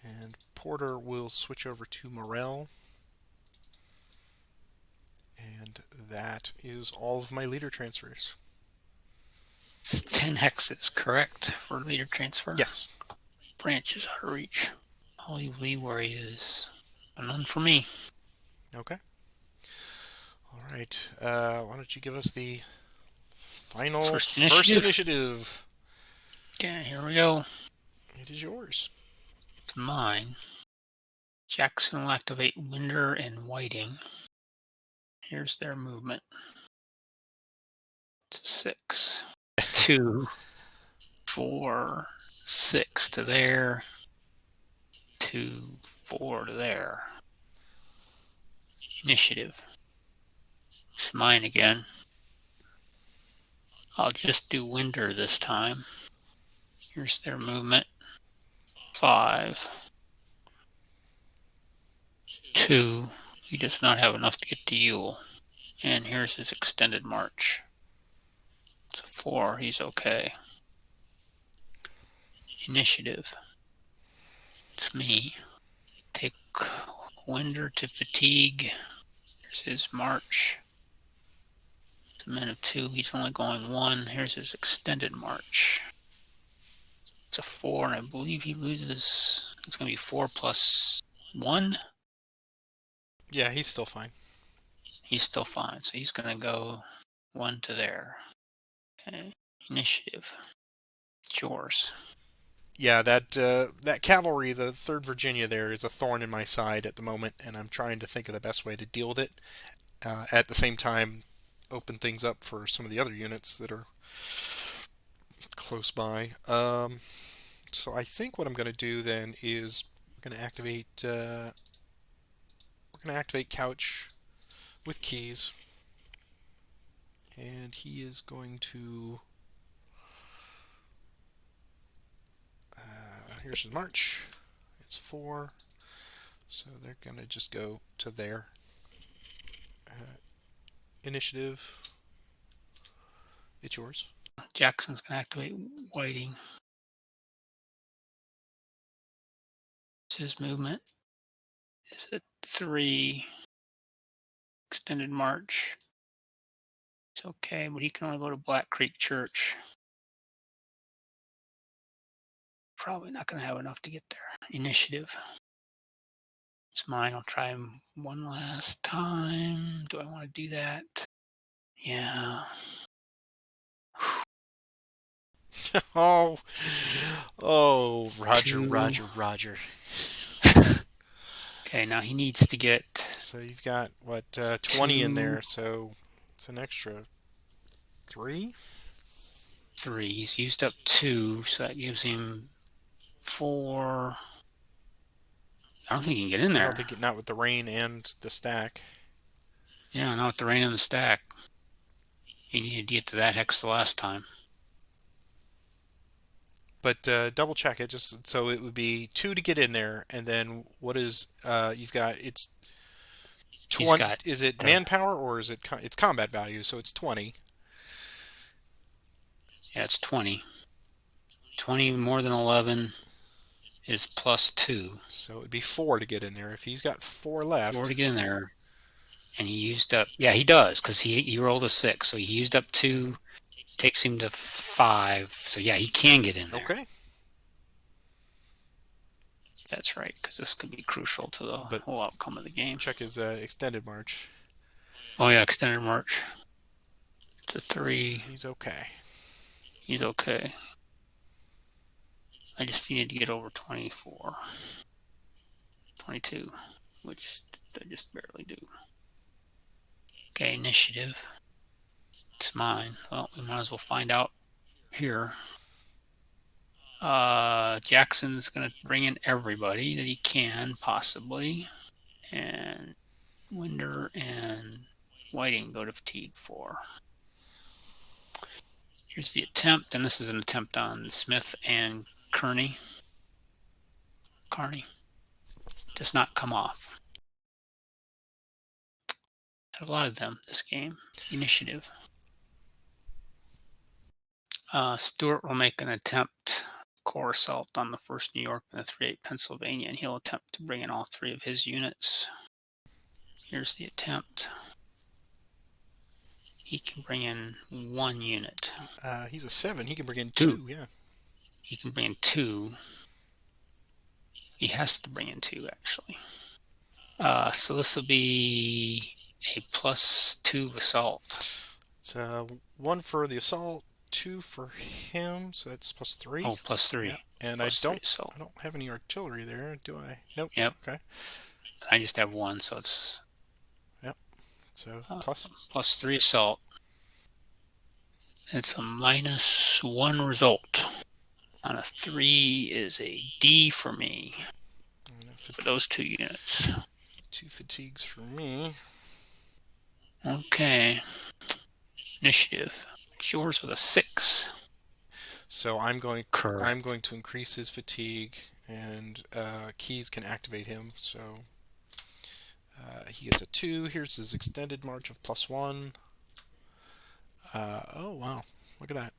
and Porter will switch over to Morel. And that is all of my leader transfers. It's 10 hexes, correct, for leader transfer. Yes. Branches out of reach. I'll leave where he is. None for me. Okay. All right. Why don't you give us the final First first initiative. initiative? Okay, here we go. It is yours. It's mine. Jackson will activate Winder and Whiting. Here's their movement. It's 6. It's 2, 4, 6 to there. 2, 4 to there. Initiative. It's mine again. I'll just do Winder this time. Here's their movement. 5, 2. He does not have enough to get to Yule. And here's his extended march. It's a 4. He's okay. Initiative. It's me. Take Winder to fatigue. Here's his march. It's a men of 2. He's only going 1. Here's his extended march. It's a 4, and I believe he loses. It's going to be 4 plus 1. Yeah, he's still fine. He's still fine. So he's going to go 1 to there. Okay. Initiative. It's yours. Yeah, that cavalry, the Third Virginia, there is a thorn in my side at the moment, and I'm trying to think of the best way to deal with it. At the same time, open things up for some of the other units that are close by. So I think what I'm going to do then is going to activate. We're going to activate Couch with keys, and he is going to. Here's his march. It's 4, so they're going to just go to their initiative. It's yours. Jackson's going to activate Whiting. His movement is at 3. Extended march. It's okay, but he can only go to Black Creek Church. Probably not going to have enough to get there. Initiative. It's mine. I'll try him one last time. Do I want to do that? Yeah. Oh, Roger, 2. Roger. Okay, now he needs to get. So you've got what 20 in 2, there, so it's an extra 3. 3. He's used up 2, so that gives him 4. I don't think he can get in there. I don't think not with the rain and the stack. Yeah, not with the rain in the stack. He needed to get to that hex the last time. But double check it just so it would be 2 to get in there, and then what is you've got? It's 20. Is it manpower or is it? It's combat value, so it's 20. Yeah, it's 20. 20 more than 11 is plus 2. So it'd be 4 to get in there. If he's got 4 left. 4 to get in there. And he used up. Yeah, he does, because he rolled a 6. So he used up 2. Takes him to 5. So yeah, he can get in there. Okay. That's right, because this could be crucial to the whole outcome of the game. Check his extended march. Oh yeah, extended march. It's a 3. So he's okay. He's okay. I just needed to get over 24. 22, which I just barely do. Okay, initiative. It's mine. Well, we might as well find out here. Jackson's going to bring in everybody that he can, possibly. And Winder and Whiting go to fatigue 4. Here's the attempt, and this is an attempt on Smith and Carney. Does not come off. Had a lot of them this game. Initiative. Stewart will make an attempt, core assault on the 1st New York and the 3-8 Pennsylvania, and he'll attempt to bring in all 3 of his units. Here's the attempt. He can bring in 1 unit. He's a 7. He can bring in 2. Yeah. He can bring in 2. He has to bring in 2, actually. So this will be a +2 assault. It's 1 for the assault, 2 for him, so that's +3. Oh, +3. Yeah. And I don't have any artillery there, do I? Nope. Yep. Okay. I just have 1, so it's. Yep. So +3 assault. It's a -1 result. On a 3 is a D for me. For those 2 units. 2 fatigues for me. Okay. Initiative. It's yours with a 6. So I'm going to increase his fatigue, and keys can activate him. So he gets a 2. Here's his extended march of +1. Oh wow! Look at that.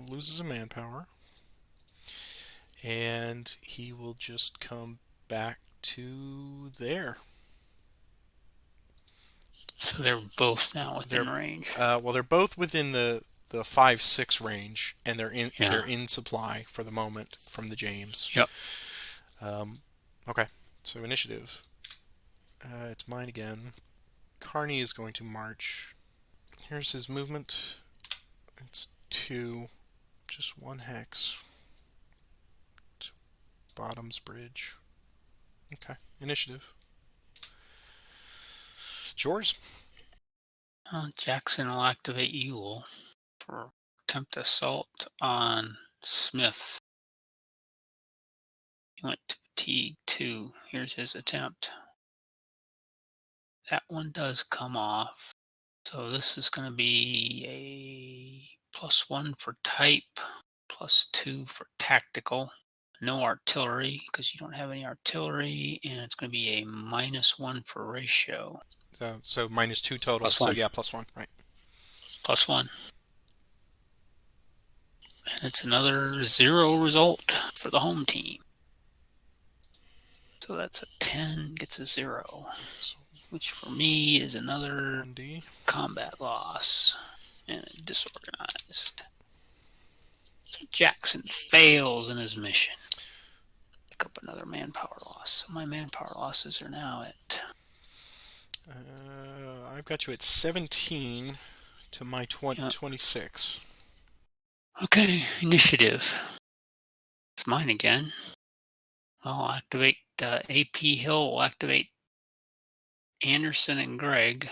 Loses a manpower, and he will just come back to there. So they're both now within range. Well, they're both within the 5-6 range, and they're in supply for the moment from the James. Yep. Okay. So initiative. It's mine again. Carney is going to march. Here's his movement. It's 2. Just 1 hex. To Bottoms Bridge. Okay. Initiative. It's yours. Jackson will activate Ewell for attempt assault on Smith. He went to fatigue 2. Here's his attempt. That one does come off. So this is going to be a +1 for type, +2 for tactical. No artillery because you don't have any artillery, and it's going to be a -1 for ratio. So -2 total. So +1. yeah, +1, right? +1. And it's another 0 result for the home team. So that's a 10, gets a 0, So which for me is another 1D. combat loss and disorganized. So Jackson fails in his mission. Pick up another manpower loss. So my manpower losses are now at... I've got you at 17 to my 26. Okay, initiative. It's mine again. I'll activate AP Hill. Will activate Anderson and Gregg.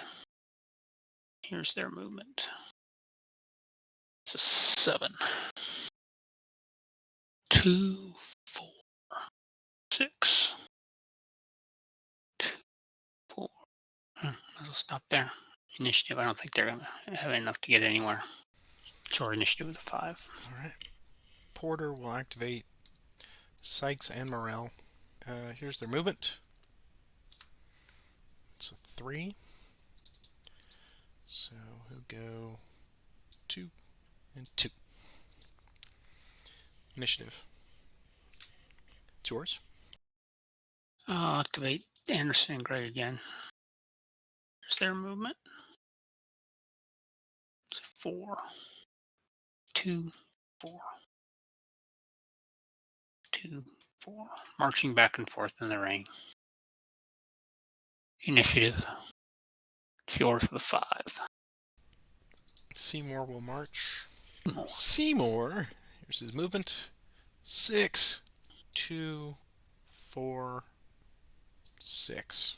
Here's their movement. It's a 7. 2, 4, 6. 2, 4. I'll stop there. Initiative. I don't think they're going to have enough to get anywhere. Short initiative with a 5. All right. Porter will activate Sykes and Morel. Here's their movement. It's a 3. So he'll go 2 and 2. Initiative. It's yours. I'll activate Anderson and Gregg again. Here's their movement. It's a 4. 2, 4. 2, 4. Marching back and forth in the ring. Initiative. It's yours with a 5. Seymour will march. More. Seymour. Here's his movement. 6, 2, 4, 6.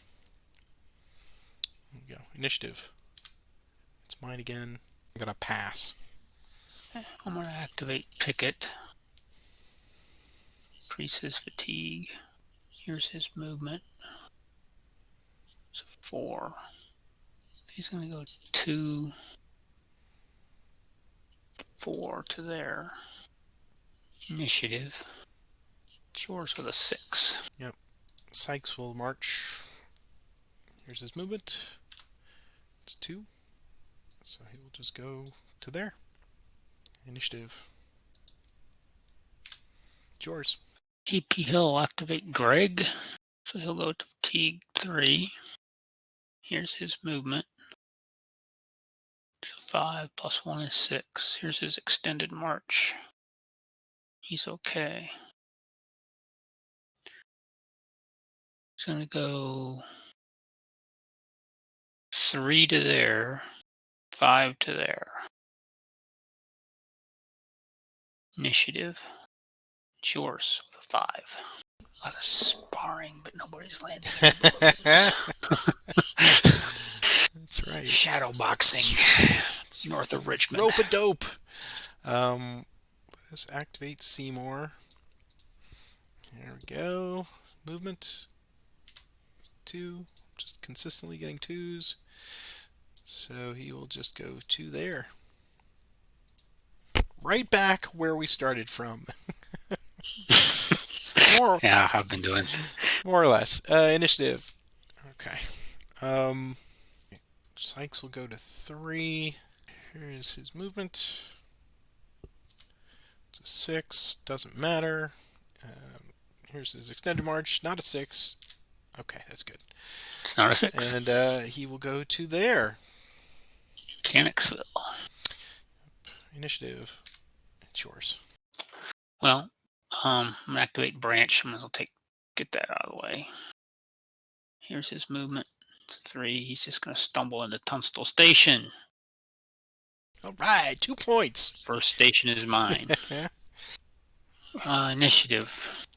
There we go. Initiative. It's mine again. I'm gonna pass. I'm going to activate Pickett. Increase his fatigue. Here's his movement. It's a 4. He's going to go 2, 4 to there. Initiative. It's yours with a 6. Yep. Sykes will march. Here's his movement. It's 2. So he will just go to there. Initiative. It's yours. AP Hill will activate Gregg. So he'll go to fatigue 3. Here's his movement. It's a 5 plus 1 is 6. Here's his extended march. He's okay. He's going to go 3 to there, 5 to there. Initiative. It's yours with a 5. A lot of sparring, but nobody's landing any blows. That's right. Shadow boxing north of Richmond. Rope-a-dope. Let us activate Seymour. There we go. Movement. 2. Just consistently getting 2s. So he will just go to there. Right back where we started from. Yeah, I've been doing. More or less. Initiative. Okay. Sykes will go to 3. Here's his movement. It's a 6. Doesn't matter. Here's his extended march. Not a 6. Okay, that's good. It's not a 6. And he will go to there. Mechanicsville. Initiative. It's yours. Well, I'm going to activate Branch. I'm going to get that out of the way. Here's his movement. It's 3. He's just going to stumble into Tunstall Station. All right, 2 points. First station is mine. Initiative.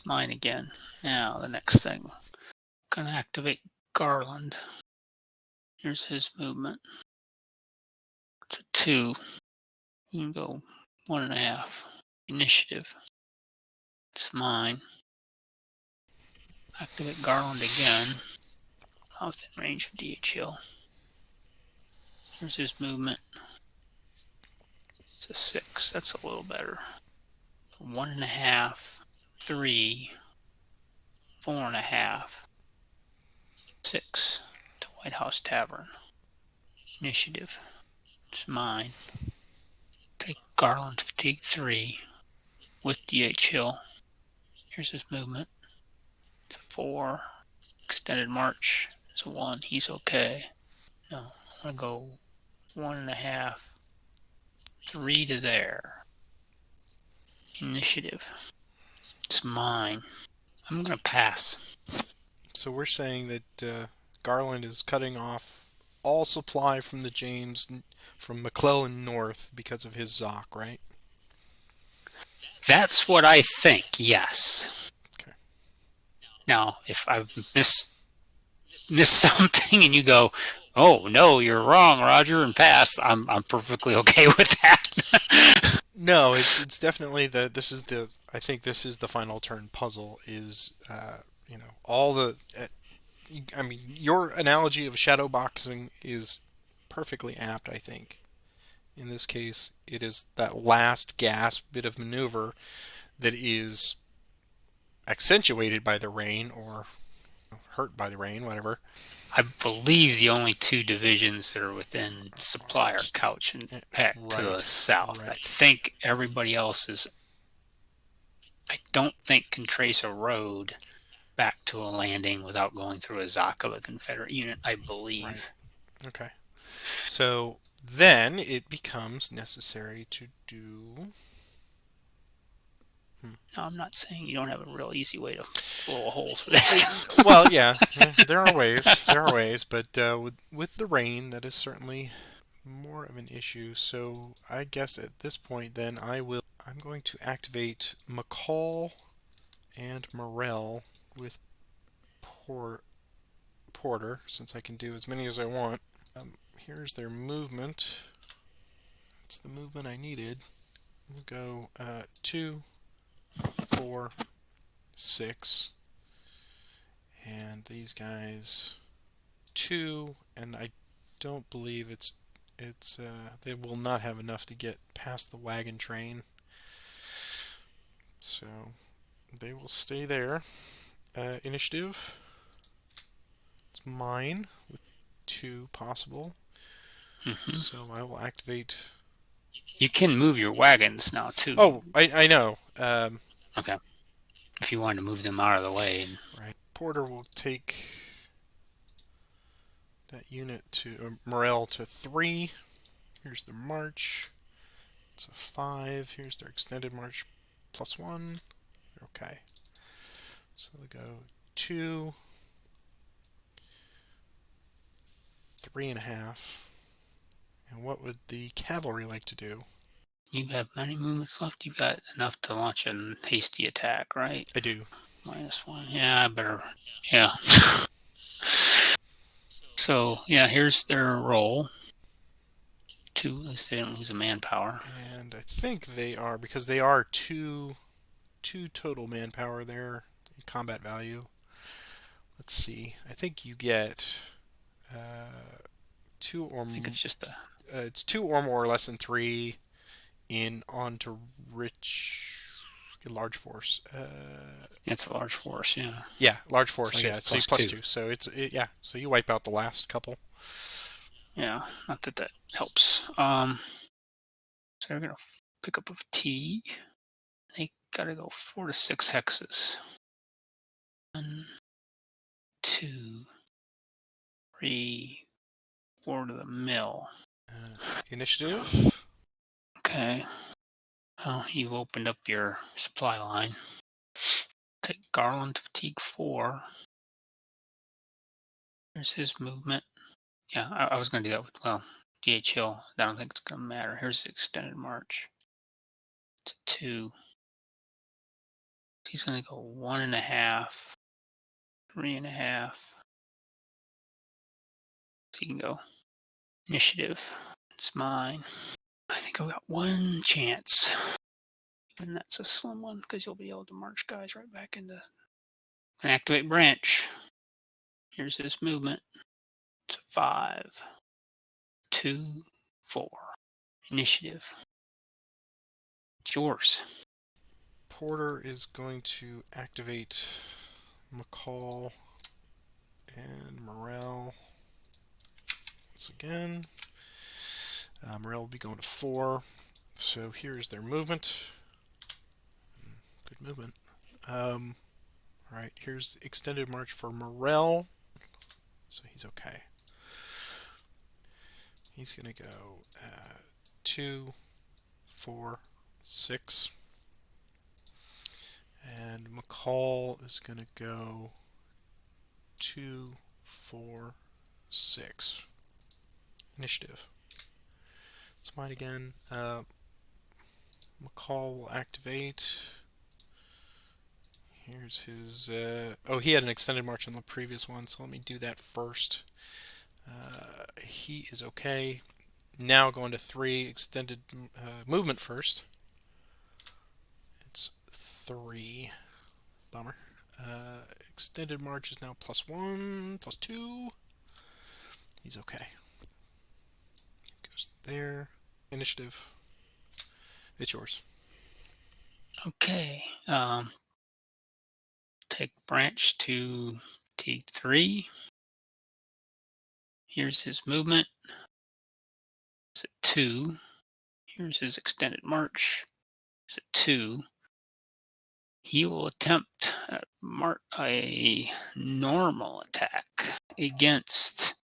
Mine again. Now, the next thing. I'm going to activate Garland. Here's his movement. It's a 2. You can go 1.5. Initiative. It's mine. Activate Garland again. I was in range of DHL. Here's his movement. It's a 6. That's a little better. 1.5, 3, 4.5, 6 to White House Tavern. Initiative. It's mine. Take Garland Fatigue 3 with DHL. Here's his movement. 4. Extended March is a 1. He's okay. No, I'm going to go 1.5, 3 to there. Initiative. It's mine. I'm going to pass. So we're saying that Garland is cutting off all supply from the James from McClellan north because of his Zoc, right? That's what I think, yes. Okay. Now, if I've missed something and you go, oh, no, you're wrong, Roger, and pass, I'm perfectly okay with that. No, it's definitely I think this is the final turn puzzle is all the I mean your analogy of shadow boxing is perfectly apt, I think. In this case, it is that last gasp bit of maneuver that is accentuated by the rain or hurt by the rain, whatever. I believe the only 2 divisions that are within supply are Couch and Peck to the south. Right. I think everybody else I don't think can trace a road back to a landing without going through a Zoc of a Confederate unit, I believe. Right. Okay. So then it becomes necessary to do. Now, I'm not saying you don't have a real easy way to blow holes for that. Well, yeah, there are ways. There are ways, but with the rain, that is certainly more of an issue. So I guess at this point, then I'm going to activate McCall and Morell with Porter, since I can do as many as I want. Here's their movement. It's the movement I needed. We'll go 2, 4, 6, and these guys 2, and I don't believe it's they will not have enough to get past the wagon train, so they will stay there. Initiative, it's mine with 2 possible. So I will activate. You can move your wagons now, too. Oh, I know. Okay. If you wanted to move them out of the way. Right. Porter will take that unit to Morel to 3. Here's the march. It's a 5. Here's their extended march +1. Okay. So they'll go 2, 3.5. And what would the cavalry like to do? You have many movements left. You've got enough to launch a hasty attack, right? I do. -1. Yeah, I better. Yeah. So, yeah, here's their roll. 2, at least they didn't lose a manpower. And I think they are, because they are 2 total manpower there, combat value. Let's see. I think you get 2 or more. I think it's just it's 2 or more, less than 3 in onto large force. It's a large force, yeah. Yeah, large force. So yeah, so you +2. So yeah. So you wipe out the last couple. Yeah, not that helps. So we're gonna pick up a fatigue. They gotta go 4 to 6 hexes. 1, 2, 3, 4 to the mill. Initiative. Okay. Well, you've opened up your supply line. Take Garland Fatigue 4. Here's his movement. Yeah, I was going to do that with, DHL. I don't think it's going to matter. Here's the extended march. It's a 2. He's going to go 1.5, 3.5. So you can go initiative. It's mine. I think I've got one chance. And that's a slim one because you'll be able to march guys right back into and activate branch. Here's his movement. It's 5, 2, 4. Initiative. It's yours. Porter is going to activate McCall and Morel once again. Morel will be going to 4. So here's their movement. Good movement. Alright, here's extended march for Morel. So he's okay. He's going to go 2, 4, 6. And McCall is going to go 2, 4, 6. Initiative. It's mine again. McCall will activate. Here's his... oh, he had an extended march on the previous one, so let me do that first. He is okay. Now going to 3, extended movement first. It's 3. Bummer. Extended march is now +1, +2. He's okay. Goes there. Initiative. It's yours. Okay. Take branch to T3. Here's his movement. It's at 2. Here's his extended march. It's at 2. He will attempt a normal attack against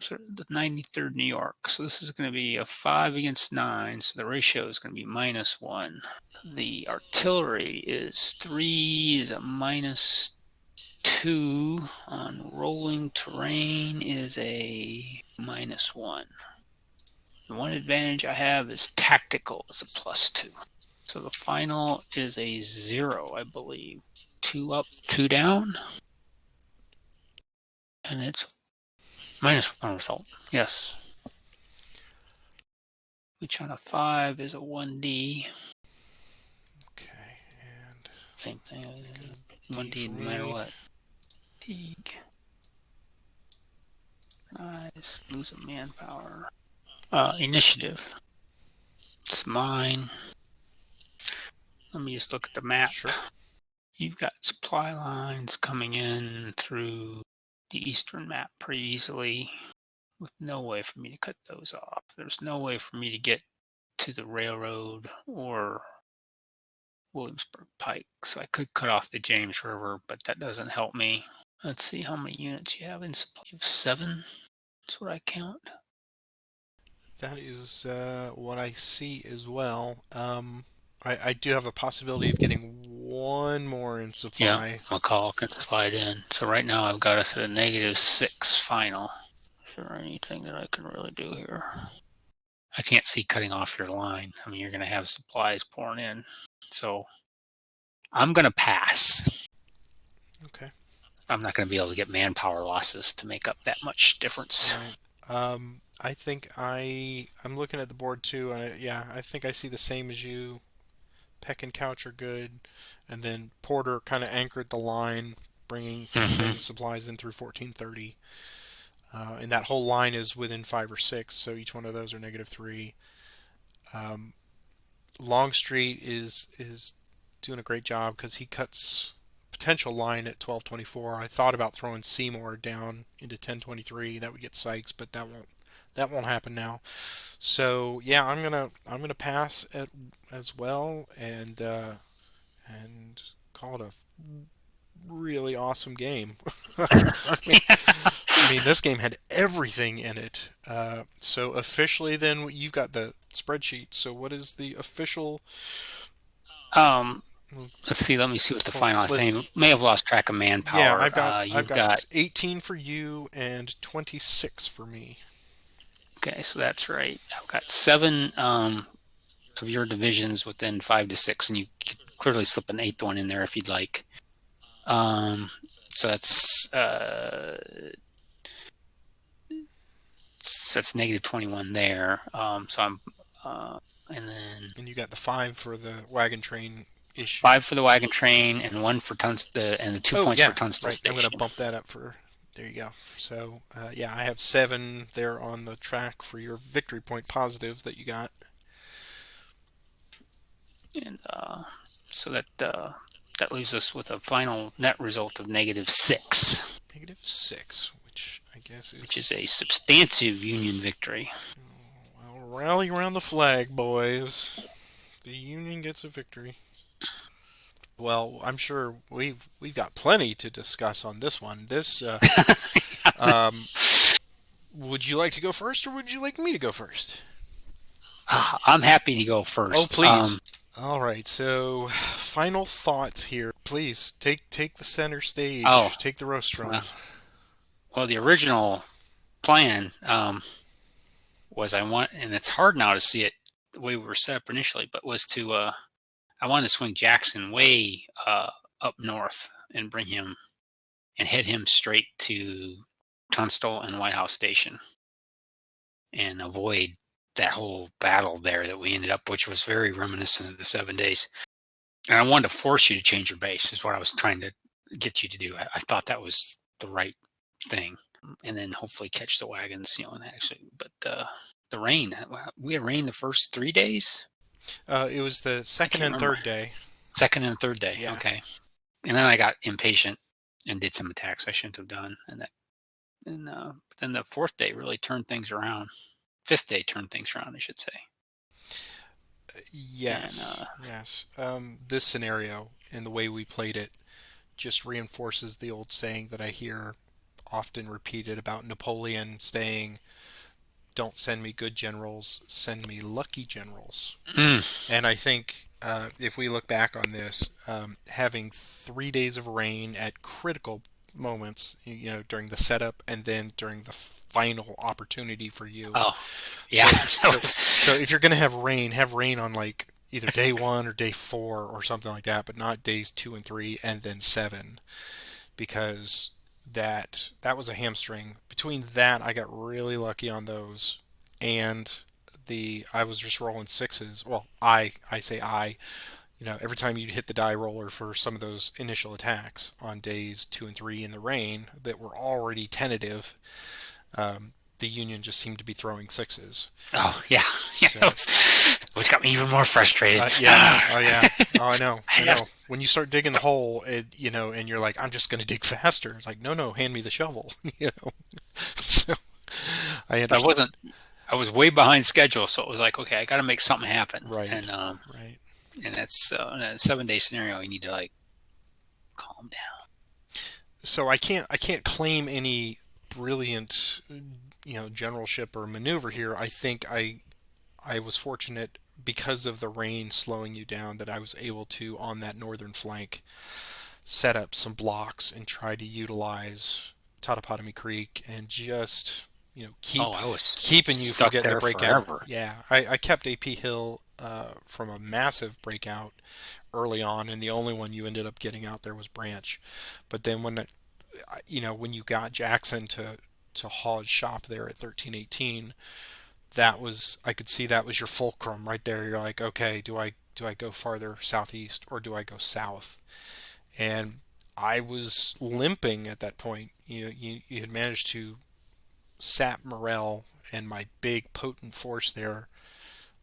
sort of the 93rd New York. So this is going to be a 5 against 9. So the ratio is going to be -1. The artillery is 3 is a -2. On rolling terrain is a -1. The one advantage I have is tactical is a +2. So the final is a 0, I believe. 2 up, 2 down. And it's -1 result. Yes. Which on a 5 is a 1D. Okay, and Same thing. D 1D for no matter me. what. Fatigue. Nice. Lose a manpower. Initiative. It's mine. Let me just look at the map. Sure. You've got supply lines coming in through the eastern map pretty easily with no way for me to cut those off. There's no way for me to get to the railroad or Williamsburg Pike. So I could cut off the James River, but that doesn't help me. Let's see how many units you have in supply. You have 7. That's what I count. That is what I see as well. I do have the possibility of getting one more in Yeah, supply. McCall can slide in. So right now I've got us at a -6 final. Is there anything that I can really do here? I can't see cutting off your line. I mean, you're going to have supplies pouring in. So I'm going to pass. Okay. I'm not going to be able to get manpower losses to make up that much difference. Right. I think I'm looking at the board too, and yeah, I think I see the same as you. Peck and Couch are good, and then Porter kind of anchored the line, bringing supplies in through 1430. And that whole line is within 5 or 6, so each one of those are -3. Um, Longstreet is doing a great job because he cuts potential line at 1224. I thought about throwing Seymour down into 1023. That would get Sykes, but that won't happen now. So yeah, I'm gonna pass as well and call it a really awesome game. I mean, this game had everything in it. So officially, then you've got the spreadsheet. So what is the official? um, let's see. Let me see what the Well, final. I let's. think may have lost track of Yeah, manpower. I've You've got got 18 for you and 26 for me. okay, so that's right. I've got 7 of your divisions within 5 to 6, and you could clearly slip an 8th one in there if you'd like. So that's -21 there. So I'm and then And you got the 5 for the wagon train issue. 5 for the wagon train, and 1 for and the 2 Oh points for yeah, Tunstall right. I'm gonna Station. bump that up for. There you go. So yeah, I have 7 there on the track for your victory point positives that you got. And so that leaves us with a final net result of -6, -6, which I guess which is. is a substantive Union victory. Well, rally around the flag, boys. The Union gets a victory. Well, I'm sure we've got plenty to discuss on this one. This um, would you like to go first, or would you like me to go first? I'm happy to go Oh, first. please. All right. So, final thoughts here. Please take the center Oh, stage. Take the rostrum. well, well, the original plan was and it's hard now to see it the way we were set up initially, but was to I wanted to swing Jackson way up north and bring him and head him straight to Tunstall and White House Station and avoid that whole battle there that we ended up, which was very reminiscent of the 7 days. And I wanted to force you to change your base, is what I was trying to get you to do. I thought that was the right thing, and then hopefully catch the wagons, and actually, but the rain. We had rain the first 3 days. It was the I second can't and remember. third day. Second and third day. Yeah. Okay, and then I got impatient and did some attacks I shouldn't have done, and but then the fourth day really turned things around. Fifth day turned things around, I should say. And Yes. Yes. This scenario and the way we played it just reinforces the old saying that I hear often repeated about Napoleon saying, "Don't send me good generals, send me lucky generals." mm, And I think if we look back on this, having 3 days of rain at critical moments, during the setup and then during the final opportunity for you. oh yeah, So, that so, was so if you're gonna have rain on like either day 1 or day 4 or something like that, but not days 2 and 3 and then 7, because that was a hamstring. Between that, I got really lucky on those, and the I was just rolling sixes. Well, I say every time you hit the die roller for some of those initial attacks on days 2 and 3 in the rain that were already tentative, the Union just seemed to be throwing sixes. oh yeah, yeah, So, which got me even more frustrated. yeah, oh yeah, oh I know. Yes, When you start digging the hole, and you're like, I'm just gonna dig faster. It's like, no, no, hand me the shovel. So I I understand. wasn't. I was way behind schedule, so it was like, okay, I got to make something happen. Right, right. And that's in a 7 day scenario. You need to like calm down. So I can't claim any brilliant, generalship or maneuver here. I think I was fortunate because of the rain slowing you down that I was able to, on that northern flank, set up some blocks and try to utilize Totopotomoy Creek and just Oh, keep I was keeping you from stuck getting the there breakout. forever. Yeah, I kept AP Hill from a massive breakout early on, and the only one you ended up getting out there was Branch. But then when you got Jackson to haul his shop there at 1318, that was I could see that was your fulcrum right there. You're like, okay, do I go farther southeast or do I go south? And I was limping at that point. You had managed to sap morale, and my big potent force there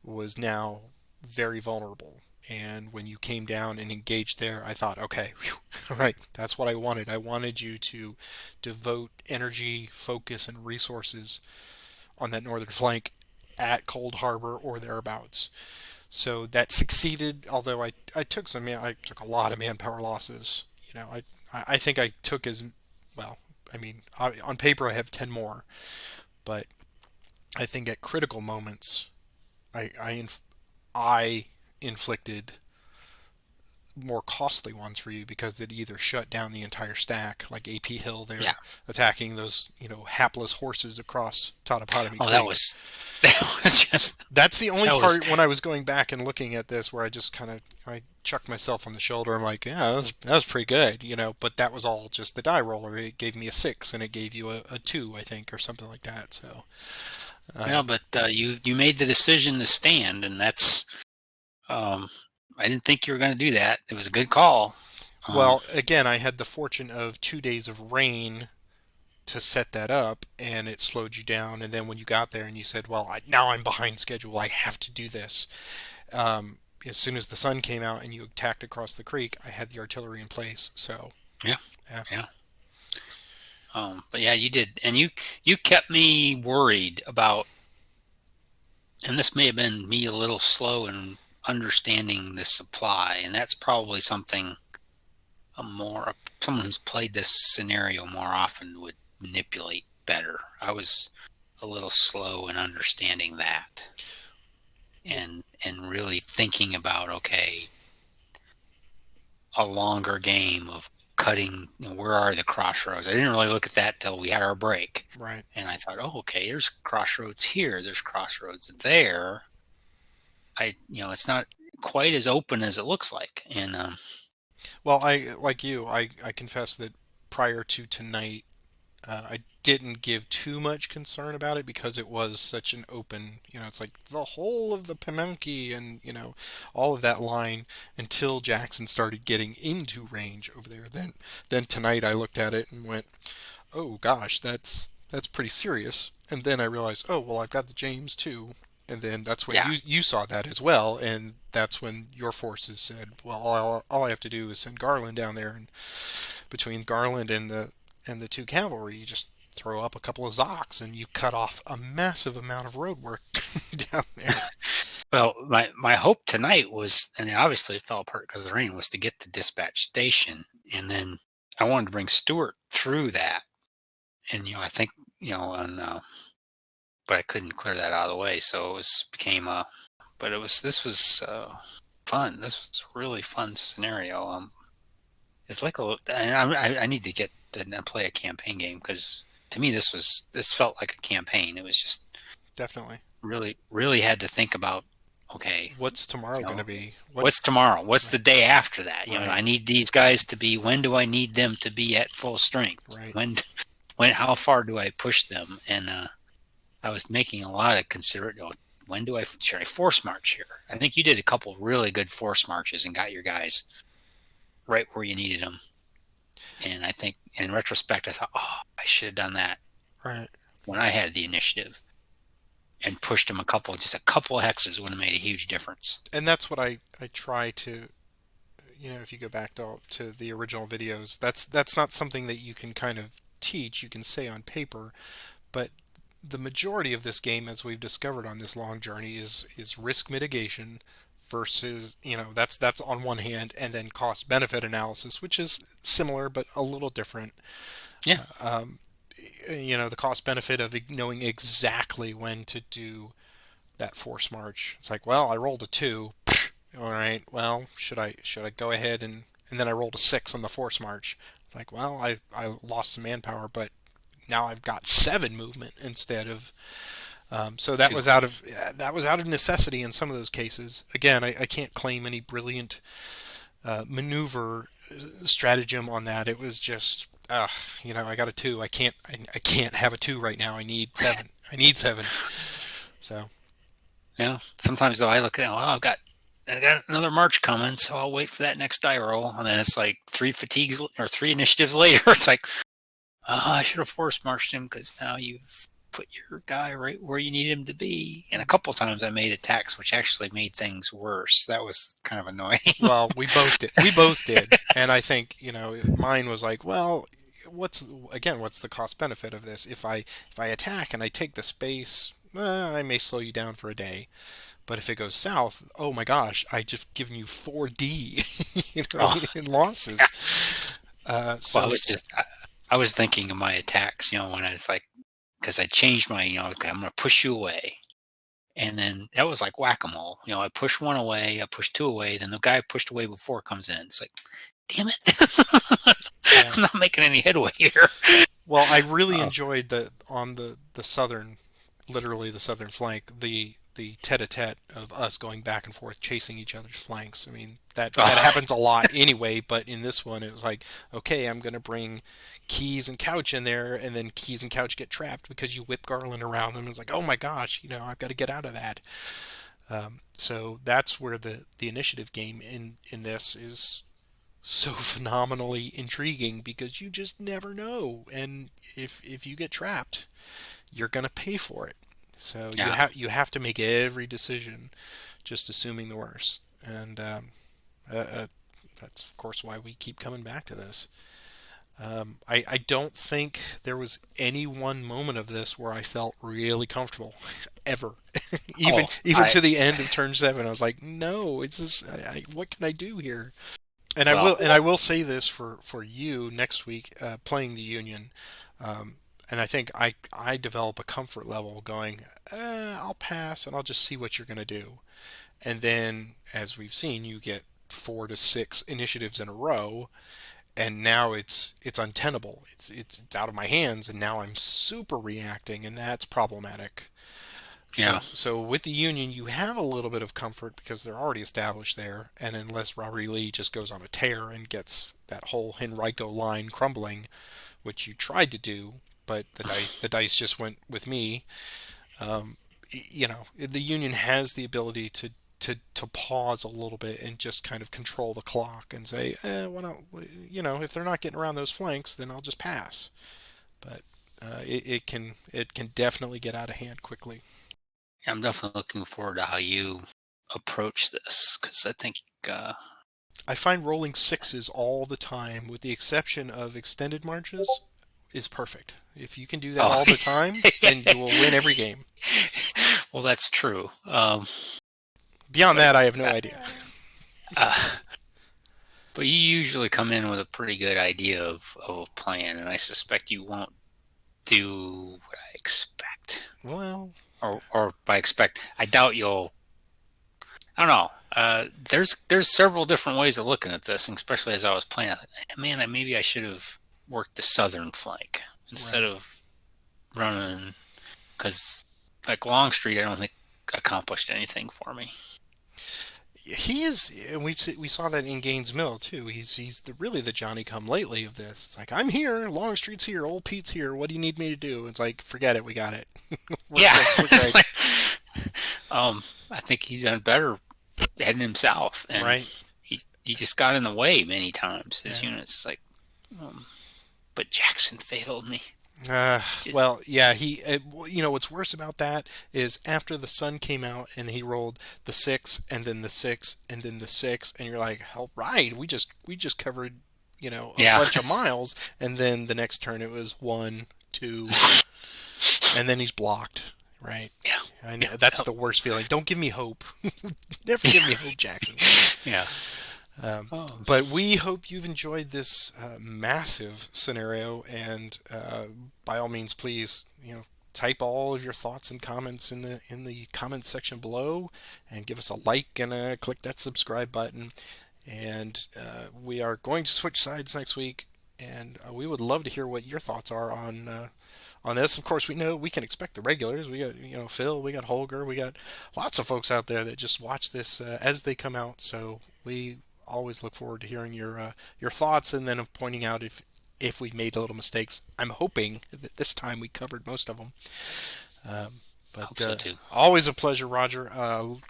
was now very vulnerable. And when you came down and engaged there, I thought, okay, whew, right, that's what I wanted. I wanted you to devote energy, focus, and resources on that northern flank at Cold Harbor or thereabouts. So that succeeded, although I took I took a lot of manpower losses. I think I took as well. I mean, on paper I have 10 more, but I think at critical moments I inflicted more costly ones for you because it either shut down the entire stack, like AP Hill Yeah. there, attacking those hapless horses across Totopotomoy Oh, that Creek. was that was just That's the only that was part when I was going back and looking at this where I just kind of I chucked myself on the shoulder. I'm like, yeah, that was pretty good. But that was all just the die roller. It gave me a 6 and it gave you a 2, I think, or something like that. So Yeah, but you made the decision to stand, and that's um, I didn't think you were going to do that. It was a good call. Um, Well, again, I had the fortune of 2 days of rain to set that up, and it slowed you down. And then when you got there and you said, "Well, now I'm behind schedule. I have to do this." As soon as the sun came out and you attacked across the creek, I had the artillery in place. So, yeah, yeah, yeah. But yeah, you did, and you kept me worried about, and this may have been me a little slow in understanding the supply, and that's probably something a more someone who's played this scenario more often would manipulate better. I was a little slow in understanding that, and really thinking about, okay, a longer game of cutting, where are the crossroads. I didn't really look at that till we had our break, right. and I thought, oh, okay, there's crossroads here, there's crossroads there. It's not quite as open as it looks like. And Well, I like you. I confess that prior to tonight, I didn't give too much concern about it because it was such an open, it's like the whole of the Pamunkey and, all of that line until Jackson started getting into range over there. Then tonight I looked at it and went, oh gosh, that's pretty serious. And then I realized, oh well, I've got the James too. And then that's when yeah, you saw that as well, and that's when your forces said, well, all I have to do is send Garland down there, and between Garland and the two cavalry, you just throw up a couple of Zocs and you cut off a massive amount of road work down there. well, my hope tonight was, and obviously it fell apart because of the rain, was to get to dispatch station, and then I wanted to bring Stewart through that. And I think, and but I couldn't clear that out of the way, so it became a. But this was fun. This was a really fun scenario. It's like I need to get and play a campaign game, because to me this felt like a campaign. It was just Definitely. really had to think about, okay, What's tomorrow you going to know, be? what's tomorrow? What's Right, the day after that? right, I need these guys to be. When do I need them to be at full strength? right, When how far do I push them? And I was making a lot of when should I force march here? I think you did a couple really good force marches and got your guys right where you needed them. And I think in retrospect, I thought, oh, I should have done that right. when I had the initiative and pushed them just a couple of hexes would have made a huge difference. And that's what I try to, if you go back to the original videos, that's not something that you can kind of teach. You can say on paper, but the majority of this game, as we've discovered on this long journey, is risk mitigation versus, that's on one hand, and then cost benefit analysis, which is similar but a little different. Yeah. The cost benefit of knowing exactly when to do that force march. It's like, well, I rolled a 2. All right, well, should I go ahead and then I rolled a 6 on the force march. It's like, well, I lost some manpower, but now I've got 7 movement instead of. So that Two. was out of necessity in some of those cases. Again, I can't claim any brilliant maneuver stratagem on that. It was just, I got a 2. I can't have a 2 right now. I need 7. I need 7. So Yeah. Sometimes though I look at, well, I got another march coming, so I'll wait for that next die roll, and then it's like 3 initiatives later. It's like, oh, I should have force marched him, because now you've put your guy right where you need him to be. And a couple times I made attacks which actually made things worse. That was kind of annoying. well, we both did. We both did, and I think mine was like, well, what's the cost benefit of this? If I attack and I take the space, I may slow you down for a day. But if it goes south, oh my gosh, I just given you 4D, Oh, in losses. well, So I was thinking of my attacks, when I was like, because I changed my, okay, I'm going to push you away. And then that was like whack-a-mole. I push one away, I push two away, then the guy I pushed away before comes in. It's like, damn it. yeah. I'm not making any headway here. Well, I really Uh, enjoyed the on the southern, literally the southern flank, the the tete-a-tete of us going back and forth chasing each other's flanks. I mean, that Oh, happens a lot anyway, but in this one it was like, okay, I'm going to bring Keys and Couch in there, and then Keys and Couch get trapped because you whip Garland around them. It's like, oh my gosh, I've got to get out of that. So that's where the initiative game in this is so phenomenally intriguing, because you just never know, and if you get trapped, you're gonna pay for it. So yeah. you have to make every decision, just assuming the worst, and uh, uh, that's of course why we keep coming back to this. I don't think there was any one moment of this where I felt really comfortable, ever. even Oh, even to the end of turn 7, I was like, no, it's just, what can I do here? And I will well, and I will say this for you next week, playing the Union. And I think I develop a comfort level going, I'll pass and I'll just see what you're going to do. And then, as we've seen, you get 4 to 6 initiatives in a row, and now it's untenable. It's out of my hands, and now I'm super reacting, and that's problematic. yeah, So with the Union, you have a little bit of comfort because they're already established there, and unless Robert Lee just goes on a tear and gets that whole Henrico line crumbling, which you tried to do, but the dice just went with me. Um, the Union has the ability to pause a little bit and just kind of control the clock and say, why not? If they're not getting around those flanks, then I'll just pass. But it can definitely get out of hand quickly. I'm definitely looking forward to how you approach this because I think, I find rolling sixes all the time, with the exception of extended marches, is perfect. If you can do that oh, all the time, then you will win every game. well, that's true. Beyond But that, I have no uh, idea. uh, but you usually come in with a pretty good idea of a plan, and I suspect you won't do what I expect. Well, Or by expect, I doubt you'll. I don't know. There's several different ways of looking at this, and especially as I was playing. Man, maybe I should have worked the southern flank instead right. of running, because like Longstreet, I don't think accomplished anything for me. He is, and we saw that in Gaines Mill too. He's really the Johnny Come Lately of this. It's like, I'm here, Longstreet's here, Old Pete's here. What do you need me to do? It's like, forget it, we got it. we're Yeah, we're, we're it's great, like, I think he done better heading him south, and right? he just got in the way many times. His Yeah. units like, um, but Jackson failed me. Just Well, yeah, what's worse about that is after the sun came out and he rolled the 6 and then the 6 and then the 6, and you're like, all right, we just covered, a yeah, bunch of miles, and then the next turn it was 1, 2, and then he's blocked, right? yeah, I know yeah, that's the worst feeling. Don't give me hope. Never give me hope, Jackson. yeah. Um, Oh, but we hope you've enjoyed this massive scenario, and by all means, please, type all of your thoughts and comments in the comments section below, and give us a like and click that subscribe button. And we are going to switch sides next week, and we would love to hear what your thoughts are on this. Of course, we know we can expect the regulars. We got Phil, we got Holger, we got lots of folks out there that just watch this as they come out. So we always look forward to hearing your thoughts, and then of pointing out if we've made little mistakes. I'm hoping that this time we covered most of them. Um, I but hope so too. always a pleasure, Roger.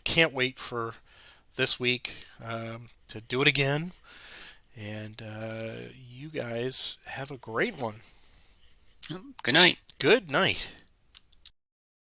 Can't wait for this week to do it again. And you guys have a great one. Good night. Good night.